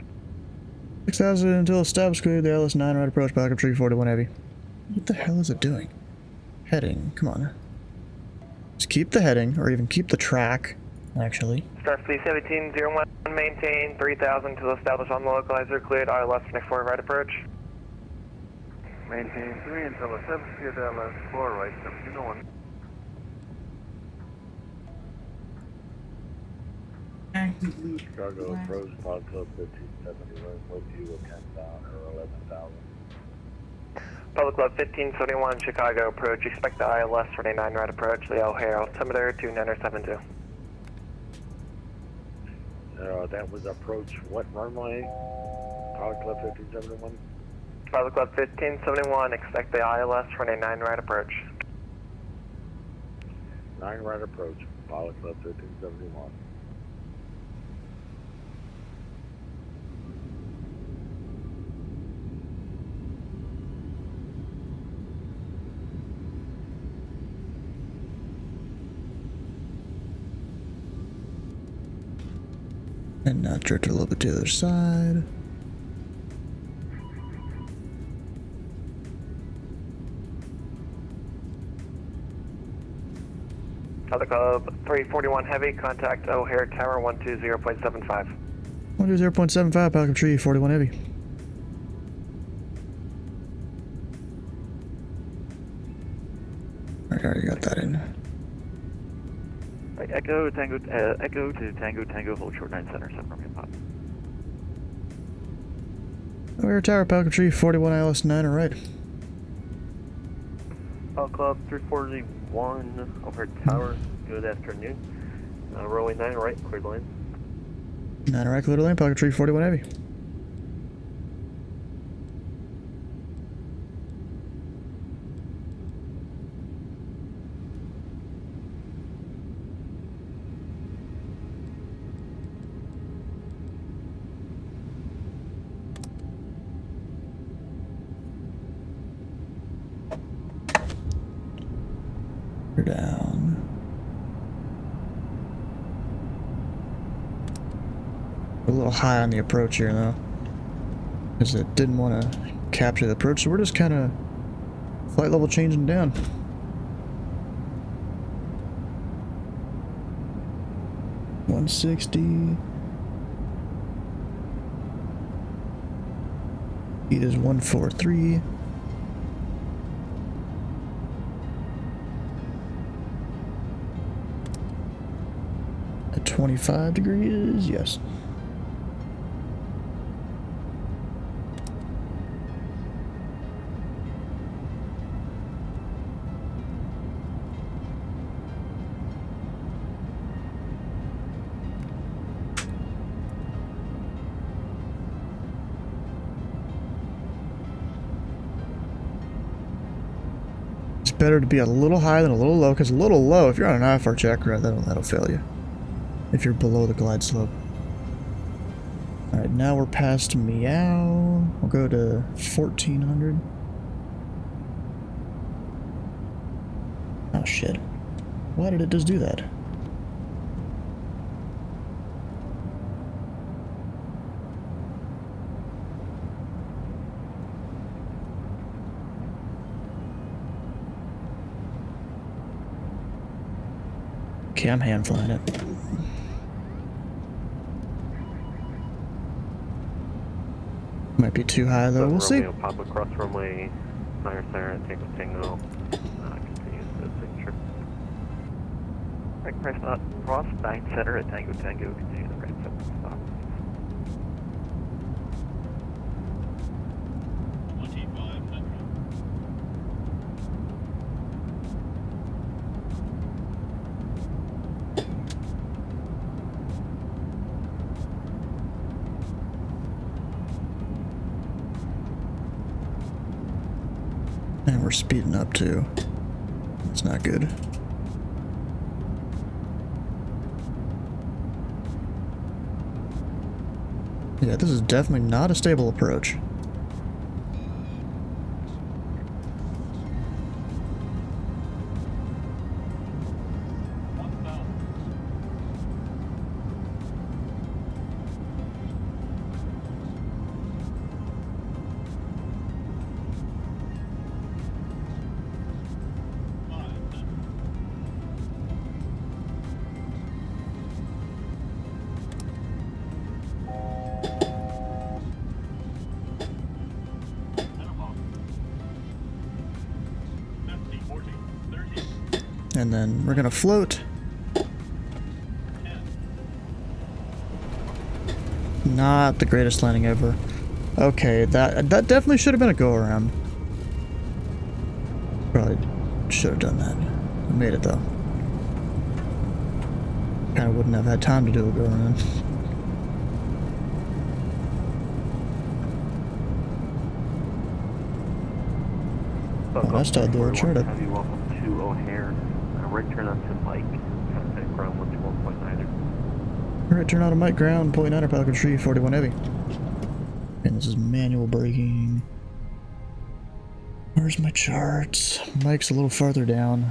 6,000 until established, cleared the ILS 9 right approach, backup tree 41 Heavy. What the hell is it doing? Heading, come on. Just keep the heading, or even keep the track, actually. Starfleet 1701, maintain 3,000 to establish on the localizer, cleared ILS 24 right approach. Maintain 3 until established, cleared ILS 4 right, 1701. Chicago approach, Pod Club 1571, with you at 10,000 or 11,000. Public Club 1571, Chicago approach, expect the ILS 29 right approach, the O'Hare altimeter 2972. That was approach what runway? Pod Club 1571? Public Club 1571, expect the ILS 29 right approach. 9 right approach, Pod Club 1571. And now drift a little bit to the other side. Public Club 341 Heavy, contact O'Hare Tower 120.75. 120.75, backup tree 41 Heavy. I already got that in. Echo to Tango, hold short 9 center, 7 Romeo Pop. O'Hare Tower, backup tree 41 ILS 9 right. Club 341, O'Hare Tower, good afternoon. Runway 9 right, cleared lane. 9 right, cleared lane, backup tree 41 Heavy. Down. A little high on the approach here though, because it didn't want to capture the approach, so we're just kind of flight level changing down. $160. Speed is 143. At 25 degrees, yes. It's better to be a little high than a little low, because a little low, if you're on an IFR checker, that'll fail you. If you're below the glide slope. Alright, now we're past Meow. We'll go to 1400. Oh shit. Why did it just do that? Okay, I'm hand flying it. Might be too high though, we'll see. Pop across runway 9 center, Tango. Continues the signature. Right, cross 9 center at Tango, continue the right 7 stop. And we're speeding up too. It's not good. Yeah, this is definitely not a stable approach. And then we're gonna float. Not the greatest landing ever. Okay, that definitely should have been a go-around. Probably should have done that. I made it though. Kinda wouldn't have had time to do a go-around. Oh, that's dead there, charted. Welcome to O'Hare. Right turn on to Mike. Ground 121.9. Right turn on to Mike, ground, 0.9er, Pelican Tree, 41 heavy. And this is manual braking. Where's my charts? Mike's a little farther down.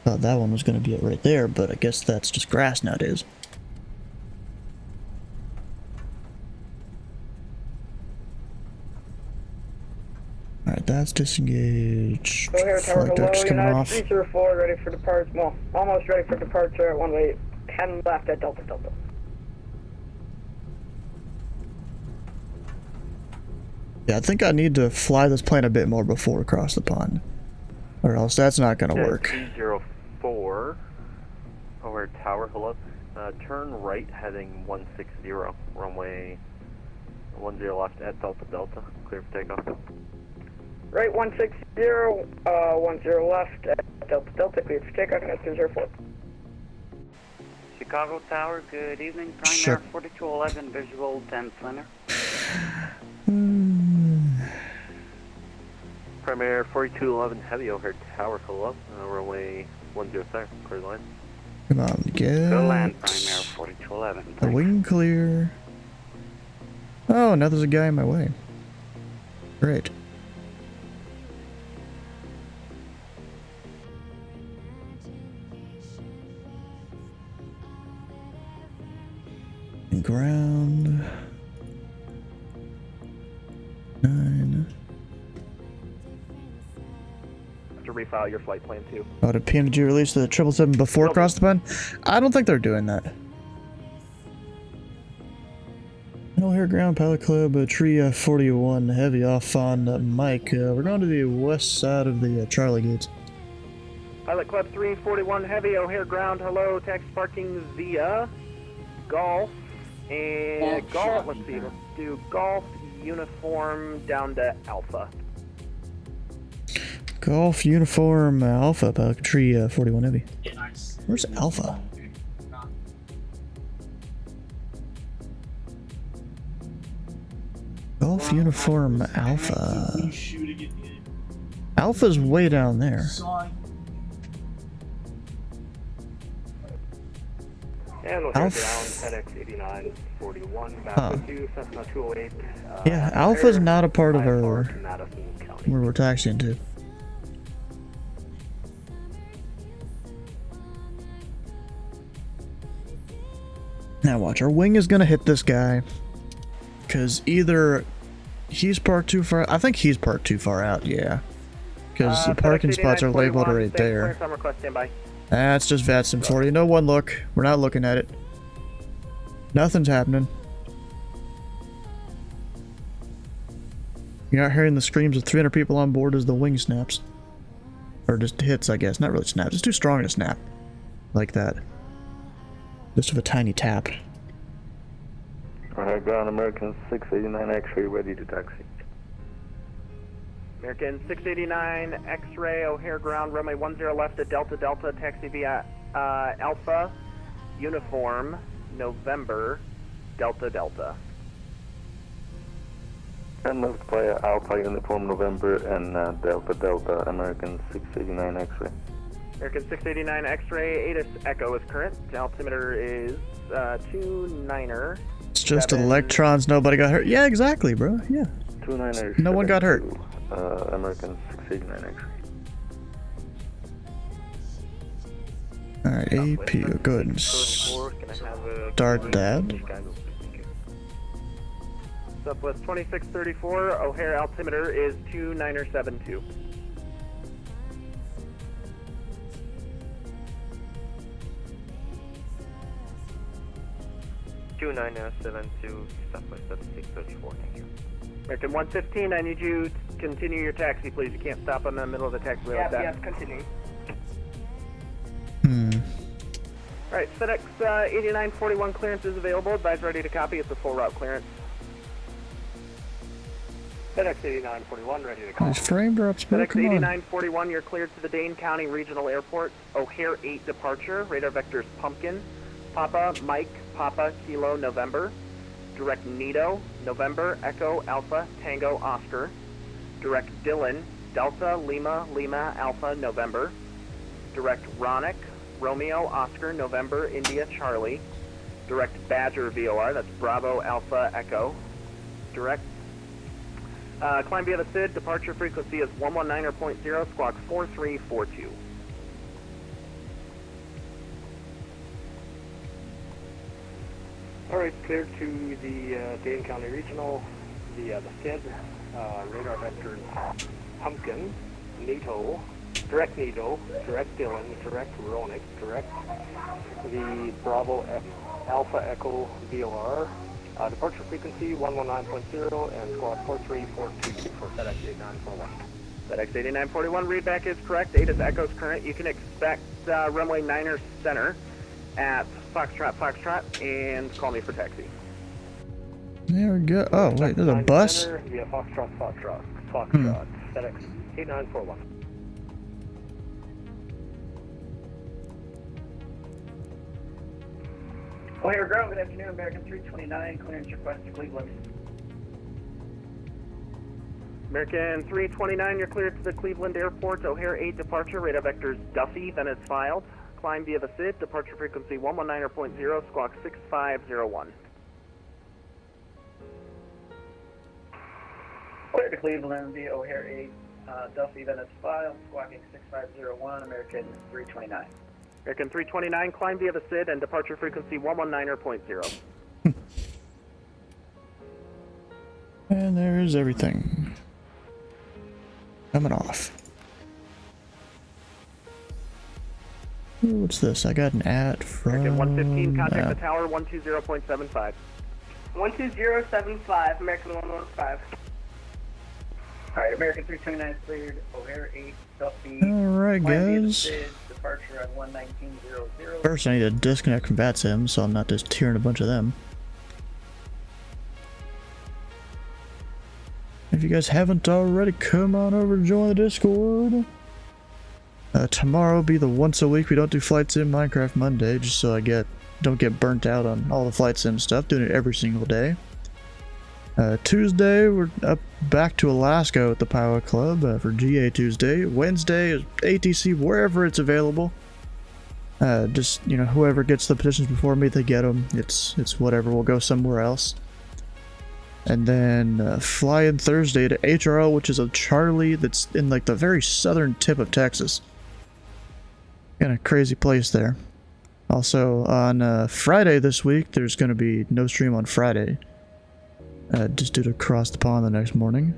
Thought that one was going to be it right there, but I guess that's just grass nowadays. Alright, that's disengaged. Flight deck's coming off. 304, ready for departure. Well, almost ready for departure at 1-way 10 left at Delta Delta. Yeah, I think I need to fly this plane a bit more before we cross the pond. Or else that's not gonna work. 304, over tower, hello. Turn right heading 160, runway 10 left at Delta Delta, clear for takeoff. Right 160, 10 left at Delta Delta, cleared for takeoff at 204. Chicago Tower, good evening. Primary Sure. 4211, visual 10 center. Primary 4211 Heavy O'Hare Tower, hello. Runway 10 clear, clear line. Come on, get Go land, Primary 4211. the wing clear. Oh, now there's a guy in my way. Great. Ground 9. To refile your flight plan too. Oh, did PMG release the 777 before across the pond? I don't think they're doing that. O'Hare Ground Pilot Club, Tree 41 Heavy off on Mike. We're going to the west side of the Charlie gates. Pilot Club 341 Heavy, O'Hare Ground, hello, taxi parking via Golf. And Golf, let's see, let's do Golf Uniform down to Alpha. Golf Uniform Alpha, Pelican Tree 41 Heavy. Where's Alpha? Golf Uniform Alpha. Alpha's way down there. And we'll down 10x 8941, back with you, Cessna 208. Yeah, Alpha's not a part of our where we're taxiing to. Now watch, our wing is gonna hit this guy. Cause either he's parked too far, I think he's parked too far out, yeah. Cause the parking spots are labeled right there. That's just VATSIM for you. No one look. We're not looking at it. Nothing's happening. You're not hearing the screams of 300 people on board as the wing snaps. Or just hits, I guess. Not really snaps. It's too strong to snap. Like that. Just with a tiny tap. Alright, ground American 689 X-ray ready to taxi. American 689 X-ray, O'Hare Ground, runway 10 left at Delta Delta, taxi via Alpha, Uniform, November, Delta Delta. And left via Alpha, Uniform, November, and Delta Delta, American 689 X-ray. American 689 X-ray, ATIS Echo is current, altimeter is 29er. It's just electrons, nobody got hurt. Yeah, exactly, bro, yeah. 29er. No one got hurt. American 689 X-ray. Alright, AP, go ahead and start that. Southwest 2634, O'Hare altimeter is 29er72. Southwest 7634, thank you. American 115, I need you to continue your taxi, please. You can't stop in the middle of the taxiway like that. Yes, continue. Alright, FedEx 8941 clearance is available. Advise ready to copy. It's a full route clearance. FedEx 8941 ready to copy. These frame drops, bro. FedEx Come on. 8941, you're cleared to the Dane County Regional Airport. O'Hare 8 departure. Radar vectors Pumpkin. Papa, Mike, Papa, Kilo, November. Direct Nido, November, Echo, Alpha, Tango, Oscar. Direct Dylan, Delta, Lima, Lima, Alpha, November. Direct Ronick, Romeo, Oscar, November, India, Charlie. Direct Badger VOR, that's Bravo, Alpha, Echo. Direct climb via the SID, departure frequency is 119.0, squawk 4342. Alright, cleared to the Dane County Regional via the SID, radar vectors Pumpkin, Nito, direct Nito, direct Dylan, direct Ronick, direct the Bravo Alpha Echo VOR, departure frequency 119.0 and squawk 4342 for FedEx 8941. FedEx 8941, readback is correct. 8 is Echo's current. You can expect runway 9er center at Foxtrot, and call me for taxi. There we go. Oh, wait, there's a bus? Center via Foxtrot, FedEx 8941. O'Hare Ground, good afternoon, American 329, clearance request to Cleveland. American 329, you're cleared to the Cleveland Airport. O'Hare 8 departure, radar vectors Duffy, then it's filed. Climb via the SID, departure frequency 119.0, squawk 6501. Cleared to Cleveland via O'Hare 8, Duffy, then it's filed, squawking 6501, American 329. American 329, climb via the SID and departure frequency 119.0. And there's everything. Coming off. Ooh, what's this? I got an ad from... American 115, contact the tower 120.75. 12075, American 115. Alright, American 329 is cleared, O'Hare 8, Duffy. Alright, guys. Departure at 119.00. First, I need to disconnect from VATSIM so I'm not just tearing a bunch of them. If you guys haven't already, come on over to join the Discord. Tomorrow will be the once a week we don't do flight sim Minecraft Monday, just so I don't get burnt out on all the flight sim stuff, doing it every single day. Tuesday we're up back to Alaska with the Pilot Club for GA Tuesday. Wednesday is ATC wherever it's available. Just, you know, whoever gets the petitions before me, they get them. It's whatever, we'll go somewhere else. And then fly in Thursday to HRL, which is a Charlie that's in like the very southern tip of Texas. Kind of crazy place there. Also on Friday this week, there's going to be no stream on Friday. Just due to cross the pond the next morning.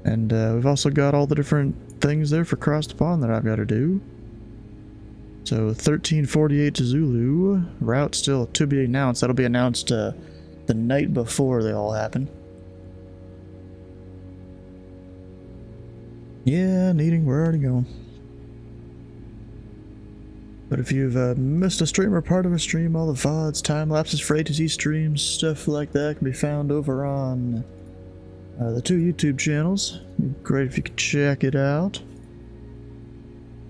And we've also got all the different things there for cross the pond that I've got to do. So 1348 to Zulu, route still to be announced. That'll be announced the night before they all happen. Yeah, needing, we're already going. But if you've missed a stream or part of a stream, all the VODs, time lapses for ATC streams, stuff like that can be found over on the 2 YouTube channels. It'd be great if you could check it out.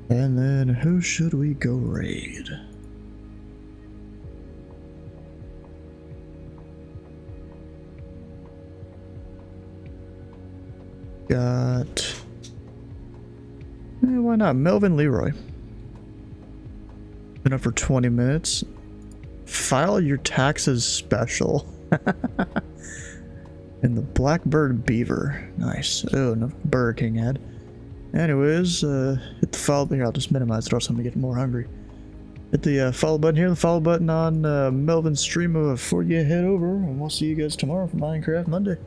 And then who should we go raid? Got... why not? Melvin Leroy. Been up for 20 minutes. File your taxes special. And the Blackbird Beaver. Nice. Oh, no Burger King ad. Anyways, hit the follow button here. I'll just minimize it or else I'm gonna get more hungry. Hit the follow button here, the follow button on Melvin's stream before you head over, and we'll see you guys tomorrow for Minecraft Monday.